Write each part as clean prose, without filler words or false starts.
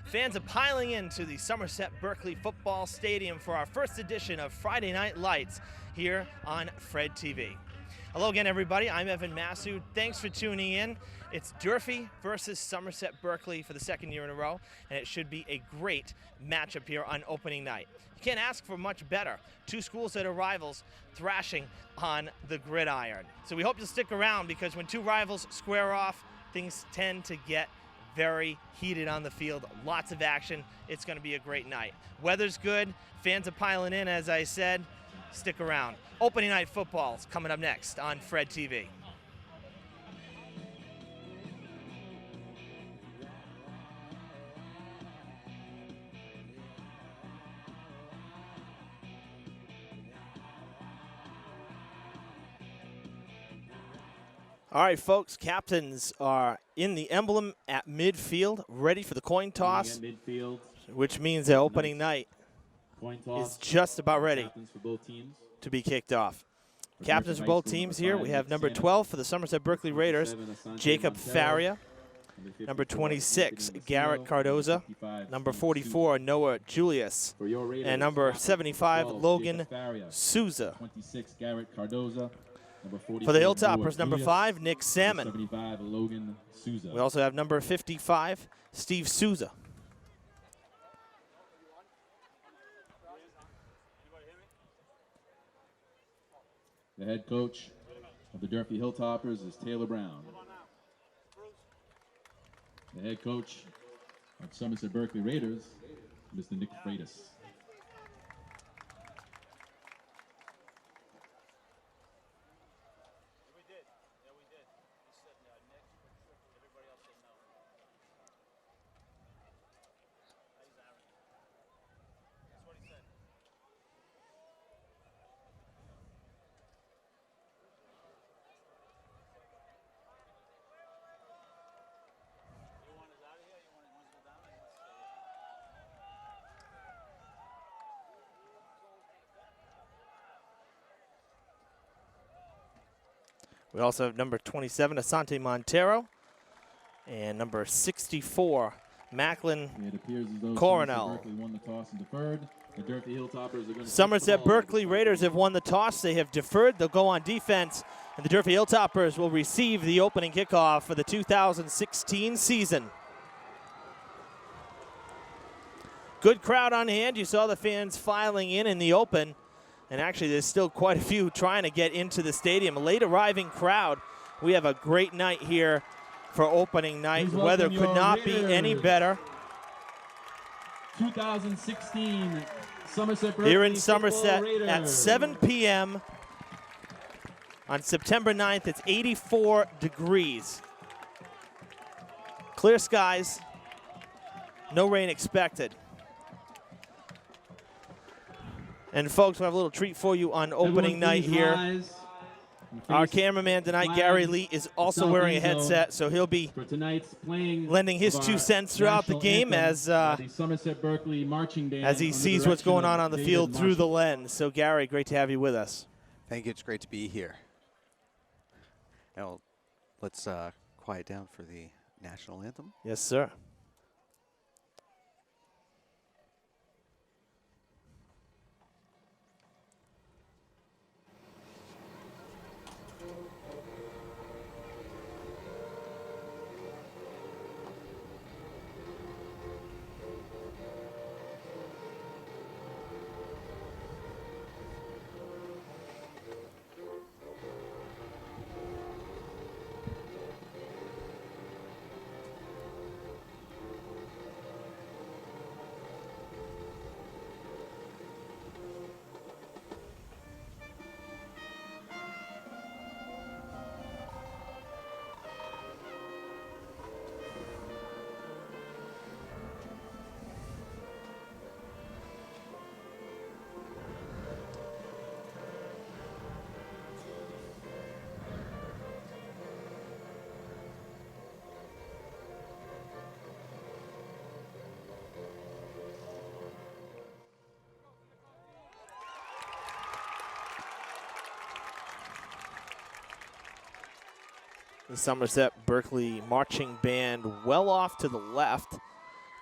Fans are piling into the Somerset-Berkley football stadium for our first edition of Friday Night Lights here on Fred TV. Hello again, everybody. I'm Evan Massoud. Thanks for tuning in. It's Durfee versus Somerset-Berkley for the second year in a row, and it should be a great matchup here on opening night. You can't ask for much better. Two schools that are rivals thrashing on the gridiron. So we hope you'll stick around, because when two rivals square off, things tend to get very heated on the field. Lots of action. It's going to be a great night. Weather's good. Fans are piling in, as I said. Stick around. Opening night football is coming up next on Fred TV. All right, folks, captains are in the emblem at midfield, ready for the coin toss, which means the opening night is just about ready to be kicked off. Captains for both teams here. We have number 12 for the Somerset-Berkley Raiders, Jacob Faria. Number 26, Garrett Cardoza. Number 44, Noah Julius. And number 75, Logan Souza. For the Hilltoppers, number 5, Nick Salmon. We also have number 55, Steve Souza. The head coach of the Durfee Hilltoppers is Taylor Brown. The head coach of Somerset-Berkley Raiders, Mr. Nick Freitas. We also have number 27, Asante Montero, and number 64, Macklin Coronel. Somerset-Berkley Raiders have won the toss. They have deferred. They'll go on defense, and the Durfee Hilltoppers will receive the opening kickoff for the 2016 season. Good crowd on hand. You saw the fans filing in the open. And actually, there's still quite a few trying to get into the stadium. A late arriving crowd. We have a great night here for opening night. The weather could not be any better. 2016 Somerset-Berkley here in Somerset Raiders. At 7 p.m. on September 9th. It's 84 degrees. Clear skies. No rain expected. And folks, we have a little treat for you on opening night here. Our cameraman tonight, Gary Lee, is also wearing a headset, so he'll be lending his 2 cents throughout the game as he sees what's going on the field through the lens. So, Gary, great to have you with us. Thank you. It's great to be here. Now, let's quiet down for the national anthem. Yes, sir. The Somerset-Berkley marching band well off to the left.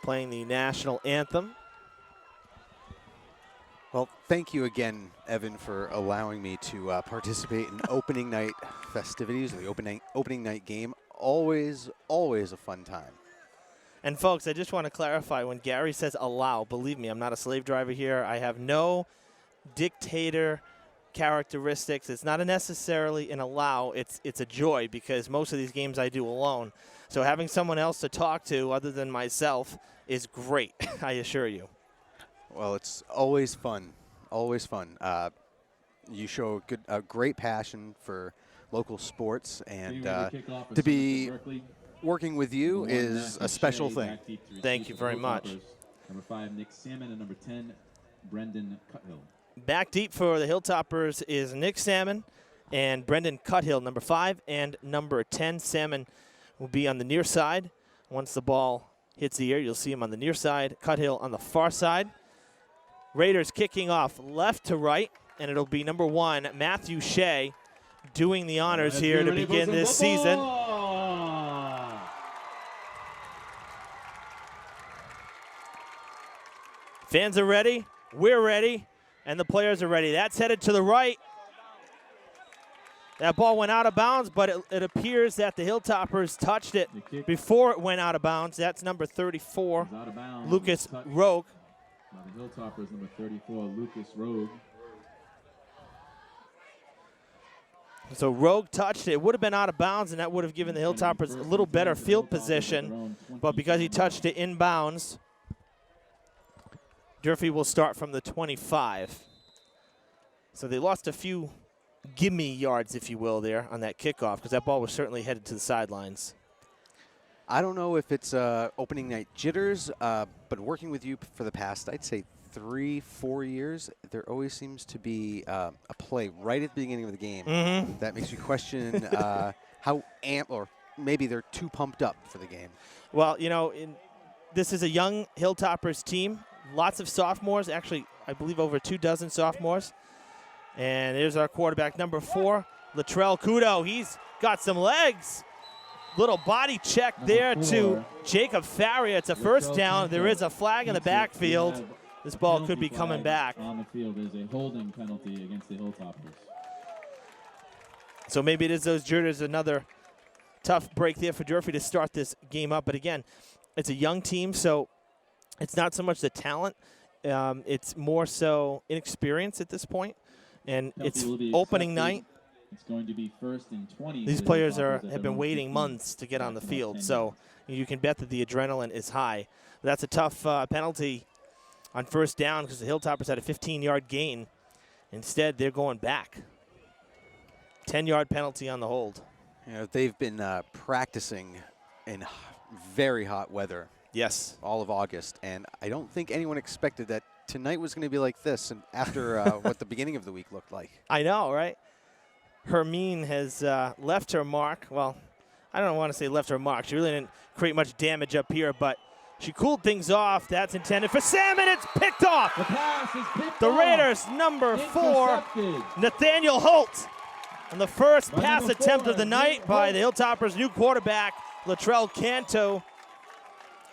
playing the national anthem. Well, thank you again, Evan, for allowing me to participate in opening night festivities, or the opening night game. Always, always a fun time. And folks, I just want to clarify, when Gary says allow, believe me, I'm not a slave driver here. I have no dictator characteristics. It's not necessarily an allow. It's a joy, because most of these games I do alone. So having someone else to talk to other than myself is great, I assure you. Well, it's always fun, always fun. You show a great passion for local sports, and to be working with you is a special thing. Thank you very much. Number 5, Nick Salmon, and number 10, Brendan Cuthill. Back deep for the Hilltoppers is Nick Salmon and Brendan Cuthill, number 5 and number 10. Salmon will be on the near side. Once the ball hits the air, you'll see him on the near side. Cuthill on the far side. Raiders kicking off left to right, and it'll be number 1, Matthew Shea, doing the honors here to begin this season. Fans are ready, we're ready, and the players are ready. That's headed to the right. That ball went out of bounds, but it appears that the Hilltoppers touched it before it went out of bounds. That's number 34, Lucas Rogue. The Hilltoppers, number 34, Lucas Rogue. So Rogue touched it. It would have been out of bounds, and that would have given the Hilltoppers a little better field position. But because he touched it inbounds, Durfee will start from the 25. So they lost a few gimme yards, if you will, there on that kickoff, because that ball was certainly headed to the sidelines. I don't know if it's opening night jitters, but working with you for the past, I'd say 3-4 years, there always seems to be a play right at the beginning of the game that makes you question how or maybe they're too pumped up for the game. Well, you know, this is a young Hilltoppers team. Lots of sophomores, actually, I believe over 24 sophomores. And there's our quarterback, number 4, Latrell Kudo. He's got some legs. Little body check there to Jacob Farrier. It's a first down. There is a flag in the backfield. This ball could be coming back. On the field is a holding penalty against the Hilltoppers. So maybe it is those jitters. Another tough break there for Durfee to start this game up. But again, it's a young team, so it's not so much the talent. It's more so inexperience at this point. And it's opening night. It's going to be 1st and 20. These players have been waiting months to get on the field, so you can bet that the adrenaline is high. That's a tough penalty on first down, because the Hilltoppers had a 15-yard gain. Instead, they're going back. 10-yard penalty on the hold. You know, they've been practicing in very hot weather. Yes. All of August, and I don't think anyone expected that tonight was going to be like this, and after what the beginning of the week looked like. I know, right? Hermine has left her mark. Well, I don't want to say left her mark. She really didn't create much damage up here, but she cooled things off. That's intended for Salmon. It's picked off. The pass is picked the off. Raiders, number 4, Nathaniel Holt. And the first pass attempt of the night by the Hilltoppers' new quarterback, Latrell Canto.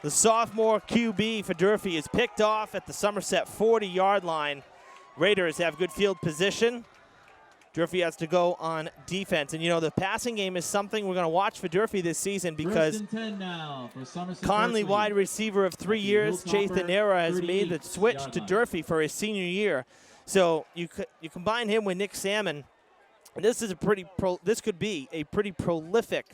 The sophomore QB for Durfee is picked off at the Somerset 40-yard line. Raiders have good field position. Durfee has to go on defense. And, you know, the passing game is something we're going to watch for Durfee this season, because Conley, wide receiver of 3 years, Chase Nera, has made the switch to Durfee for his senior year. So you combine him with Nick Salmon, and this could be a pretty prolific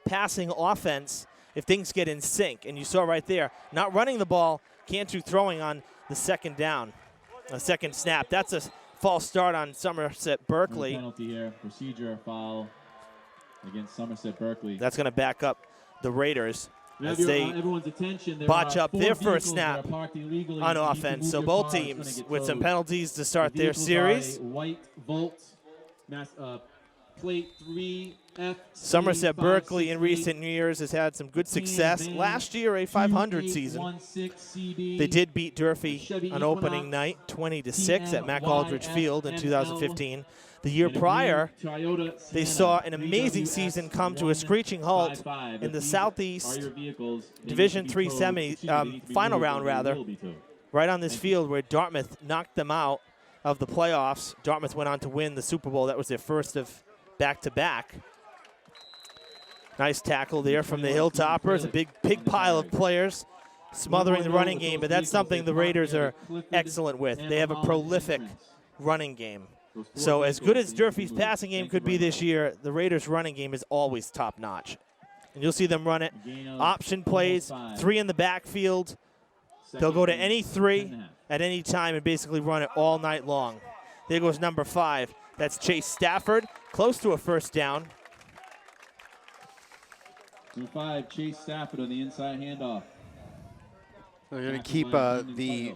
passing offense if things get in sync. And you saw right there, not running the ball, Cantu throwing on the second down, a second snap. That's a false start on Somerset-Berkley. No penalty here, procedure foul against Somerset-Berkley. That's going to back up the Raiders as they everyone's attention. botch up their first snap on offense. So both teams with some penalties to start their series. White Volt, plate 3F. Somerset-Berkley in recent years has had some good success. Last year, a 500 season. They did beat Durfee on opening night, 20-6 at Mac Aldridge Field in 2015. The year prior, they saw an amazing season come to a screeching halt in the Southeast Division III final round, right on this field where Dartmouth knocked them out of the playoffs. Dartmouth went on to win the Super Bowl. That was their first of back-to-back. Nice tackle there from the Hilltoppers. A big pile of players smothering the running game, but that's something the Raiders are excellent with. They have a prolific running game. So as good as Durfee's passing game could be this year, the Raiders' running game is always top-notch. And you'll see them run it. Option plays, 3 in the backfield. They'll go to any 3 at any time and basically run it all night long. There goes number 5. That's Chase Stafford, close to a first down. Number 5, Chase Stafford on the inside handoff. They're going to keep the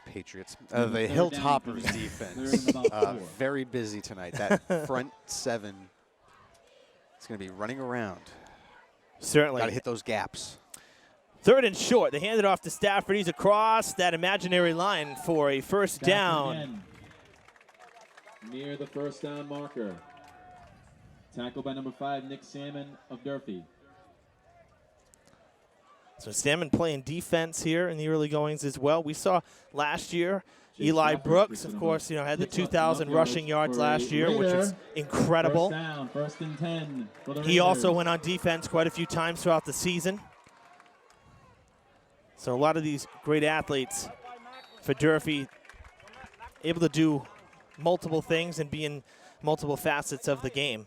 Patriots, the Hilltoppers defense very busy tonight. That front 7 is going to be running around. Certainly. Got to hit those gaps. 3rd and short. They hand it off to Stafford. He's across that imaginary line for a first down. Again, near the first down marker. Tackled by number 5, Nick Salmon of Durfee. So Salmon playing defense here in the early goings as well. We saw last year Eli Brooks, of course, had the 2,000 rushing yards last year, which is incredible. First and 10 for the He also went on defense quite a few times throughout the season. So a lot of these great athletes for Durfee able to do multiple things and be in multiple facets of the game.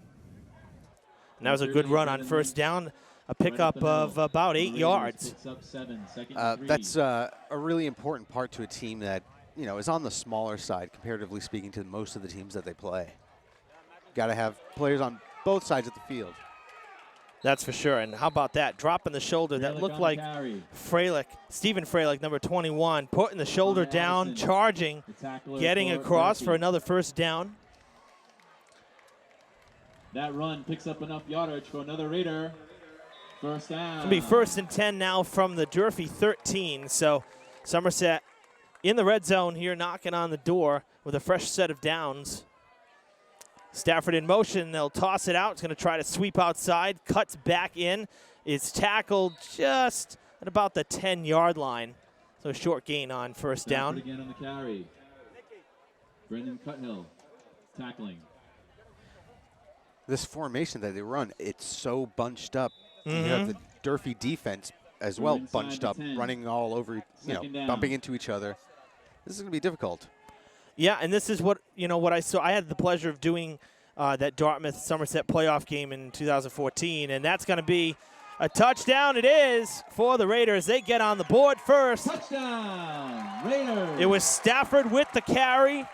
And that was a good run on first down, a pickup of about 8 yards. That's a really important part to a team that, is on the smaller side, comparatively speaking, to most of the teams that they play. Got to have players on both sides of the field. That's for sure. And how about that? Drop in the shoulder. That looked like Freilich, Stephen Freilich, number 21, putting the shoulder down, charging, getting across for another first down. That run picks up enough yardage for another Raider. First down. It'll be 1st and 10 now from the Durfee 13. So Somerset in the red zone here, knocking on the door with a fresh set of downs. Stafford in motion. They'll toss it out. It's going to try to sweep outside. Cuts back in. It's tackled just at about the 10-yard line. So a short gain on first down. Again on the carry. Brendan Cuthill tackling. This formation that they run, it's so bunched up. You have the Durfee defense as well bunched up, running all over, bumping into each other. This is going to be difficult. Yeah, and this is what I saw. I had the pleasure of doing that Dartmouth-Somerset playoff game in 2014, and that's going to be a touchdown. It is for the Raiders. They get on the board first. Touchdown, Raiders. It was Stafford with the carry.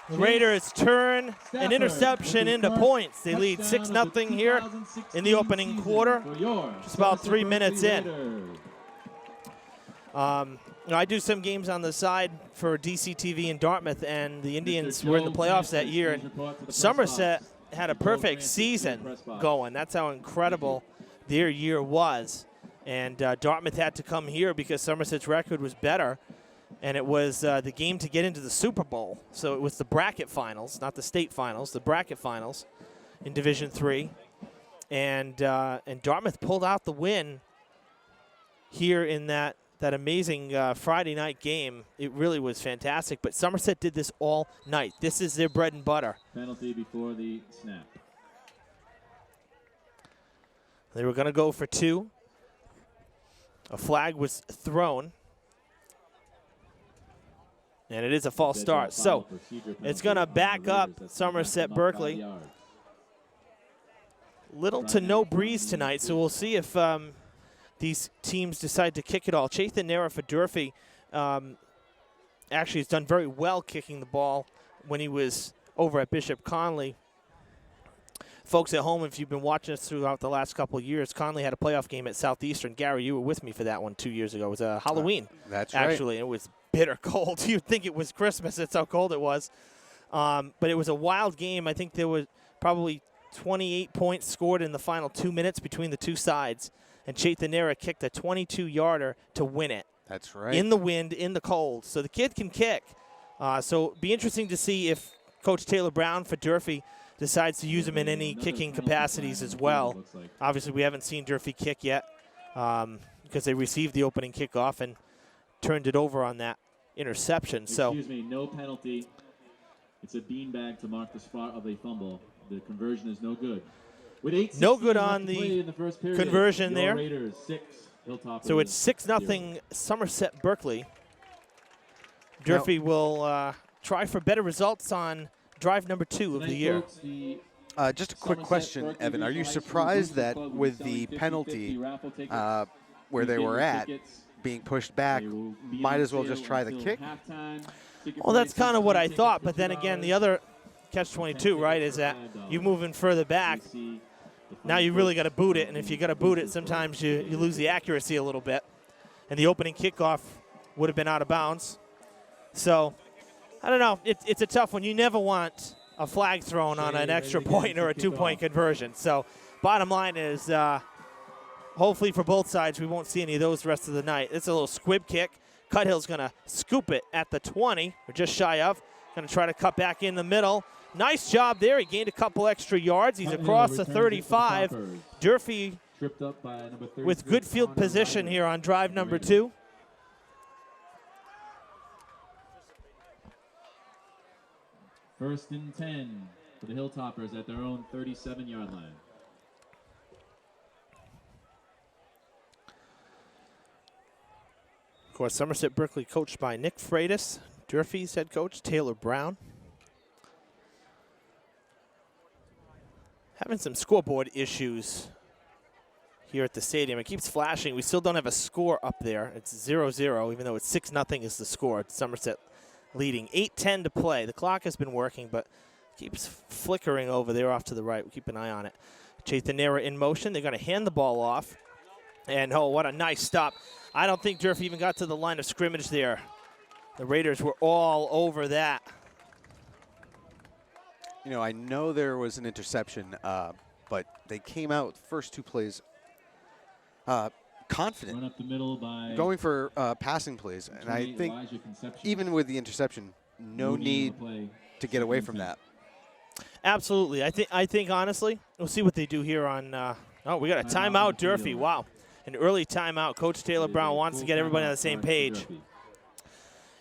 The Raiders turn an interception into points. They lead 6-0 here in the opening quarter, just about 3 minutes in. I do some games on the side for DCTV in Dartmouth, and the Indians were in the playoffs that year. And Somerset had a perfect season going. That's how incredible their year was. And Dartmouth had to come here because Somerset's record was better. And it was the game to get into the Super Bowl. So it was the bracket finals, not the state finals, the bracket finals in Division III. And Dartmouth pulled out the win here in that amazing Friday night game. It really was fantastic. But Somerset did this all night. This is their bread and butter. Penalty before the snap. They were going to go for 2. A flag was thrown. And it is a false start. So it's going to back up Somerset-Berkley. Little to no breeze tonight, so we'll see if these teams decide to kick it all. Chathan Nera for Durfee actually has done very well kicking the ball when he was over at Bishop Conley. Folks at home, if you've been watching us throughout the last couple of years, Conley had a playoff game at Southeastern. Gary, you were with me for that one 2 years ago. It was Halloween. That's right. Actually, it was bitter cold. You'd think it was Christmas. That's how cold it was. But it was a wild game. I think there was probably 28 points scored in the final 2 minutes between the two sides. And Chaitanera kicked a 22-yarder to win it. That's right. In the wind, in the cold. So the kid can kick. So it'll be interesting to see if Coach Taylor Brown for Durfee decides to use him in any kicking capacities as well. Obviously, we haven't seen Durfee kick yet because they received the opening kickoff and turned it over on that interception. Excuse me, no penalty. It's a beanbag to mark the spot of a fumble. The conversion is no good. With 8:16 no good left on to play the in the first period, conversion your there. Raiders 6, Hilltoppers So it's 6-0 0. Somerset-Berkley. Durfee will try for better results on drive number 2 of the year. Folks, the Just a quick question, Evan. Are you surprised that with the penalty where they were at being pushed back, might as well just try the kick? Well, that's kind of what I thought. But then again, the other catch-22, right, is that you moving further back. Now you really got to boot it. And if you got to boot it, sometimes you lose the accuracy a little bit. And the opening kickoff would have been out of bounds. So, I don't know. It's a tough one. You never want a flag thrown on an extra point or a 2-point conversion. So, bottom line is hopefully for both sides we won't see any of those the rest of the night. It's a little squib kick. Cuthill's going to scoop it at the 20, or just shy of. Going to try to cut back in the middle. Nice job there. He gained a couple extra yards. He's across the 35. Durfee with good field position here on drive number 2. First and 10 for the Hilltoppers at their own 37-yard line. Of course, Somerset-Berkley coached by Nick Freitas. Durfee's head coach, Taylor Brown. Having some scoreboard issues here at the stadium. It keeps flashing. We still don't have a score up there. It's 0-0, even though it's 6-0 is the score. It's Somerset leading. 8:10 to play. The clock has been working, but keeps flickering over there off to the right. We'll keep an eye on it. Chaitanera in motion. They're going to hand the ball off. And, oh, what a nice stop. I don't think Durfee even got to the line of scrimmage there. The Raiders were all over that. You know, I know there was an interception, but they came out first 2 plays confident, Run up the middle by going for passing plays. And I think even with the interception, no need to get away from that. Absolutely. I think honestly, we'll see what they do here on oh, we got a timeout, Durfee. Wow. An early timeout. Coach Taylor Brown wants to get everybody on the same page.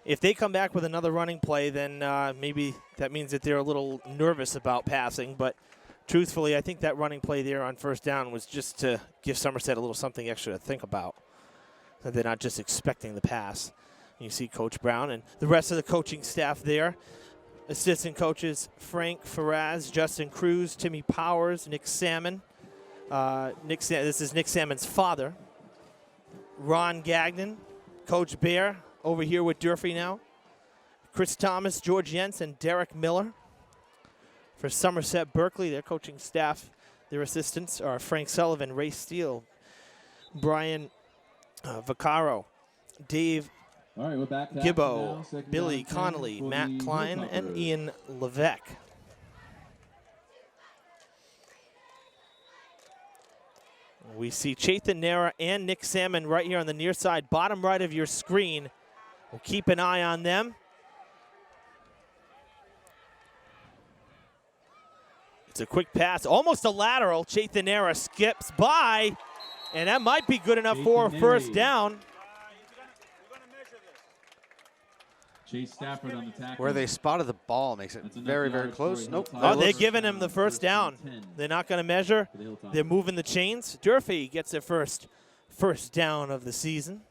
If they come back with another running play, then maybe that means that they're a little nervous about passing. But truthfully, I think that running play there on first down was just to give Somerset a little something extra to think about. So they're not just expecting the pass. You see Coach Brown and the rest of the coaching staff there. Assistant coaches Frank Faraz, Justin Cruz, Timmy Powers, Nick Salmon. This is Nick Salmon's father. Ron Gagnon, Coach Bear over here with Durfee now. Chris Thomas, George Jensen, Derek Miller. For Somerset-Berkley, their coaching staff, their assistants are Frank Sullivan, Ray Steele, Brian Vaccaro, Dave All right, we're back to Gibbo, action now. Billy Connolly, Matt Klein, and Ian Levesque. We see Chaitanera and Nick Salmon right here on the near side, bottom right of your screen. We'll keep an eye on them. It's a quick pass, almost a lateral. Chaitanera skips by, and that might be good enough for a first down. Chase Stafford on the tackle. Where they spotted the ball makes it very, very close. Nope. Oh, they're giving him the first down. They're not going to measure. They're moving the chains. Durfee gets their first down of the season.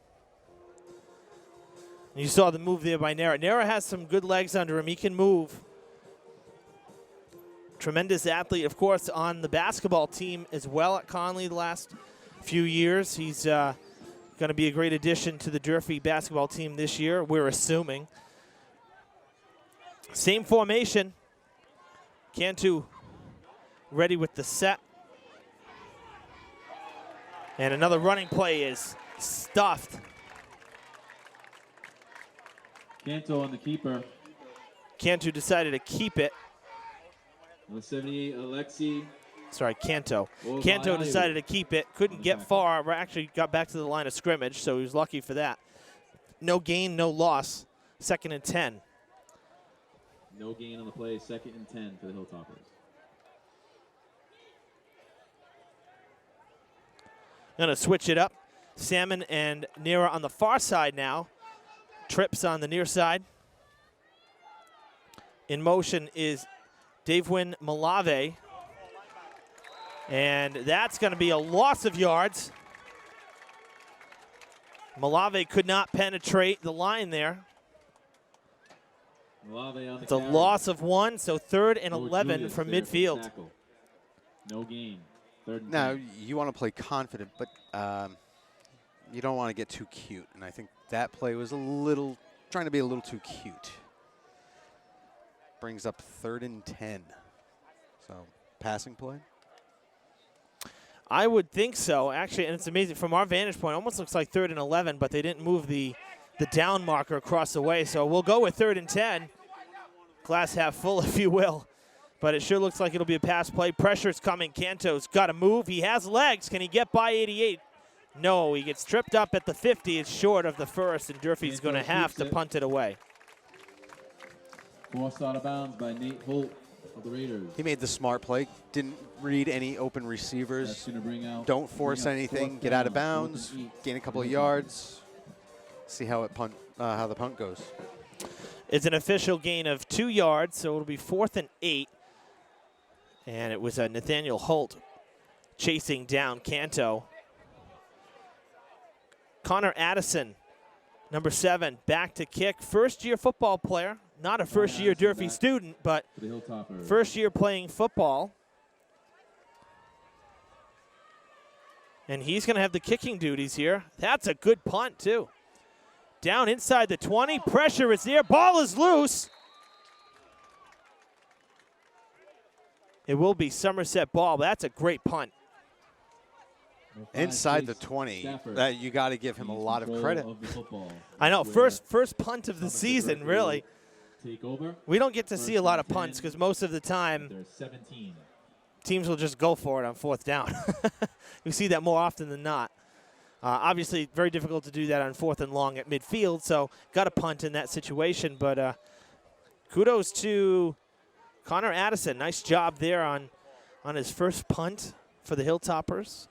And you saw the move there by Nara. Nara has some good legs under him. He can move. Tremendous athlete, of course, on the basketball team as well at Conley the last few years. He's going to be a great addition to the Durfee basketball team this year, we're assuming. Same formation. Cantu ready with the set. And another running play is stuffed. Cantu on the keeper. Cantu decided to keep it. Number 78, Alexi. Sorry, Canto. Oh, Canto my. decided to keep it. Couldn't get far. Actually got back to the line of scrimmage, so he was lucky for that. No gain, no loss. 2nd and 10. No gain on the play. 2nd and 10 for the Hilltoppers. Going to switch it up. Salmon and Nira on the far side now. Trips on the near side. In motion is Davewin Malave. And that's going to be a loss of yards. Malave could not penetrate the line there. Malave on the It's a carry. loss of 1, so 3rd and Lord 11 Julius from there for the midfield. tackle. No gain. 3rd and Now, 10. you want to play confident, but you don't want to get too cute. And I think that play was trying to be a little too cute. Brings up 3rd and 10. So, passing play? I would think so, actually, and it's amazing. From our vantage point, it almost looks like 3rd and 11, but they didn't move the down marker across the way. So we'll go with 3rd and 10. Glass half full, if you will. But it sure looks like it'll be a pass play. Pressure's coming. Canto's got to move. He has legs. Can he get by 88? No, he gets tripped up at the 50. It's short of the first, and Durfee's going to have to punt it away. Forced out of bounds by Nate Holt of the Raiders. He made the smart play. Didn't read any open receivers. That's gonna bring out, Don't force anything. 4th Get out of down, bounds. 4th and 8. Gain a couple of yards. See how how the punt goes. It's an official gain of 2 yards, so it'll be 4th and 8. And it was Nathaniel Holt chasing down Canto. Connor Addison, number 7, back to kick. First-year football player. Not a first-year Durfee student, but For the Hilltoppers. first year playing football. And he's going to have the kicking duties here. That's a good punt, too. Down inside the 20. Pressure is there. Ball is loose. It will be Somerset ball. That's a great punt. Number 5, Inside the Chase 20, Stafford. you got to give him a He's lot of control credit. of the football. I know, Where first punt of the season, Somerset-Berkley really. Take over. We don't get to see a lot of 1st and punts 10. because most of the time There's 17. teams will just go for it on 4th down. We see that more often than not. Obviously, very difficult to do that on 4th and long at midfield, so got a punt in that situation. But kudos to Connor Addison. Nice job there on his first punt for the Hilltoppers.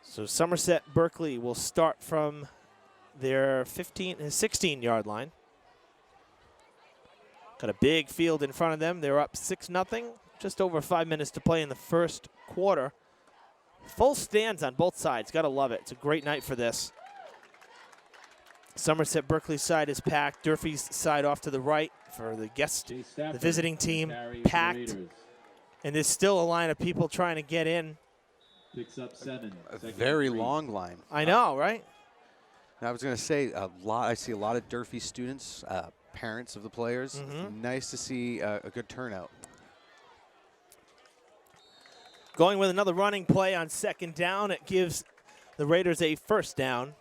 So Somerset-Berkley will start from their 16-yard line. Got a big field in front of them. They're up 6-0. Just over 5 minutes to play in the first quarter. Full stands on both sides. Got to love it. It's a great night for this. Somerset-Berkley's side is packed. Durfee's side off to the right for the guest, Chase the Stafford visiting team, carry for the packed. Raiders. And there's still a line of people trying to get in. Picks up 7. A 2nd and very 3. long line. I know, right? I was going to say I see a lot of Durfee students, parents of the players. Mhm. Nice to see a good turnout. Going with another running play on 2nd down. It gives the Raiders a 1st down.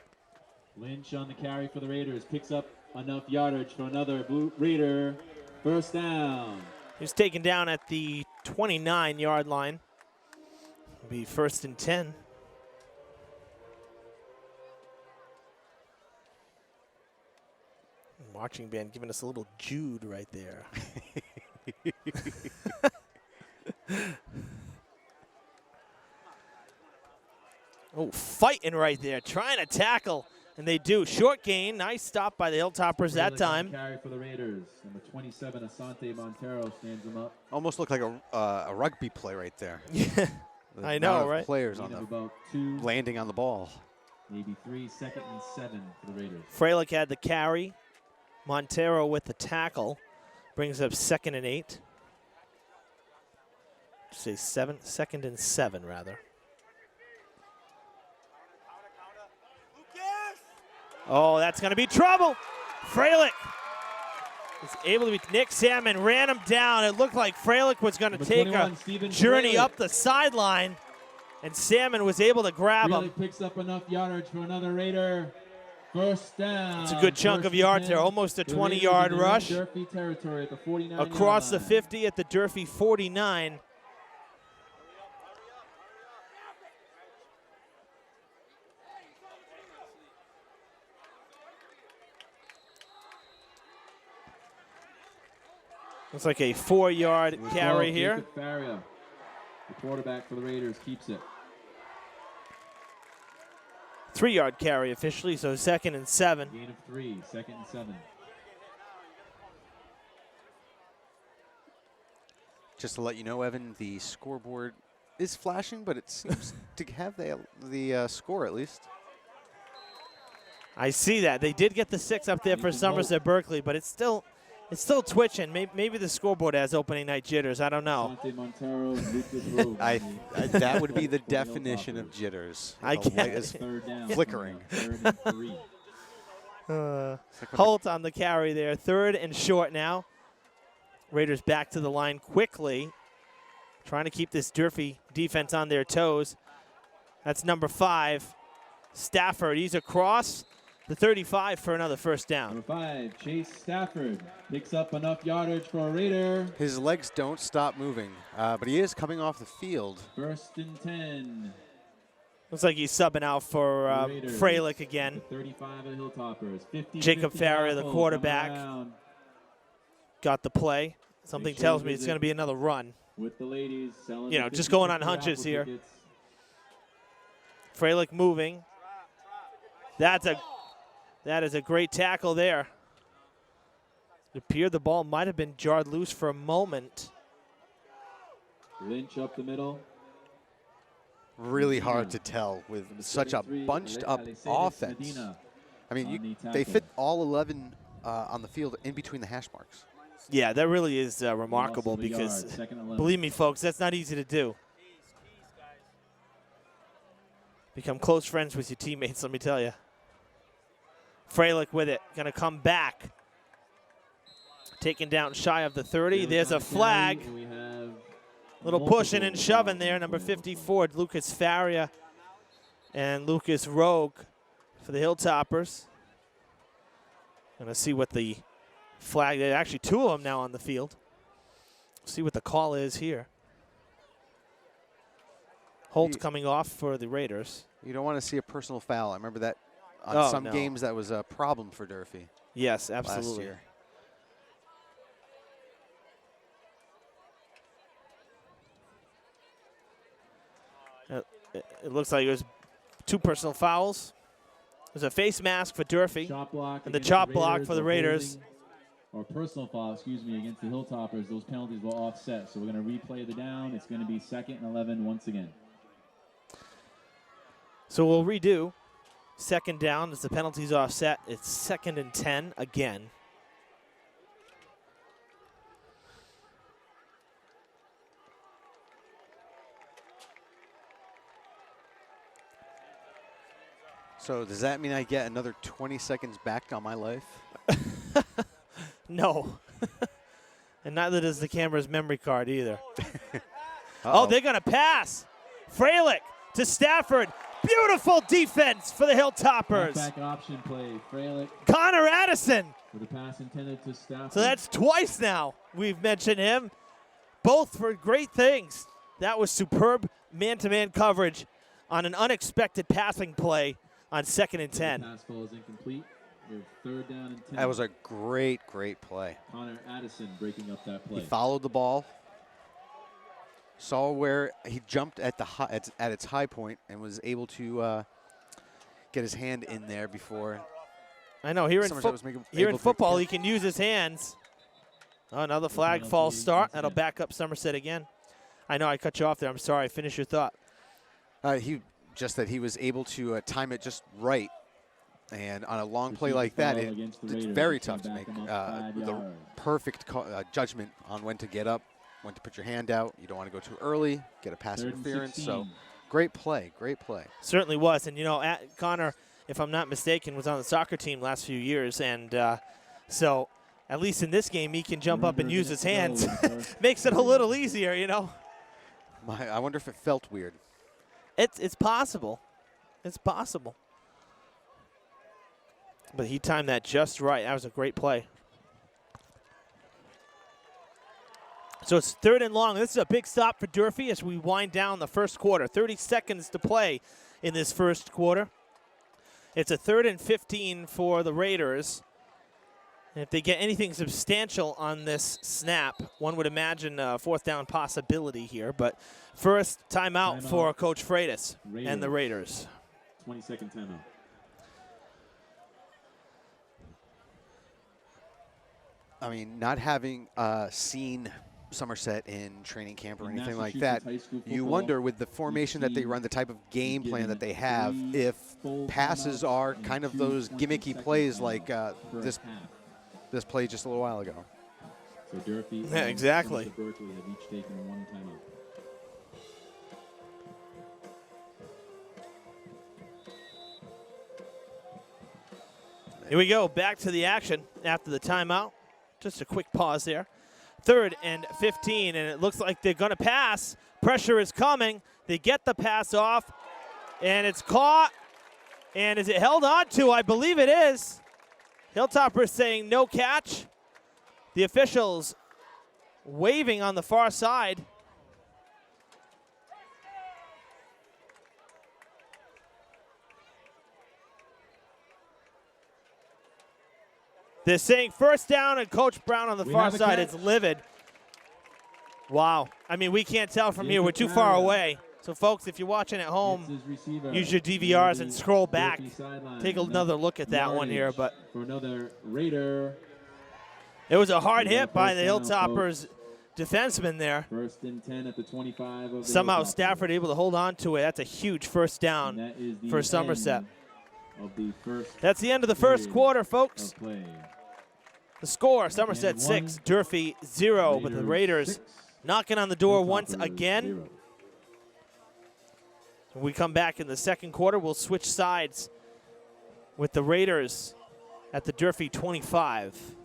Lynch on the carry for the Raiders. Picks up enough yardage for another Blue Raider. 1st down. He's taken down at the 29-yard line. It'll be 1st and 10. Marching band giving us a little Jude right there. Oh, fighting right there, trying to tackle, and they do. Short gain, nice stop by the Hilltoppers that Frelick on time. Carry for the Raiders. Number 27, Asante Montero stands him up. Almost looked like a rugby play right there. Yeah, The I amount know, of right? Players Gain on of the about 2, landing on the ball. maybe 3. 2nd and 7 for the Raiders. Frelick had the carry. Montero with the tackle. Brings up 2nd and 8. Say 2nd and 7, rather. Oh, that's going to be trouble. Frelick is able to beat Nick Salmon, ran him down. It looked like Frelick was going to Number take 21, a Stephen journey Frelick. up the sideline, and Salmon was able to grab him. Frelick picks up enough yardage for another Raider. First down. It's a good chunk of yards there, almost a 20-yard rush. Durfee territory at the 49 Across the 50 at the Durfee 49. Looks like a 4-yard carry here. Faria, the quarterback for the Raiders, keeps it. 3-yard carry officially, so 2nd and 7. Gain of 3, 2nd and 7. Just to let you know, Evan, the scoreboard is flashing, but it seems to have the score at least. I see that. They did get the 6 up there for Somerset-Berkley, but it's still twitching. Maybe the scoreboard has opening night jitters. I don't know. That would be the definition of jitters. I guess. Flickering. Holt on the carry there. 3rd and short now. Raiders back to the line quickly, trying to keep this Durfee defense on their toes. That's number 5, Stafford. He's across the 35 for another first down. Number 5, Chase Stafford picks up enough yardage for a Raider. His legs don't stop moving, but he is coming off the field. 1st and 10. Looks like he's subbing out for Freilich again. 35 of the Hilltoppers. 50, Jacob Farrier, the quarterback, got the play. Something tells me it's going to be another run. With the ladies, just going on hunches here. Freilich moving. That is a great tackle there. It appeared the ball might have been jarred loose for a moment. Lynch up the middle. Really hard to tell with such a bunched up offense. I mean, they fit all 11 on the field in between the hash marks. Yeah, that really is remarkable because, believe me, folks, that's not easy to do. Become close friends with your teammates, let me tell you. Freilich with it, going to come back. Taken down shy of the 30. There's a flag. Little pushing and shoving there. Number 54, Lucas Faria and Lucas Rogue for the Hilltoppers. Going to see what the flag, there are actually 2 of them now on the field. See what the call is here. Holt coming off for the Raiders. You don't want to see a personal foul. I remember that on some games that was a problem for Durfee. Yes, absolutely. Last year. It looks like it was 2 personal fouls. There's a face mask for Durfee and the chop block for the Raiders. Or personal foul, against the Hilltoppers. Those penalties will offset. So we're going to replay the down. It's going to be 2nd and 11 once again. So we'll redo 2nd down as the penalties offset. It's 2nd and 10 again. So does that mean I get another 20 seconds back on my life? No. And neither does the camera's memory card either. Oh, they're going to pass. Freilich to Stafford. Beautiful defense for the Hilltoppers. Back option play. Freilich. Connor Addison. For the pass intended to Stafford. So that's twice now we've mentioned him. Both for great things. That was superb man-to-man coverage on an unexpected passing play on 2nd and 10. The pass ball is incomplete. We're 3rd down and 10. That was a great play. Connor Addison breaking up that play. He followed the ball, saw where he jumped at its high point, and was able to get his hand in there before. I know here in football he can use his hands. Oh, another flag, false start. That'll back up Somerset again. I know I cut you off there. I'm sorry. Finish your thought. He was able to time it just right. And on a long play like that, it's very tough to make the perfect judgment on when to get up, when to put your hand out. You don't want to go too early, get a pass interference. So great play. Certainly was. And, Connor, if I'm not mistaken, was on the soccer team last few years. And so at least in this game, he can jump up and use his hands. Makes it a little easier, I wonder if it felt weird. It's possible. It's possible. But he timed that just right. That was a great play. So it's 3rd and long. This is a big stop for Durfee as we wind down the first quarter. 30 seconds to play in this first quarter. It's a 3rd and 15 for the Raiders. And if they get anything substantial on this snap, one would imagine a 4th down possibility here. But first, timeout for Coach Freitas and the Raiders. 20-second timeout. I mean, not having seen Somerset in training camp or anything like that, you wonder with the formation that they run, the type of game plan that they have, if passes are kind of those gimmicky plays like this play just a little while ago. So Durfee and exactly. Somerset-Berkley have each taken 1 timeout. Here we go, back to the action after the timeout. Just a quick pause there. 3rd and 15, and it looks like they're going to pass. Pressure is coming. They get the pass off, and it's caught. And is it held on to? I believe it is. Hilltoppers saying no catch. The officials waving on the far side. They're saying 1st down, and Coach Brown on the far side is livid. Wow. I mean, we can't tell from here. We're too far away. So, folks, if you're watching at home, use your DVRs and scroll back. Take another look at that one here. But for another Raider. It was a hard hit by the Hilltoppers defenseman there. 1st and 10 at the 25 of the Somehow Stafford able to hold on to it. That's a huge 1st down for Somerset. That's the end of the first quarter, folks. The score, Somerset 6, Durfee 0, but the Raiders knocking on the door once again. When we come back in the second quarter, we'll switch sides with the Raiders at the Durfee 25.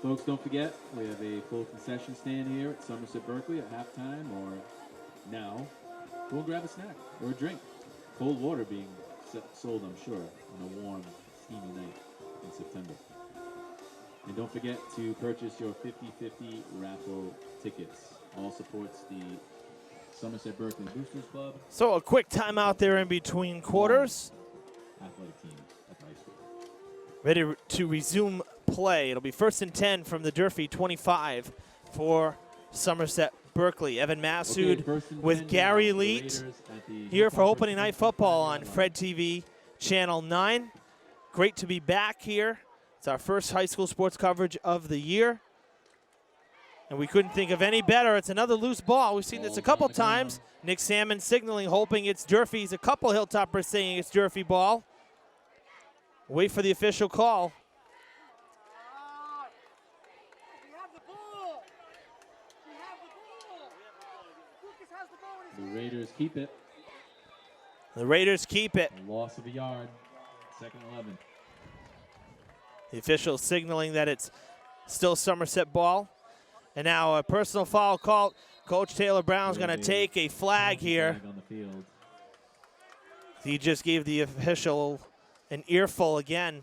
Folks, don't forget, we have a full concession stand here at Somerset-Berkley at halftime or now. Go and grab a snack or a drink. Cold water being sold, I'm sure, on a warm, steamy night in September. And don't forget to purchase your 50/50 raffle tickets. All supports the Somerset-Berkley Boosters Club. So a quick timeout there in between quarters. Athletic team at the high school. Ready to resume play. It'll be 1st and 10 from the Durfee 25 for Somerset-Berkley. Evan Massoud with Gary Elite here for opening night football on Fred TV Channel 9. Great to be back here. It's our first high school sports coverage of the year. And we couldn't think of any better. It's another loose ball. We've seen this a couple times. Nick Salmon signaling, hoping it's Durfee's. A couple Hilltoppers saying it's Durfee ball. Wait for the official call. The Raiders keep it. The Raiders keep it. Loss of a yard. 2nd and 11. The official signaling that it's still Somerset ball. And now a personal foul call. Coach Taylor Brown's going to take a flag here. On the field. He just gave the official an earful again.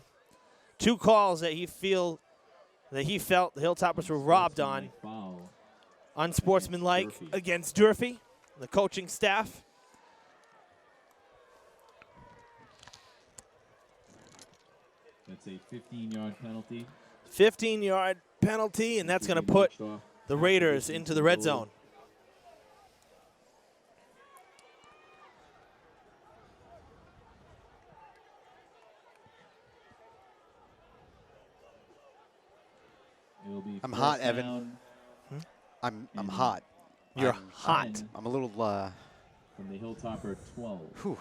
2 calls that he felt the Hilltoppers were robbed on. Unsportsmanlike against Durfee, the coaching staff. That's a 15-yard penalty. 15-yard penalty, and that's going to put the Raiders into the red zone. I'm hot, Evan. I'm hot. You're hot. I'm a little from the Hilltopper 12. Whew.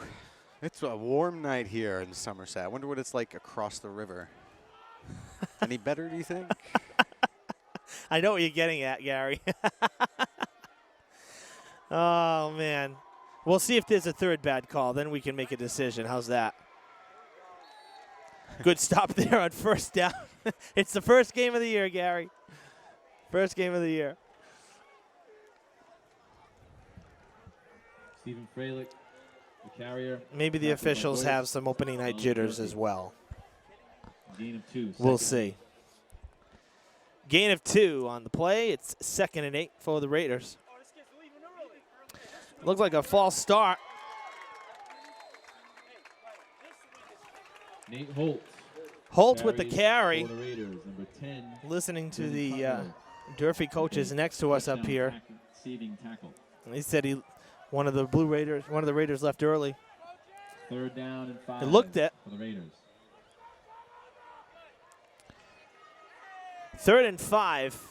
It's a warm night here in Somerset. I wonder what it's like across the river. Any better, do you think? I know what you're getting at, Gary. Oh, man. We'll see if there's a third bad call. Then we can make a decision. How's that? Good stop there on first down. It's the first game of the year, Gary. First game of the year. Stephen Freilich, the carrier. Maybe the officials have some opening night jitters as well. Gain of 2. We'll see. Gain of 2 on the play. It's 2nd and 8 for the Raiders. Looks like a false start. Nate Holt. Holt with the carry. For the Raiders, number 10. Listening to the Durfee coaches next to us up here. Tackle. He said one of the Raiders left early. 3rd down and 5. It looked at for the Raiders. 3rd and 5.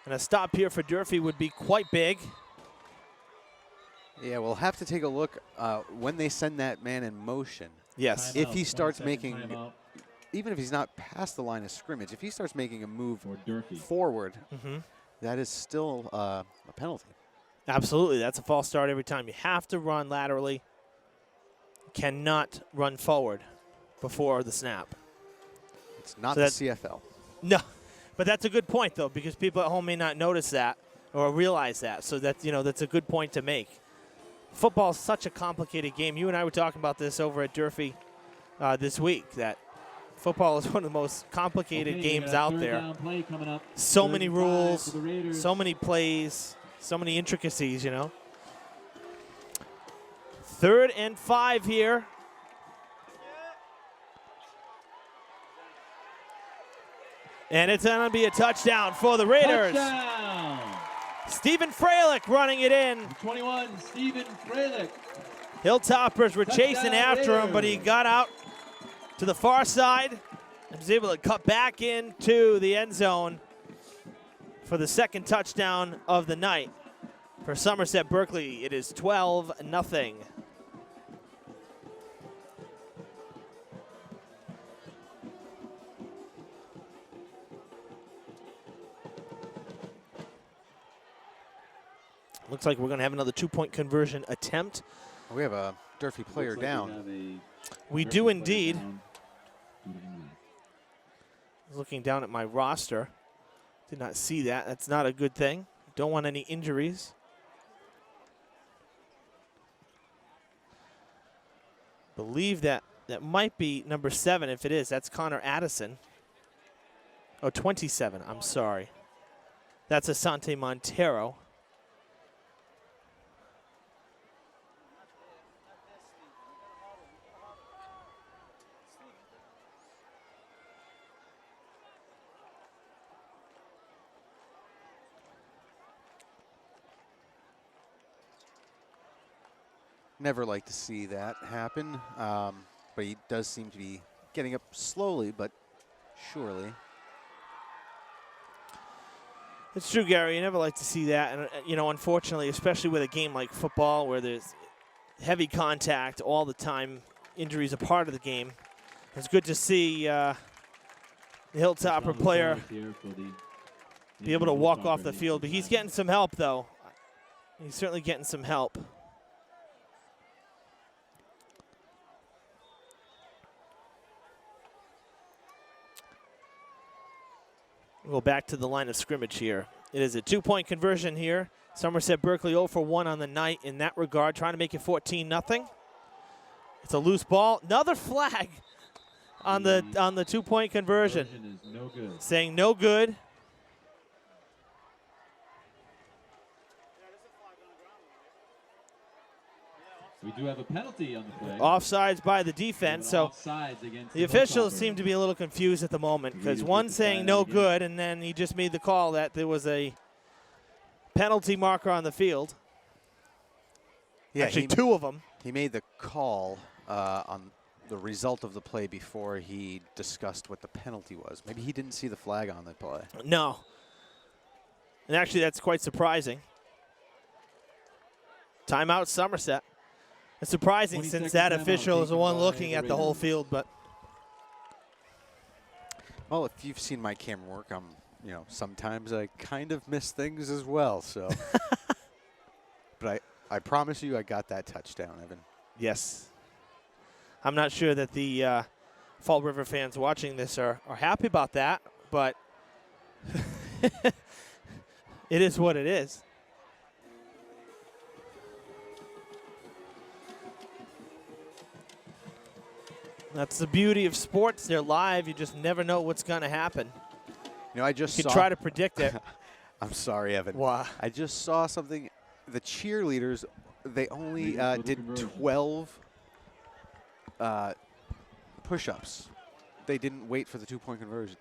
And a stop here for Durfee would be quite big. Yeah, we'll have to take a look when they send that man in motion. Yes. If he starts making, even if he's not past the line of scrimmage, if he starts making a move forward, that is still a penalty. Absolutely. That's a false start every time. You have to run laterally. Cannot run forward before the snap. It's not the CFL. No. But that's a good point, though, because people at home may not notice that or realize that. So that's a good point to make. Football is such a complicated game. You and I were talking about this over at Durfee this week, that football is one of the most complicated games out there. So many rules, so many plays, so many intricacies, 3rd and 5 here. And it's going to be a touchdown for the Raiders. Touchdown! Stephen Freilich running it in. 21, Stephen Freilich. Hilltoppers were chasing after him, but he got out to the far side and was able to cut back into the end zone for the 2nd touchdown of the night. For Somerset-Berkley, it is 12-0. Looks like we're going to have another 2-point conversion attempt. We have a Durfee player down. We do indeed. Looking down at my roster. Did not see that. That's not a good thing. Don't want any injuries. Believe that might be number 7. If it is, that's Connor Addison. Oh, 27. I'm sorry. That's Asante Montero. Never like to see that happen, but he does seem to be getting up slowly but surely. It's true, Gary. You never like to see that. And, unfortunately, especially with a game like football where there's heavy contact all the time, injuries are part of the game. It's good to see the Hilltopper player be able to walk off the field. But he's getting some help, though. He's certainly getting some help. We'll go back to the line of scrimmage here. It is a 2-point conversion here. Somerset-Berkley 0 for 1 on the night in that regard, trying to make it 14-0. It's a loose ball. Another flag on the 2-point conversion. Is no good. Saying no good. We do have a penalty on the play. Offsides by the defense. So the officials seem to be a little confused at the moment because one's saying no good, and then he just made the call that there was a penalty marker on the field. Yeah, actually, 2 of them. He made the call on the result of the play before he discussed what the penalty was. Maybe he didn't see the flag on the play. And actually, that's quite surprising. Timeout Somerset. It's surprising 20 since second that timeout official is the taken one by looking the at the whole Raiders. field, but Well, if you've seen my camera work, sometimes I kind of miss things as well. So, but I promise you, I got that touchdown, Evan. yes. I'm not sure that the Fall River fans watching this are happy about that, but it is what it is. That's the beauty of sports. They're live. You just never know what's going to happen. I just You saw. can try to predict it. I'm sorry, Evan. Why? I just saw something. The cheerleaders, they only Leaders for the did conversion. 12 push-ups. They didn't wait for the 2-point conversion.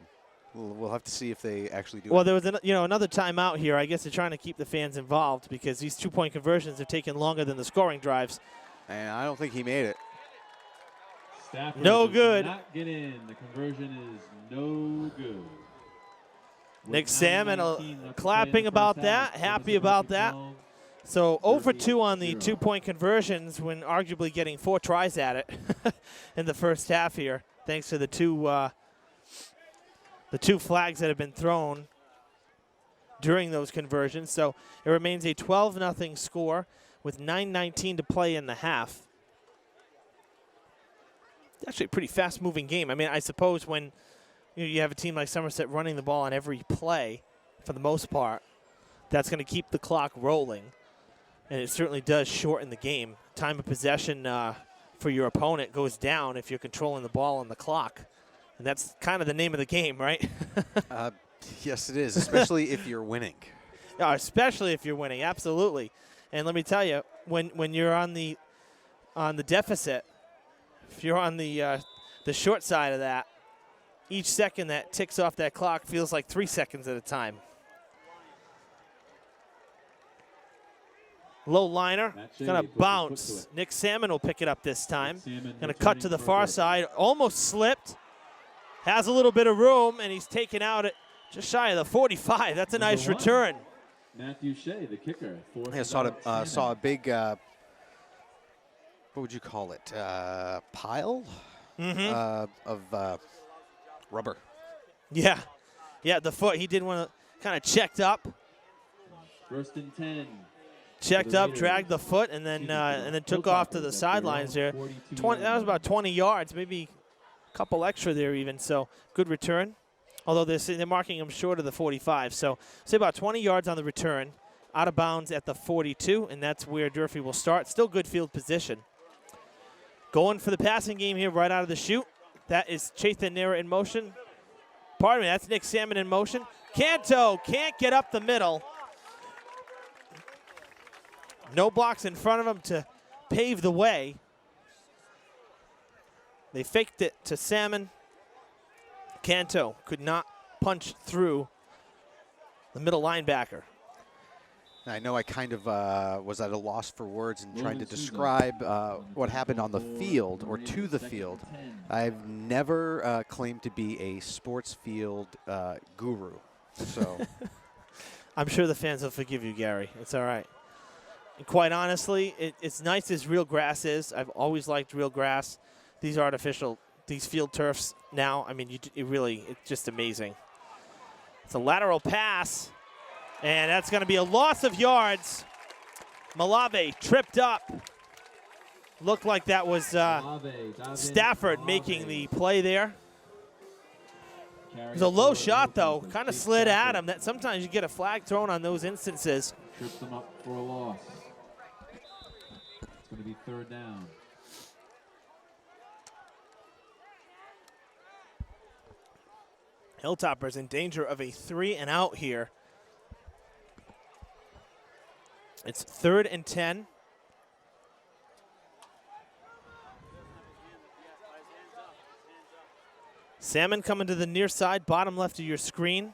We'll have to see if they actually do Well, it. there was another timeout here. I guess they're trying to keep the fans involved because these 2-point conversions have taken longer than the scoring drives. And I don't think he made it. Stafford No does good. Not get in. The conversion is no good. Nick With Salmon 9:19 left to play in clapping the about first half, that, happy Somerset about Berkley that. 12, So 0 for Durfee 2 on the 0. 2-point conversions when arguably getting 4 tries at it in the first half here, thanks to the two flags that have been thrown during those conversions. So it remains a 12-0 score with 9:19 to play in the half. Actually a pretty fast-moving game. I mean, I suppose when you have a team like Somerset running the ball on every play, for the most part, that's going to keep the clock rolling. And it certainly does shorten the game. Time of possession for your opponent goes down if you're controlling the ball on the clock. And that's kind of the name of the game, right? Yes, it is, especially if you're winning. Yeah, especially if you're winning, absolutely. And let me tell you, when you're on the deficit, if you're on the short side of that, each second that ticks off that clock feels like 3 seconds at a time. Low liner, Matt Shea going to puts his foot bounce. to it. Nick Salmon will pick it up this time. Salmon Going to cut to returning the for a far good. side. Almost slipped. Has a little bit of room, and he's taken out at just shy of the 45. That's a Number nice 1. return. Matthew Shea, the kicker. I saw a big, what would you call it, pile of rubber. Yeah. Yeah, the foot. He did want to kind of checked up. First and 10. Checked the up, Raiders. dragged the foot, and then took off to the sidelines there. 42 That was about 20 yards, maybe a couple extra there even. So good return. Although they're marking him short of the 45. So say about 20 yards on the return, out of bounds at the 42, and that's where Durfee will start. Still good field position. Going for the passing game here right out of the chute. That is Chathan Nera in motion. Pardon me, that's Nick Salmon in motion. Canto can't get up the middle. No blocks in front of him to pave the way. They faked it to Salmon. Canto could not punch through the middle linebacker. I know I kind of was at a loss for words in trying to Roman Susan. describe what happened on the field or to the field. I've never claimed to be a sports field guru. So I'm sure the fans will forgive you, Gary. It's all right. And quite honestly, it's nice as real grass is. I've always liked real grass. These artificial, these field turfs now, I mean, it's just amazing. It's a lateral pass, and that's going to be a loss of yards. Malave tripped up. Looked like that was Stafford making the play there. It was a low shot, though. Kind of slid at him. That sometimes you get a flag thrown on those instances. Trips them up for a loss. It's going to be third down. Hilltoppers in danger of a 3-and-out here. It's 3rd and 10. Salmon coming to the near side, bottom left of your screen.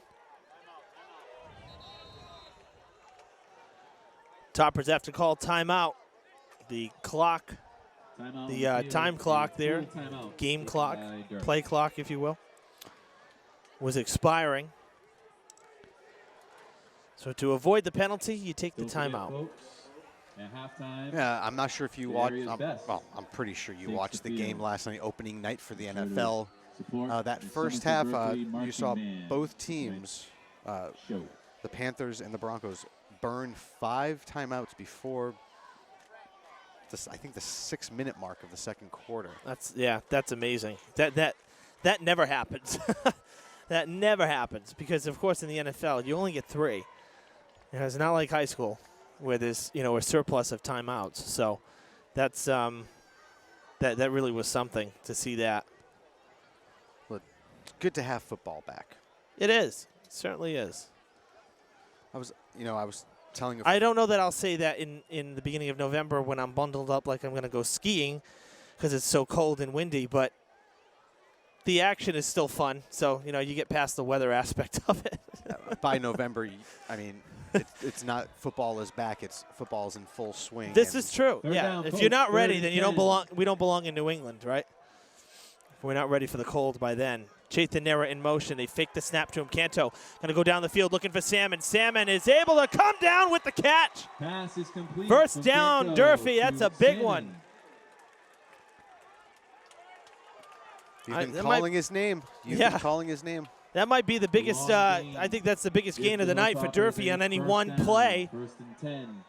Toppers have to call timeout. The clock, Timeout the on field. time clock there, Full timeout game taken clock, by Durfee. play clock, if you will, was expiring. So to avoid the penalty, you take the Don't forget, timeout. folks, At halftime, Yeah, I'm not sure if you the watched. area's best Well, I'm pretty sure you takes watched the the game field. last night, opening night for the Sure to NFL. support That the first half, Somerset-Berkley you marching saw band both tonight's teams, show. the Panthers and the Broncos, burn 5 timeouts before I think the 6-minute mark of the second quarter. That's amazing. That never happens. That never happens because, of course, in the NFL you only get 3. It's not like high school where there's a surplus of timeouts. So that's that really was something to see that. Well, it's good to have football back. It is. It certainly is. I was telling. I don't know that I'll say that in the beginning of November when I'm bundled up like I'm going to go skiing because it's so cold and windy, but the action is still fun. So, you get past the weather aspect of it. By November, it's not football is back. It's football's in full swing. This is true. Third Yeah. down, If Colts, you're not third ready, and then 10. we don't belong in New England, right? If we're not ready for the cold by then. Chaithanera in motion. They fake the snap to him. Canto going to go down the field looking for Salmon. Salmon is able to come down with the catch. Pass is complete. First from down, Canto Durfee. That's to a big Salmon. one. You've been that calling his name. You've been calling his name. That might be the biggest, Long gain. I think that's the biggest gain of the Gives night for Hilltoppers Durfee a on any first one down, play. 1st and 10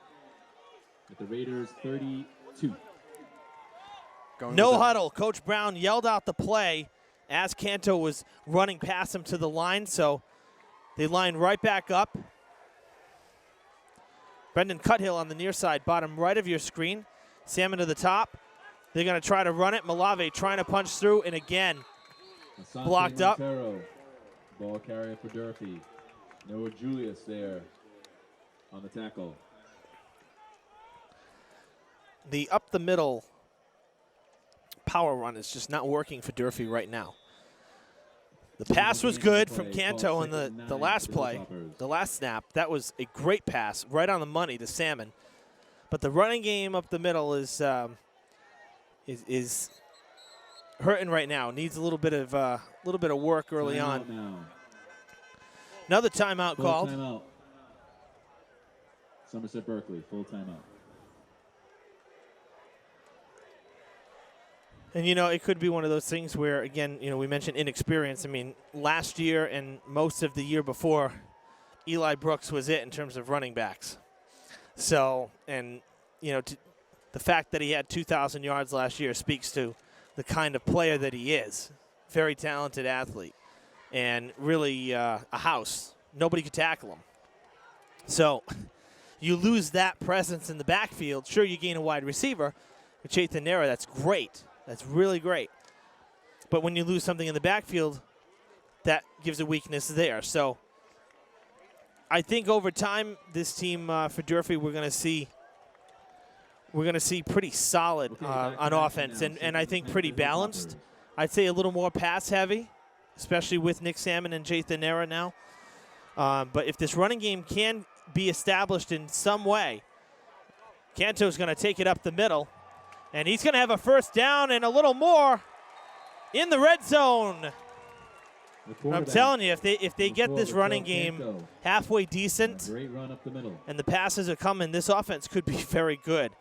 at the Raiders 32. No huddle. Coach Brown yelled out the play as Canto was running past him to the line, so they lined right back up. Brendan Cuthill on the near side, bottom right of your screen. Salmon to the top. They're going to try to run it. Malave trying to punch through, and again, Asante blocked up. Montero, ball carrier for Durfee. Noah Julius there on the tackle. The up the middle power run is just not working for Durfee right now. The pass was good from Canto in the last play, the last snap. That was a great pass, right on the money to Salmon. But the running game up the middle is hurting right now. Needs a little bit of work early Timeout on. now. Another timeout Full called. timeout. Somerset-Berkley, full timeout. And, it could be one of those things where, again, we mentioned inexperience. I mean, last year and most of the year before, Eli Brooks was it in terms of running backs. So, and, the fact that he had 2,000 yards last year speaks to the kind of player that he is. Very talented athlete and really a house. Nobody could tackle him. So you lose that presence in the backfield. Sure, you gain a wide receiver. With Chaithanera, that's great. That's really great. But when you lose something in the backfield, that gives a weakness there. So I think over time, this team for Durfee, we're going to see pretty solid on offense and I think pretty balanced. I'd say a little more pass heavy, especially with Nick Salmon and Chaithanera now. But if this running game can be established in some way, Canto's going to take it up the middle. And he's going to have a first down and a little more in the red zone. I'm telling you, if they get this running game halfway decent, Great run up the middle. and the passes are coming, this offense could be very good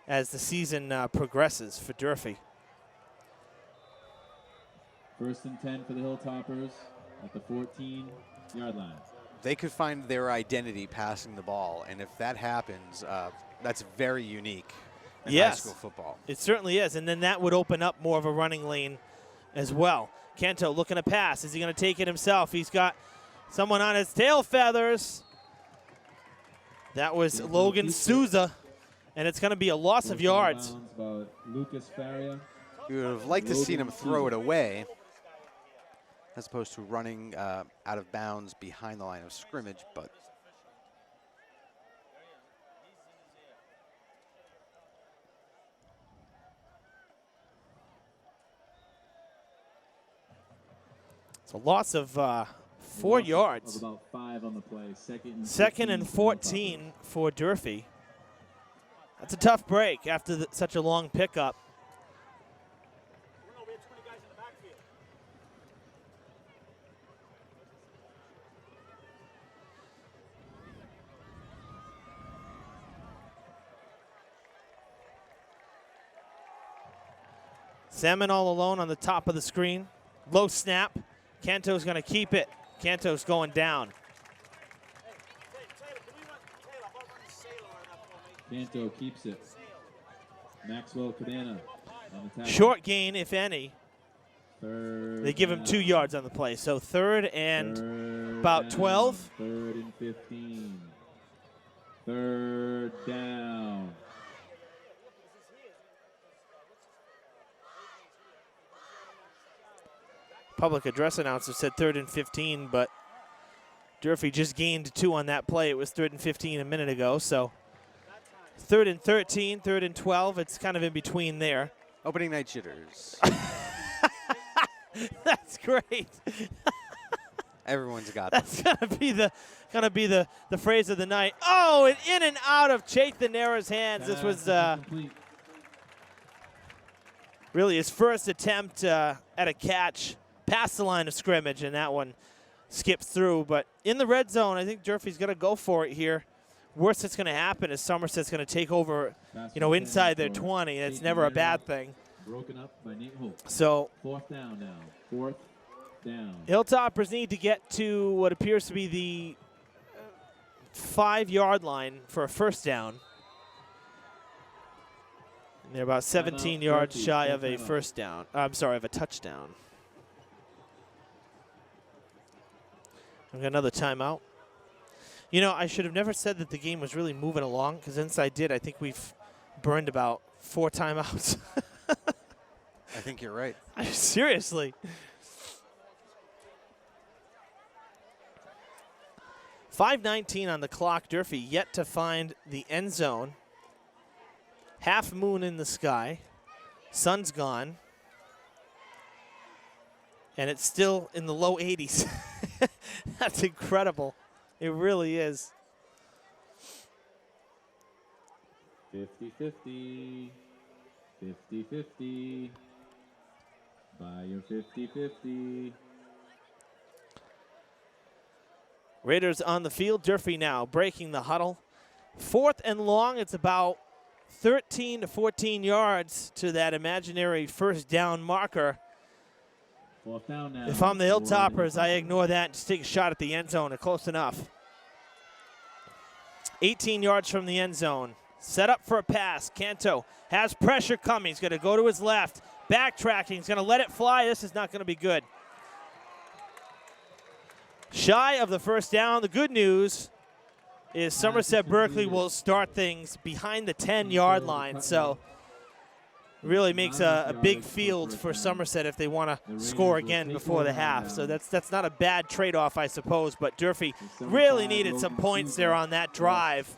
as the season progresses for Durfee. 1st and 10 for the Hilltoppers at the 14-yard line. They could find their identity passing the ball, and if that happens, that's very unique in high school football. It certainly is, and then that would open up more of a running lane as well. Canto looking to pass. Is he going to take it himself? He's got someone on his tail feathers. That was Logan Souza, and it's going to be a loss of yards. Lucas Faria. You would have liked to see him throw it away as opposed to running out of bounds behind the line of scrimmage, but it's a loss of 4 yards. Of about 5 on the play. Second and 14 for Durfee. That's a tough break after such a long pickup. Salmon all alone on the top of the screen. Low snap. Canto's going to keep it. Canto's going down. Canto keeps it. Maxwell Cabana on the tackle. Short gain, if any. Third They give him down. 2 yards on the play. So third and about down. 12. Third and 15. Third down. Public address announcer said third and 15, but Durfee just gained 2 on that play. It was third and 15 a minute ago. So third and 13, third and 12. It's kind of in between there. Opening night jitters. That's great. Everyone's got them. That's gonna be the phrase of the night. Oh, and in and out of Jake the Nera's hands. This was Complete. really his first attempt at a catch past the line of scrimmage, and that one skips through. But in the red zone, I think Durfee's gonna go for it here. Worst that's gonna happen is Somerset's gonna take over, inside their 20. That's never a bad thing. Broken up by Nate Hope. So Fourth down now. Fourth down. Hilltoppers need to get to what appears to be the 5-yard line for a first down. And they're about 17 yards shy of a first down. I'm sorry, of a touchdown. We've got another timeout. I should have never said that the game was really moving along, because since I did, I think we've burned about 4 timeouts. I think you're right. Seriously. .5:19 on the clock. Durfee yet to find the end zone. Half moon in the sky. Sun's gone. And it's still in the low 80s. That's incredible. It really is. 50-50. 50-50. Buy your 50-50. Raiders on the field. Durfee now breaking the huddle. 4th and long. It's about 13 to 14 yards to that imaginary first down marker. Fourth down now. If I'm the Hilltoppers, I ignore that and just take a shot at the end zone. Or close enough. 18 yards from the end zone. Set up for a pass. Canto has pressure coming. He's going to go to his left. Backtracking. He's going to let it fly. This is not going to be good. Shy of the first down. The good news is Somerset-Berkley will start things behind the 10-yard line. So really makes a big field for Somerset if they want to score again before the half. So that's not a bad trade-off, I suppose. But Durfee really needed some points there on that drive.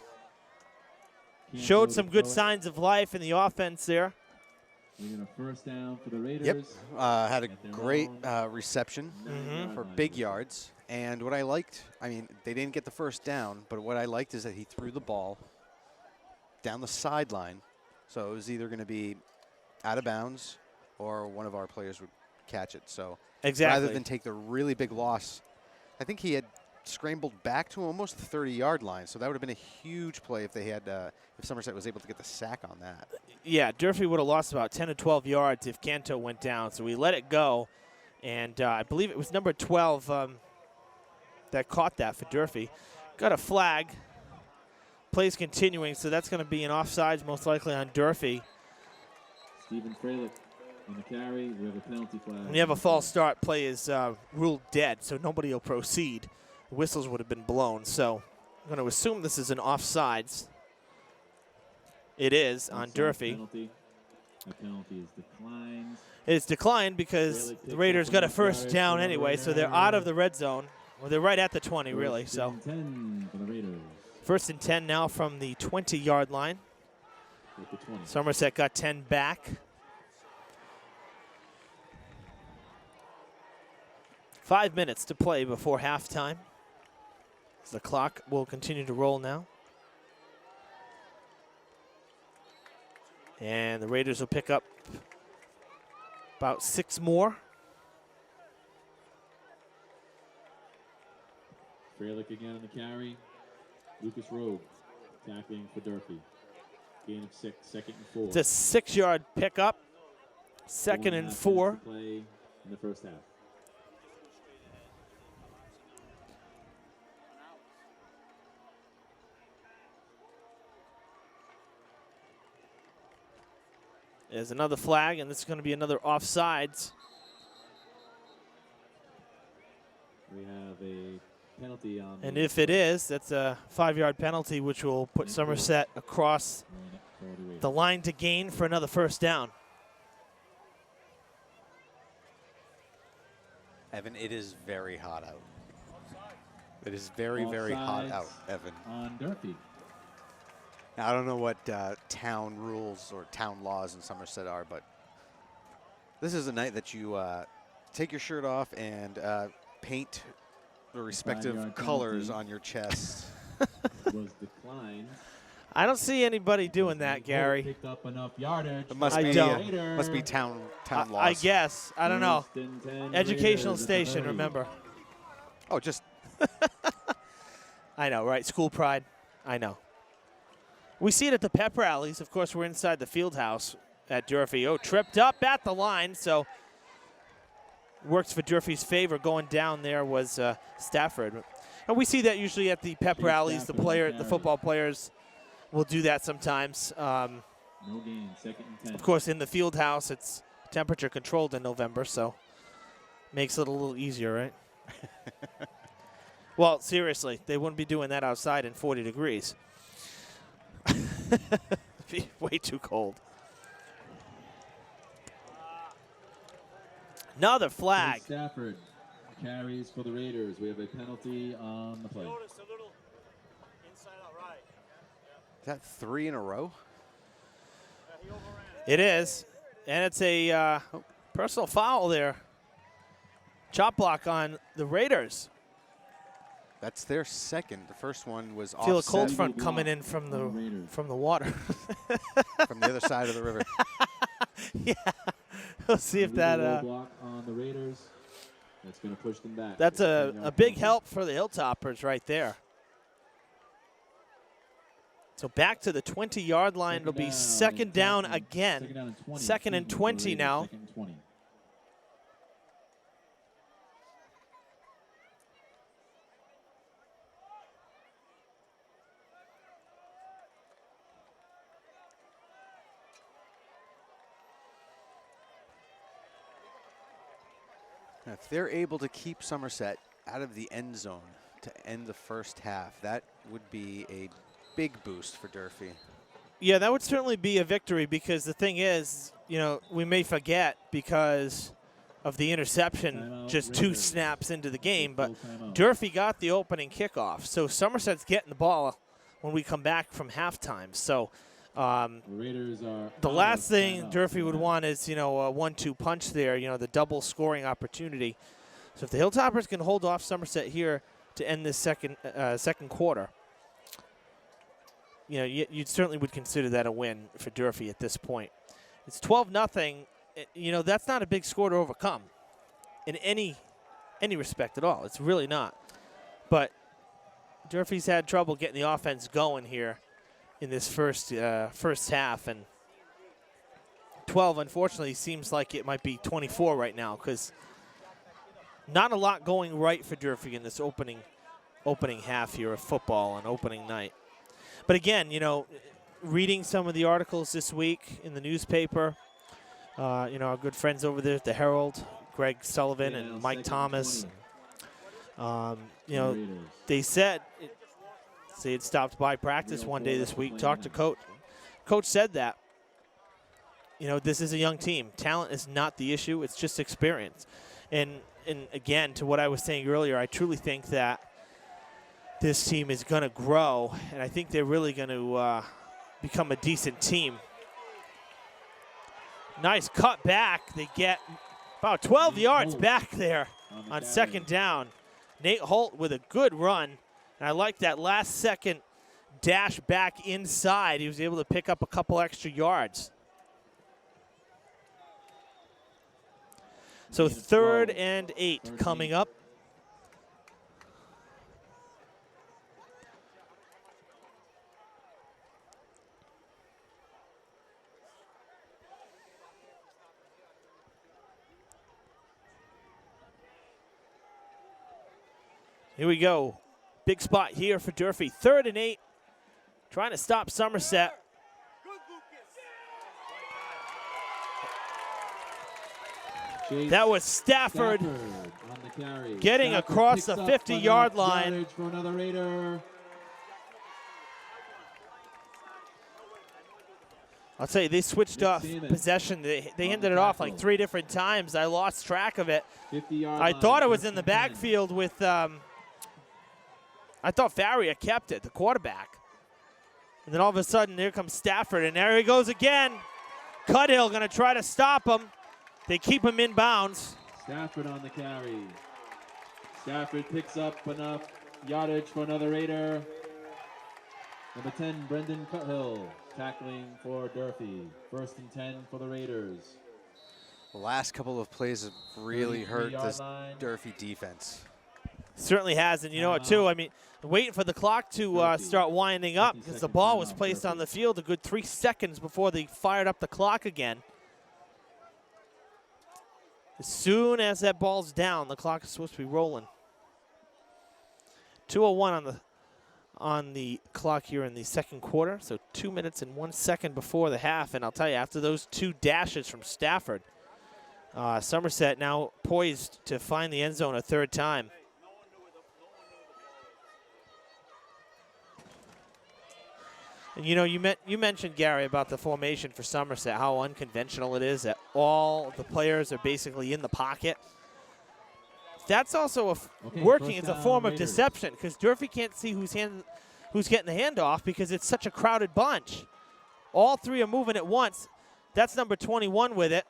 Showed some good signs of life in the offense there. First down for the Raiders. Yep. Had a great reception for big yards. And what I liked, they didn't get the first down, but what I liked is that he threw the ball down the sideline. So it was either going to be out of bounds or one of our players would catch it. So rather than take the really big loss, I think he had scrambled back to almost the 30-yard line. So that would have been a huge play if they had, if Somerset was able to get the sack on that. Yeah, Durfee would have lost about 10 to 12 yards if Canto went down. So we let it go. And I believe it was number 12 that caught that for Durfee. Got a flag. Play's continuing, so that's going to be an offsides most likely on Durfee. Stephen Fralick on the carry. We have a penalty flag. When you have a false start, play is ruled dead, so nobody will proceed. The whistles would have been blown, so I'm going to assume this is an offsides. It is on Durfee. Penalty. The penalty is declined. It's declined because the Raiders got a first down anyway, so they're out of the red zone. Well, they're right at the 20, really. So 10 for the Raiders. First and 10 now from the 20-yard line. At the 20. Somerset got 10 back. 5 minutes to play before halftime. The clock will continue to roll now. And the Raiders will pick up about 6 more. Fralick again on the carry. Lucas Rowe tackling for Durfee. Gain of 6, 2nd and 4. It's a 6-yard pickup. Second and 4.5 4. minutes to play in the first half. There's another flag, and this is going to be another offsides. We have a penalty on. And if it is, that's a 5-yard penalty, which will put Somerset across the line to gain for another first down. Evan, it is very hot out. It is very, very hot out, Evan. On Durfee. Now, I don't know what town rules or town laws in Somerset are, but this is a night that you take your shirt off and paint the respective colors on your chest. Was declined. I don't see anybody doing that, Gary. Picked up enough yardage. It must be town laws. I guess. I don't know. Educational station, remember. Oh, just. I know, right? School pride. I know. We see it at the pep rallies. Of course, we're inside the field house at Durfee. Oh, tripped up at the line, so works for Durfee's favor. Going down there was Stafford. And we see that usually at the pep rallies. The football players will do that sometimes. No gain, 2nd and 10. Of course, in the field house, it's temperature controlled in November, so makes it a little easier, right? Well, seriously, they wouldn't be doing that outside in 40 degrees. Be way too cold. Another flag. Stafford carries for the Raiders. We have a penalty on the play. Is that 3 in a row? It is. And it's a personal foul there. Chop block on the Raiders. That's their second. The first one was offset. Feel a cold front coming in from the water. From the other side of the river. Yeah. We'll see if that. Block on the Raiders. That's going to push them back. That's a big help for the Hilltoppers right there. So back to the 20-yard line. It'll be second down again. Second and 20 now. Second and 20. Now, if they're able to keep Somerset out of the end zone to end the first half, that would be a big boost for Durfee. Yeah, that would certainly be a victory because the thing is, you know, we may forget because of the interception just 2 snaps into the game, but Durfee got the opening kickoff. So Somerset's getting the ball when we come back from halftime. So the last thing Durfee would want is, you know, a 1-2 punch there, you know, the double scoring opportunity. So if the Hilltoppers can hold off Somerset here to end this second quarter, you know, you certainly would consider that a win for Durfee at this point. It's 12-0. You know, that's not a big score to overcome in any respect at all. It's really not. But Durfee's had trouble getting the offense going here in this first half, and 12, unfortunately, seems like it might be 24 right now because not a lot going right for Durfee in this opening half here of football on opening night. But again, you know, reading some of the articles this week in the newspaper, you know, our good friends over there at the Herald, Greg Sullivan and Mike Thomas, you know, they said they had stopped by practice one day this week, talked to coach. Coach said that, you know, this is a young team. Talent is not the issue. It's just experience. And again, to what I was saying earlier, I truly think that this team is going to grow, and I think they're really going to become a decent team. Nice cut back. They get about 12 yards back there on second down. Nate Holt with a good run. And I like that last second dash back inside. He was able to pick up a couple extra yards. So 3rd and 8 coming up. Here we go. Big spot here for Durfee. 3rd and 8. Trying to stop Somerset. That was Stafford on the carry. getting Stafford across the picks up 50-yard enough line. yardage for another Raider. I'll tell you, they switched off Seaman possession. They on ended the it off tackle. like 3 different times. I lost track of it. 50-yard I line, thought it was 1st in the and 10. backfield with, I thought Faria kept it, the quarterback. And then all of a sudden, here comes Stafford, and there he goes again. Cuthill going to try to stop him. They keep him in bounds. Stafford on the carry. Stafford picks up enough yardage for another Raider. Number 10, Brendan Cuthill, tackling for Durfee. 1st and 10 for the Raiders. The last couple of plays have really hurt 33-yard this line. Durfee defense. Certainly has, and you know what, too? I mean, waiting for the clock to start winding up because the ball was placed on the field a good 3 seconds before they fired up the clock again. As soon as that ball's down, the clock is supposed to be rolling. 2:01 on the clock here in the second quarter, so 2 minutes and 1 second before the half. And I'll tell you, after those 2 dashes from Stafford, Somerset now poised to find the end zone a 3rd time. And you know, you mentioned, Gary, about the formation for Somerset, how unconventional it is, that all the players are basically in the pocket. That's also working as a form of deception, because Durfee can't see who's getting the handoff because it's such a crowded bunch. All 3 are moving at once. That's number 21 with it,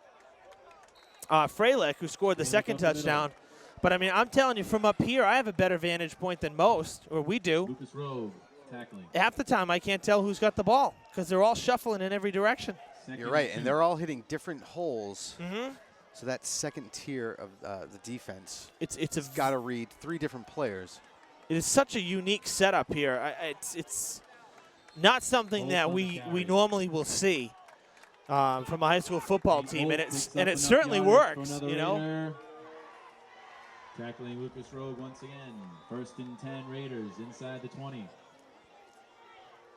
Freilich, who scored the 2nd touchdown. But, I mean, I'm telling you, from up here, I have a better vantage point than most, or we do. Lucas Rowe tackling. Half the time, I can't tell who's got the ball because they're all shuffling in every direction. You're right, and they're all hitting different holes. Mm-hmm. So that second tier of the defense, It's got to read 3 different players. It is such a unique setup here. It's not something that we normally will see from a high school football team, and it certainly works. You know. Raider. Tackling Lucas Rowe once again. 1st and 10 Raiders inside the 20.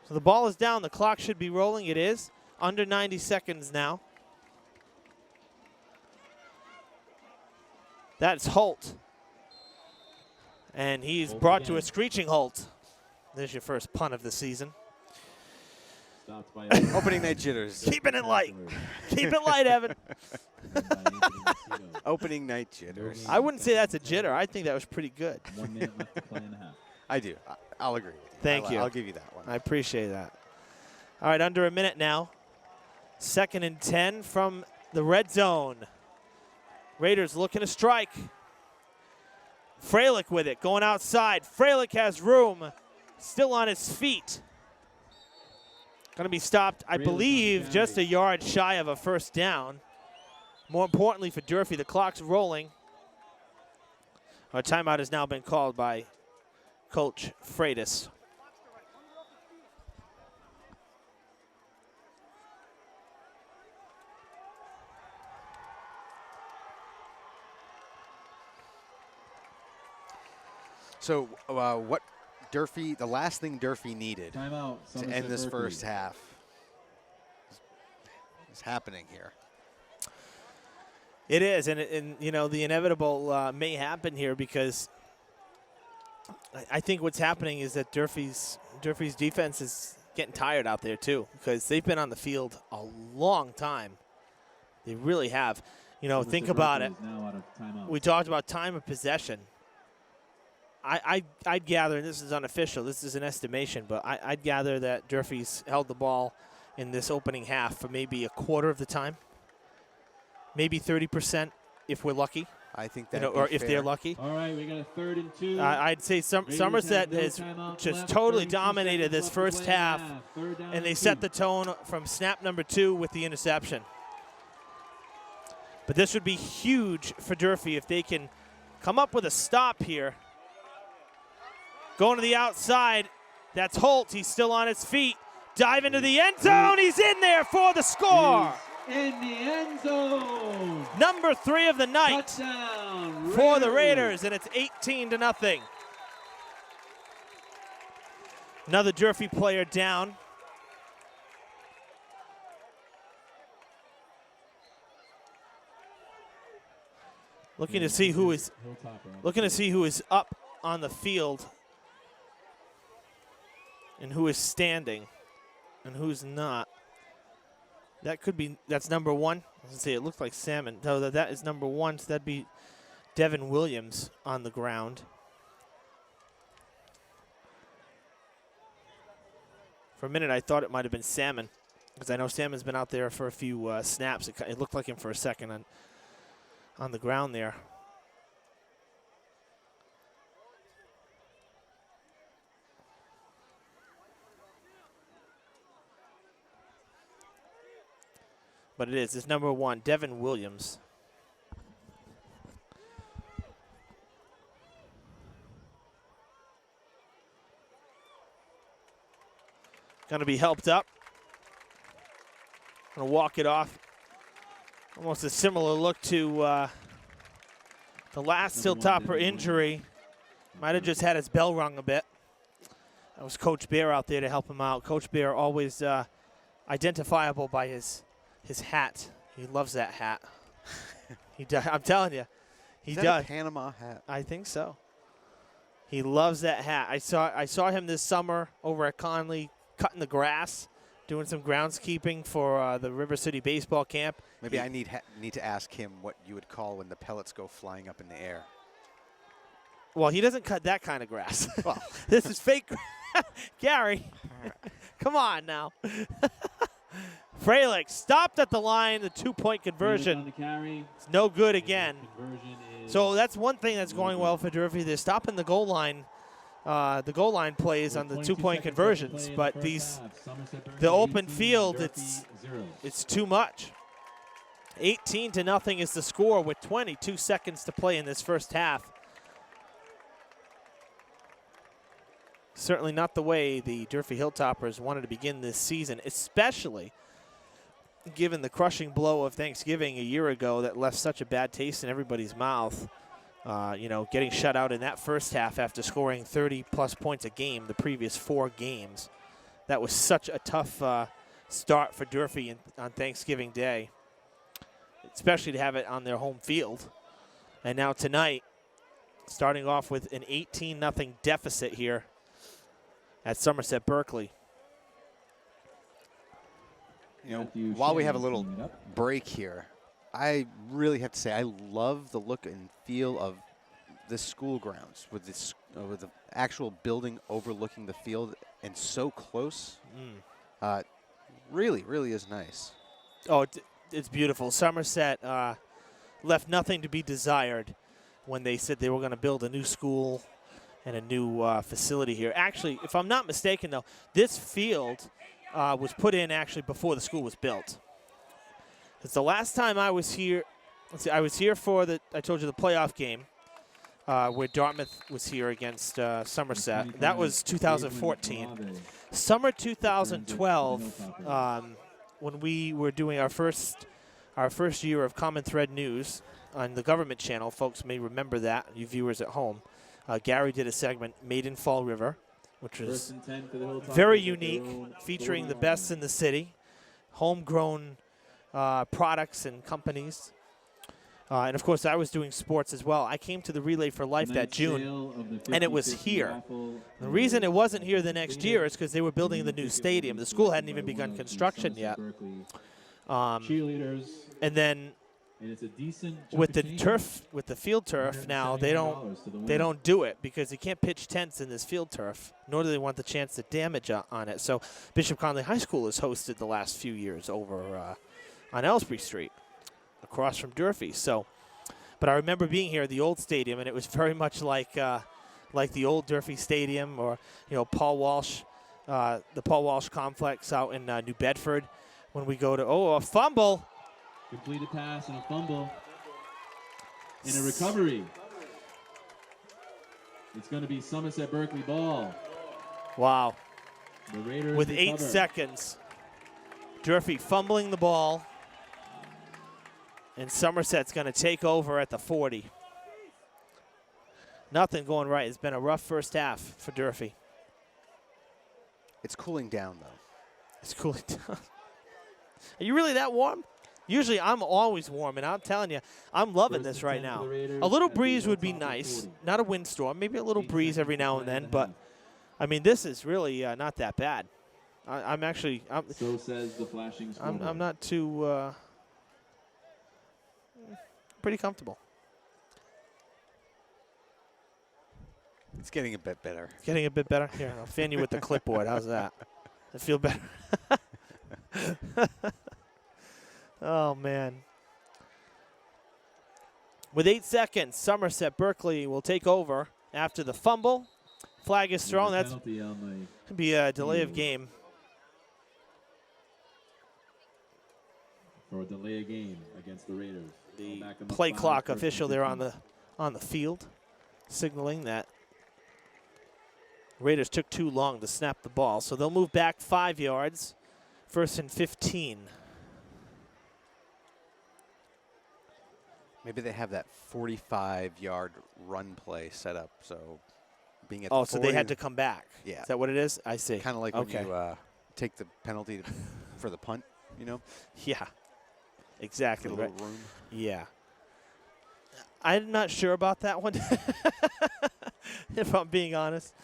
So the ball is down. The clock should be rolling. It is under 90 seconds now. That's Holt. And he's brought to a screeching halt. There's your first punt of the season. Stopped by Opening night jitters. Keeping it light. Keep it light, Evan. Opening night jitters. I wouldn't say that's a jitter. I think that was pretty good. 1 minute left to play in the half. I do. I'll agree with you. Thank you. I'll give you that one. I appreciate that. All right, under a minute now. 2nd and 10 from the red zone. Raiders looking to strike. Freilich with it, going outside. Freilich has room, still on his feet. Going to be stopped, I believe, just a yard shy of a 1st down. More importantly for Durfee, the clock's rolling. Our timeout has now been called by Coach Freitas. So what Durfee, the last thing Durfee needed Timeout. to end this first half is happening here. It is, and you know, the inevitable may happen here because I think what's happening is that Durfee's defense is getting tired out there too, because they've been on the field a long time. They really have. You know, think about it. We talked about time of possession. I'd gather, and this is unofficial, this is an estimation, but I'd gather that Durfee's held the ball in this opening half for maybe a quarter of the time, maybe 30% if we're lucky. I think that, or if they're lucky. All right, we got a 3rd and 2. I'd say Somerset has just totally dominated this first half, and they set the tone from snap number 2 with the interception. But this would be huge for Durfee if they can come up with a stop here. Going to the outside, that's Holt. He's still on his feet. Dive into the end zone. He's in there for the score. In the end zone. Number 3 of the night Touchdown, for the Raiders, and it's 18-0. Another Durfee player down. Looking to see who is up on the field and who is standing and who's not. That could be, that's number 1. Let's see, it looks like Salmon. No, that is number 1, so that'd be Devin Williams on the ground. For a minute, I thought it might have been Salmon, because I know Salmon's been out there for a few snaps. It looked like him for a second on the ground there. But it is. It's number 1, Devin Williams. Going to be helped up. Going to walk it off. Almost a similar look to the last Hilltopper injury. Might have just had his bell rung a bit. That was Coach Bear out there to help him out. Coach Bear always identifiable by his hat. He loves that hat. He does. I'm telling you, he does. Is that a Panama hat? I think so. He loves that hat. I saw him this summer over at Conley cutting the grass, doing some groundskeeping for the River City baseball camp. Maybe I need to ask him what you would call when the pellets go flying up in the air. Well, he doesn't cut that kind of grass. Well, this is fake. Gary, come on now. Freilich stopped at the line, the 2-point conversion. It's no good again. So that's one thing that's going well for Durfee. They're stopping the goal line plays on the 2-point conversions, but the open field, it's too much. 18-0 is the score with 22 seconds to play in this first half. Certainly not the way the Durfee Hilltoppers wanted to begin this season, especially given the crushing blow of Thanksgiving a year ago that left such a bad taste in everybody's mouth. Getting shut out in that first half after scoring 30-plus points a game the previous 4 games. That was such a tough start for Durfee on Thanksgiving Day, especially to have it on their home field. And now tonight, starting off with an 18-0 deficit here at Somerset-Berkley. While we have a little break here, I really have to say I love the look and feel of the school grounds with the actual building overlooking the field and so close. Really, really is nice. Oh, it's beautiful. Somerset left nothing to be desired when they said they were going to build a new school and a new facility here. Actually, if I'm not mistaken, though, this field was put in actually before the school was built. It's the last time I was here. I was here for I told you, the playoff game where Dartmouth was here against Somerset. That was 2014. Summer 2012, when we were doing our first year of Common Thread News on the government channel, folks may remember that, you viewers at home. Gary did a segment, Made in Fall River, which was very unique, featuring the best in the city, homegrown products and companies. And, of course, I was doing sports as well. I came to the Relay for Life that June, and it was here. The reason it wasn't here the next year is because they were building the new stadium. The school hadn't even begun construction yet. And then with the turf, with the field turf now, they don't do it because they can't pitch tents in this field turf, nor do they want the chance to damage on it. So Bishop Conley High School has hosted the last few years over on Ellsbury Street, across from Durfee. So, but I remember being here at the old stadium, and it was very much like the old Durfee Stadium, or Paul Walsh, the Paul Walsh complex out in New Bedford. When we go to a fumble. Completed pass and a fumble. And a recovery. It's going to be Somerset-Berkley ball. Wow. The Raiders with recover. 8 seconds. Durfee fumbling the ball. And Somerset's going to take over at the 40. Nothing going right. It's been a rough first half for Durfee. It's cooling down, though. It's cooling down. Are you really that warm? Usually I'm always warm, and I'm telling you, I'm loving this right now. A little breeze would be nice. Not a windstorm. Maybe a little breeze every now and then. But, I mean, this is really not that bad. I'm actually – So says the flashing scoreboard. I'm not too pretty comfortable. It's getting a bit better. Getting a bit better? Here, I'll fan you with the clipboard. How's that? Does it feel better? Oh, man. With 8 seconds, Somerset-Berkley will take over after the fumble. Flag is thrown. That's be a delay of game. For a delay of game against the Raiders. The play clock official there on the field, signaling that Raiders took too long to snap the ball, so they'll move back 5 yards. 1st and 15. Maybe they have that 45-yard run play set up, so being at Oh, the so 40, they had to come back. Yeah. Is that what it is? I see. Kind of like when you take the penalty for the punt, you know? Yeah. Exactly. A Right. little room. Yeah. I'm not sure about that one, if I'm being honest.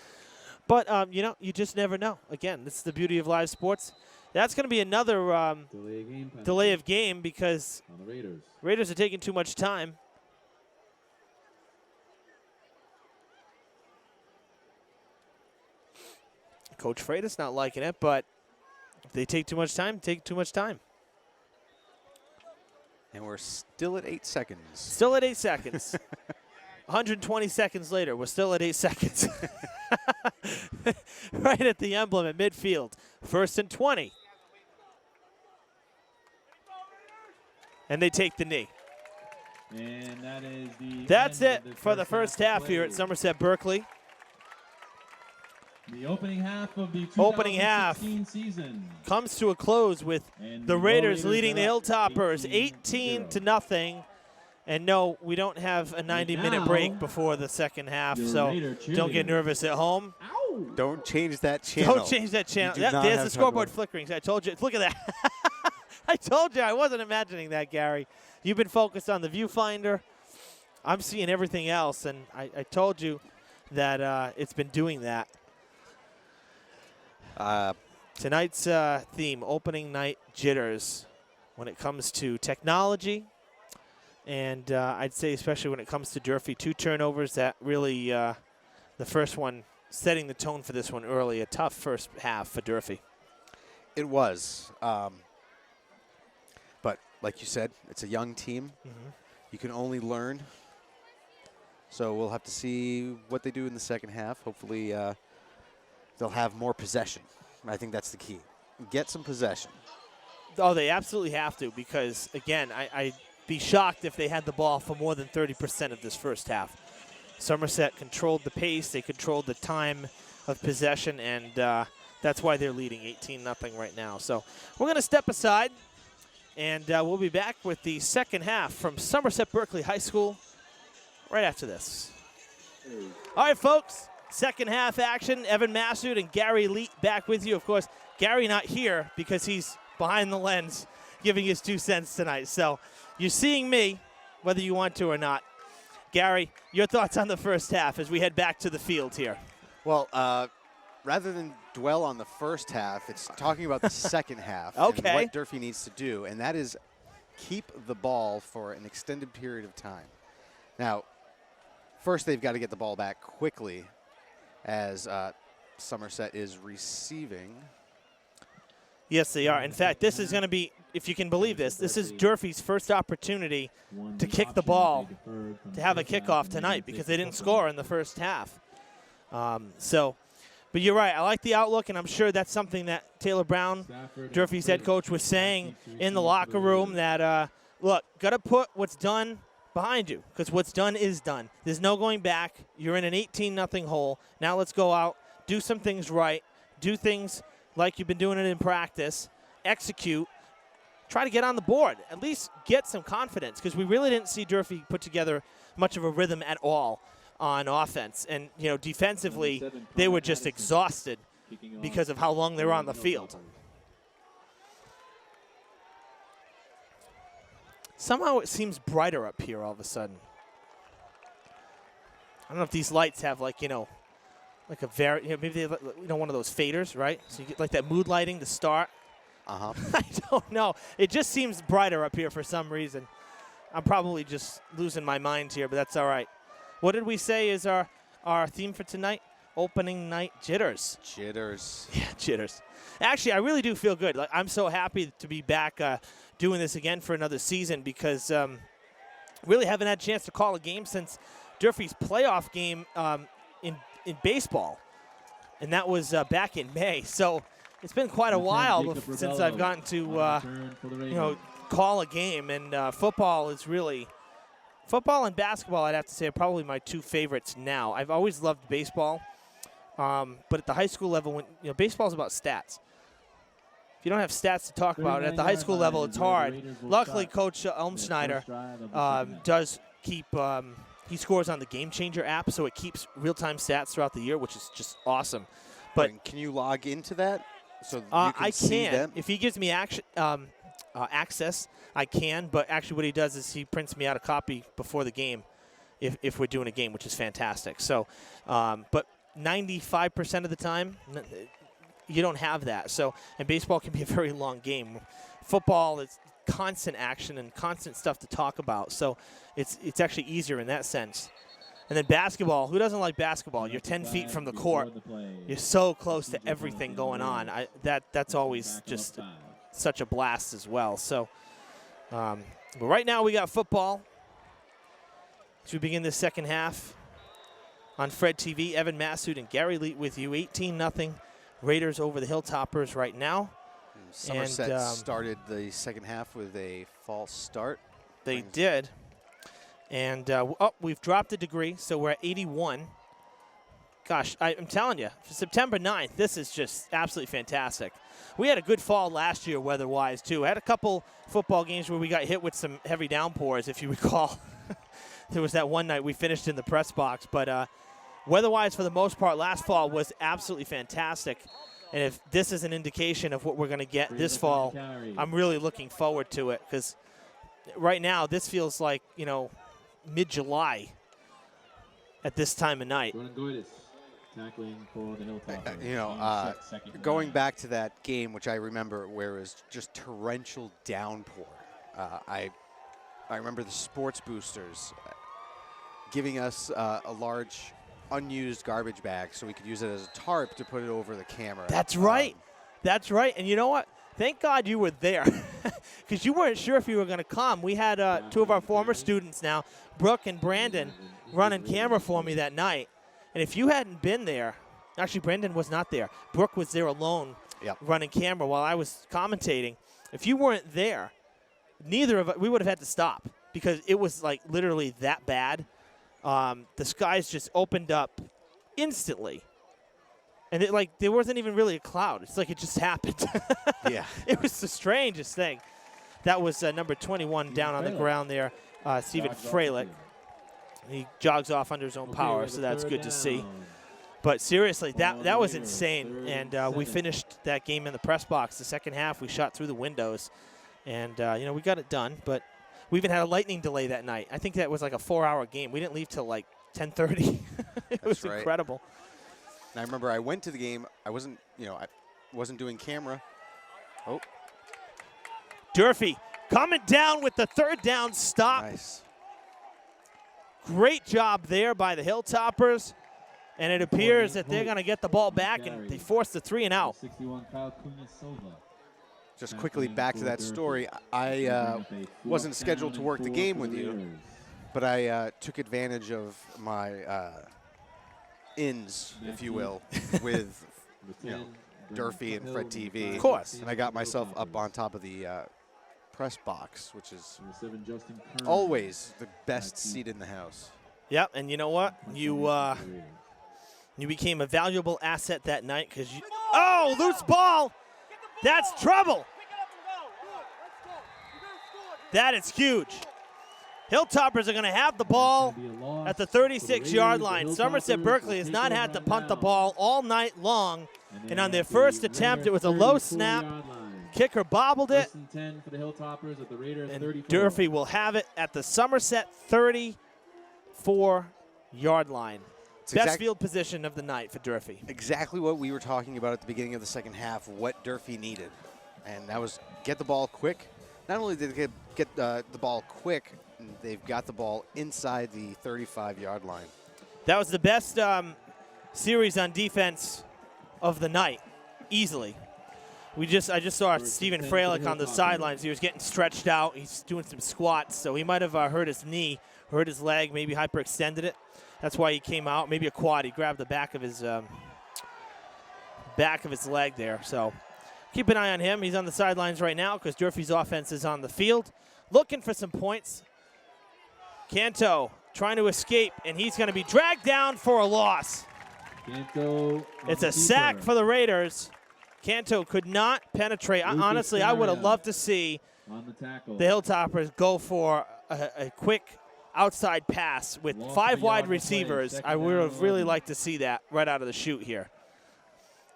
But, you know, you just never know. Again, this is the beauty of live sports. That's going to be another delay of game because on the Raiders are taking too much time. Coach Freitas not liking it, but if they take too much time, take too much time. And we're still at 8 seconds. Still at 8 seconds. 120 seconds later, we're still at 8 seconds. Right at the emblem at midfield. 1st and 20. And they take the knee. And that is That's it for the first half here at Somerset-Berkley. The opening half of the 2016 season comes to a close with the Raiders leading the Hilltoppers 18-0. And no, we don't have a 90-minute break before the second half, so don't get nervous at home. Don't change that channel. Don't change that channel. There's the scoreboard flickering. I told you. Look at that. I told you I wasn't imagining that, Gary. You've been focused on the viewfinder. I'm seeing everything else, and I told you that it's been doing that. Tonight's theme, opening night jitters, when it comes to technology. And I'd say especially when it comes to Durfee, 2 turnovers, that really the first one setting the tone for this one early. A tough first half for Durfee. It was. But like you said, it's a young team. Mm-hmm. You can only learn. So we'll have to see what they do in the second half. Hopefully they'll have more possession. I think that's the key. Get some possession. Oh, they absolutely have to because, again, I'd be shocked if they had the ball for more than 30% of this first half. Somerset controlled the pace. They controlled the time of possession, and that's why they're leading 18-0 right now. So we're going to step aside, and we'll be back with the second half from Somerset-Berkley High School right after this. All right, folks, second half action. Evan Massoud and Gary Leet back with you. Of course, Gary not here because he's behind the lens giving his 2 cents tonight. So you're seeing me, whether you want to or not. Gary, your thoughts on the first half as we head back to the field here? Well, rather than dwell on the first half, it's talking about the second half okay. and what Durfee needs to do, and that is keep the ball for an extended period of time. Now, first they've got to get the ball back quickly as Somerset is receiving. Yes, they are. In fact, this is going to be, if you can believe this is Durfee's first opportunity to kick the ball, to have a kickoff tonight because they didn't score in the first half. But you're right. I like the outlook, and I'm sure that's something that Taylor Brown, Durfee's head coach, was saying in the locker room that, look, got to put what's done behind you because what's done is done. There's no going back. You're in an 18-0 hole. Now let's go out, do some things right, do things like you've been doing it in practice, execute, try to get on the board, at least get some confidence because we really didn't see Durfee put together much of a rhythm at all on offense. And, you know, defensively, they were just exhausted because of how long they were on the field. Somehow it seems brighter up here all of a sudden. I don't know if these lights have like a maybe they have one of those faders, right? So you get like that mood lighting to start. Uh-huh. I don't know. It just seems brighter up here for some reason. I'm probably just losing my mind here, but that's all right. What did we say is our theme for tonight? Opening night jitters. Jitters. Yeah, jitters. Actually, I really do feel good. Like, I'm so happy to be back doing this again for another season because really haven't had a chance to call a game since Durfee's playoff game in baseball, and that was back in May. So it's been quite a while since I've gotten to call a game, and football and basketball, I'd have to say, are probably my two favorites now. I've always loved baseball, but at the high school level, when baseball is about stats. If you don't have stats to talk about at the high school level, it's hard. Luckily, Coach Elmschneider does keep he scores on the Game Changer app, so it keeps real-time stats throughout the year, which is just awesome. But can you log into that so you can I see can. them? If he gives me access, I can. But actually what he does is he prints me out a copy before the game if we're doing a game, which is fantastic. So, but 95% of the time, you don't have that. So, and baseball can be a very long game. Football is constant action and constant stuff to talk about. So it's actually easier in that sense. And then basketball, who doesn't like basketball? You're 10 feet from the court. You're so close to everything going on. That's always just such a blast as well. So, but right now we got football. As we begin the second half on Fred TV, Evan Massoud and Gary Leet with you. 18-0 Raiders over the Hilltoppers right now. Somerset started the second half with a false start. They did. And, we've dropped a degree, so we're at 81. Gosh, I'm telling you, for September 9th, this is just absolutely fantastic. We had a good fall last year weather-wise, too. I had a couple football games where we got hit with some heavy downpours, if you recall. There was that one night we finished in the press box. But weather-wise, for the most part, last fall was absolutely fantastic. And if this is an indication of what we're going to get this fall, I'm really looking forward to it because right now this feels like, mid-July at this time of night. Going back to that game, which I remember, where it was just torrential downpour. I remember the sports boosters giving us a large unused garbage bag so we could use it as a tarp to put it over the camera. That's right. That's right. And you know what? Thank God you were there because you weren't sure if you were going to come. We had two of our former students now, Brooke and Brandon, running camera for me that night. And if you hadn't been there, actually Brandon was not there. Brooke was there alone running camera while I was commentating. If you weren't there, neither of us, we would have had to stop because it was like literally that bad. The skies just opened up instantly. And there wasn't even really a cloud. It's like it just happened. Yeah. It was the strangest thing. That was number 21 down on the ground there, Steven Freilich. He jogs off under his own power, so that's good to see. But seriously, that was insane. And we finished that game in the press box. The second half, we shot through the windows. And, we got it done. But we even had a lightning delay that night. I think that was like a 4-hour game. We didn't leave till like 10:30. It was incredible. And I remember I went to the game. I wasn't doing camera. Oh. Durfee coming down with the third down stop. Nice. Great job there by the Hilltoppers. And it appears that they're going to get the ball back, and they force the 3-and-out. Just quickly back to that story. I wasn't scheduled to work the game with you, but I took advantage of my ins, if you will, with Durfee and Fred TV. Of course. And I got myself up on top of the press box, which is always the best seat in the house. Yep, and you know what? You became a valuable asset that night because you. Oh, loose ball! That's trouble. That is huge. Hilltoppers are going to have the ball at the 36-yard line. Somerset-Berkley has not had to punt the ball all night long, And on their first attempt, it was a low snap. Kicker bobbled it. 10 for the Hilltoppers at the Raiders And 34. Durfee will have it at the Somerset 34-yard line. Best field position of the night for Durfee. Exactly what we were talking about at the beginning of the second half, what Durfee needed. And that was get the ball quick. Not only did they get the ball quick, they've got the ball inside the 35-yard line. That was the best series on defense of the night, easily. I just saw Stephen Fralick on the sidelines. He was getting stretched out. He's doing some squats, so he might have hurt his knee, hurt his leg, maybe hyperextended it. That's why he came out. Maybe a quad. He grabbed the back of his leg there. So keep an eye on him. He's on the sidelines right now because Durfee's offense is on the field, looking for some points. Canto trying to escape, and he's going to be dragged down for a loss. Canto, it's a sack for the Raiders. Canto could not penetrate. Honestly, I would have loved to see the Hilltoppers go for a quick outside pass with 5 wide receivers. I would have really liked to see that right out of the chute here,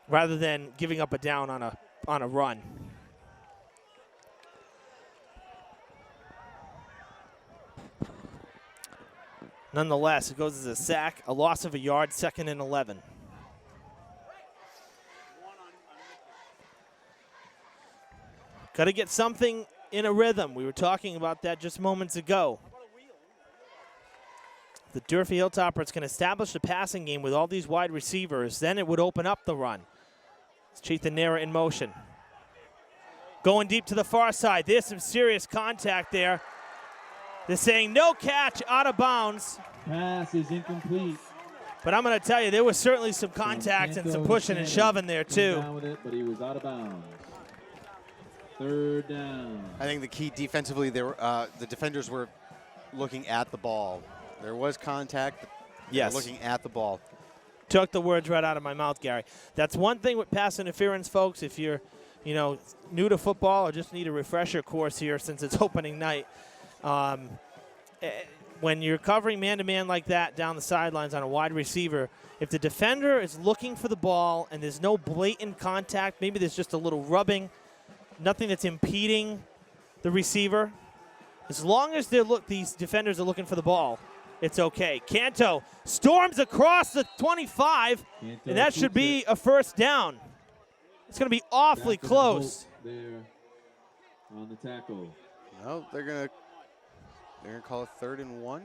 rather than giving up a down on a run. Nonetheless, it goes as a sack, a loss of a yard, 2nd and 11. Got to get something in a rhythm. We were talking about that just moments ago. The Durfee Hilltoppers can establish the passing game with all these wide receivers. Then it would open up the run. It's Cheethanera in motion. Going deep to the far side. There's some serious contact there. They're saying no catch, out of bounds. Pass is incomplete. But I'm going to tell you, there was certainly some contact and some pushing and shoving there, too. Down with it, but he was out of bounds. 3rd down. I think the key defensively, the defenders were looking at the ball. There was contact. Yes. Looking at the ball. Took the words right out of my mouth, Gary. That's one thing with pass interference, folks. If you're, new to football or just need a refresher course here since it's opening night, when you're covering man-to-man like that down the sidelines on a wide receiver, if the defender is looking for the ball and there's no blatant contact, maybe there's just a little rubbing, nothing that's impeding the receiver, as long as these defenders are looking for the ball, it's okay. Canto storms across the 25, and that should be a 1st down. It's going to be awfully close. There on the tackle. No, they're going to call it 3rd and 1.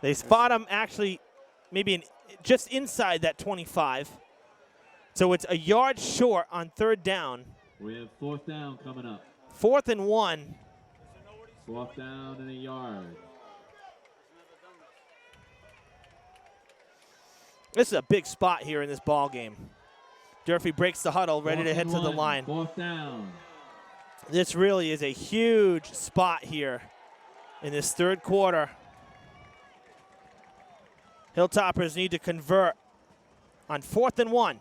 They spot him actually maybe just inside that 25. So it's a yard short on 3rd down. We have 4th down coming up. 4th and 1. 4th down and a yard. This is a big spot here in this ball game. Durfee breaks the huddle, ready to head to the line. 4th down. This really is a huge spot here in this 3rd quarter. Hilltoppers need to convert on 4th and 1.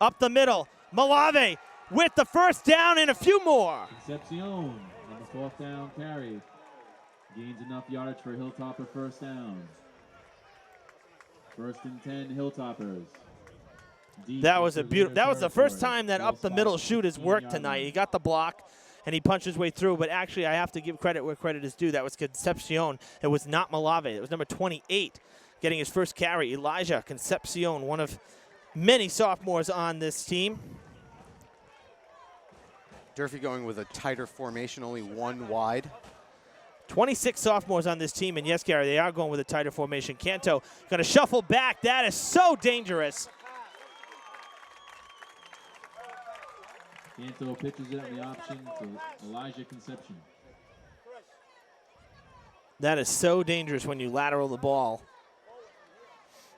Up the middle, Malave with the 1st down and a few more. Concepcion on the 4th down carry. Gains enough yardage for Hilltopper 1st down. 1st and 10 Hilltoppers. That was the first time that up the middle shoot has worked tonight. He got the block and he punched his way through, but actually I have to give credit where credit is due. That was Concepcion. It was not Malave. It was number 28 getting his first carry. Elijah Concepcion, one of many sophomores on this team. Durfee going with a tighter formation, only 1 wide. 26 sophomores on this team, and yes, Gary, they are going with a tighter formation. Canto going to shuffle back. That is so dangerous. Canto pitches it on the option to Elijah Concepcion. That is so dangerous when you lateral the ball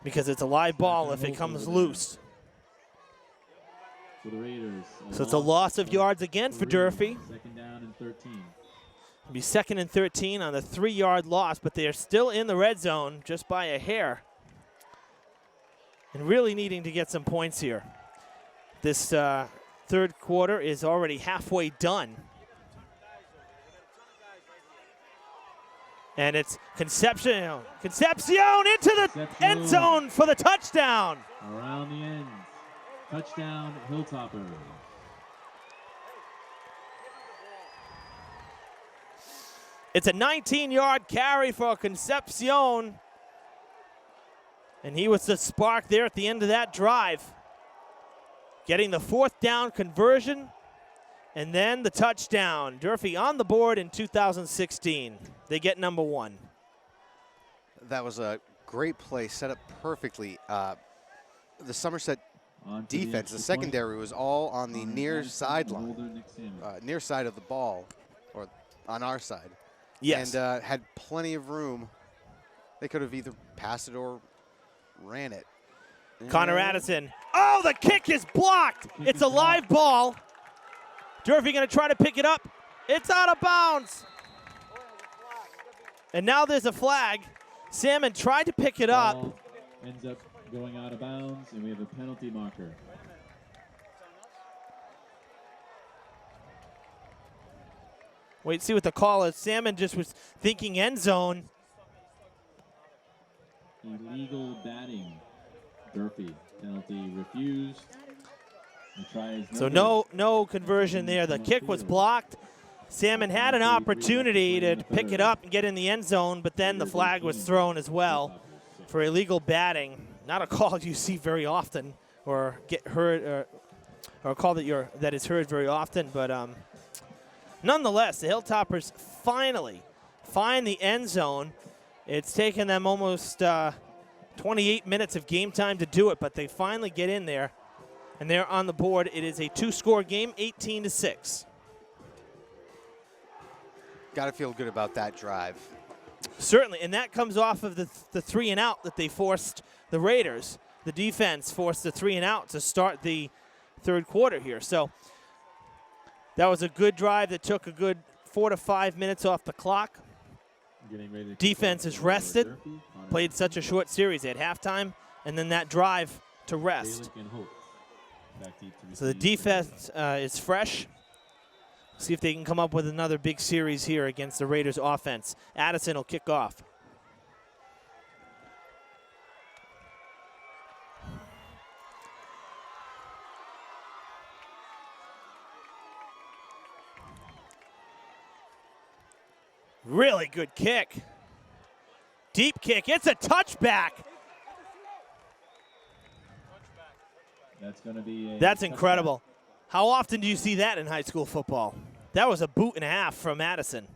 because it's a live ball if it comes loose. For the Raiders. So it's a loss of yards again for Durfee. 2nd down and 13. It'll be 2nd and 13 on the 3-yard loss, but they are still in the red zone just by a hair. And really needing to get some points here. This 3rd quarter is already halfway done. And it's Concepcion into the end zone for the touchdown. Around the end. Touchdown, Hilltoppers. It's a 19-yard carry for Concepcion. And he was the spark there at the end of that drive. Getting the 4th down conversion and then the touchdown. Durfee on the board in 2016. They get number 1. That was a great play, set up perfectly. The Somerset defense, the secondary, was all on the near sideline, near side of the ball, or on our side. Yes. And had plenty of room. They could have either passed it or ran it. Connor Addison. Oh, the kick is blocked. It's a live ball. Durfee going to try to pick it up. It's out of bounds. And now there's a flag. Salmon tried to pick it up. Ball ends up going out of bounds, and we have a penalty marker. Wait, see what the call is. Salmon just was thinking end zone. Illegal batting. Durfee. Penalty refused. The try is So no conversion there. The kick was blocked. Salmon had an opportunity to pick it up and get in the end zone, but then the flag was thrown as well for illegal batting. Not a call you see very often or get heard, or a call that is heard very often, but nonetheless, the Hilltoppers finally find the end zone. It's taken them almost 28 minutes of game time to do it, but they finally get in there, and they're on the board. It is a 2-score game, 18-6. Got to feel good about that drive. Certainly, and that comes off of the 3-and-out that they forced the Raiders. The defense forced the 3-and-out to start the third quarter here. So that was a good drive that took a good 4 to 5 minutes off the clock. Defense is rested, played such a short series at halftime, and then that drive to rest. So the defense is fresh. See if they can come up with another big series here against the Raiders offense. Addison will kick off. Really good kick. Deep kick. It's a touchback. That's going to be That's incredible. How often do you see that in high school football? That was a boot and a half from Addison.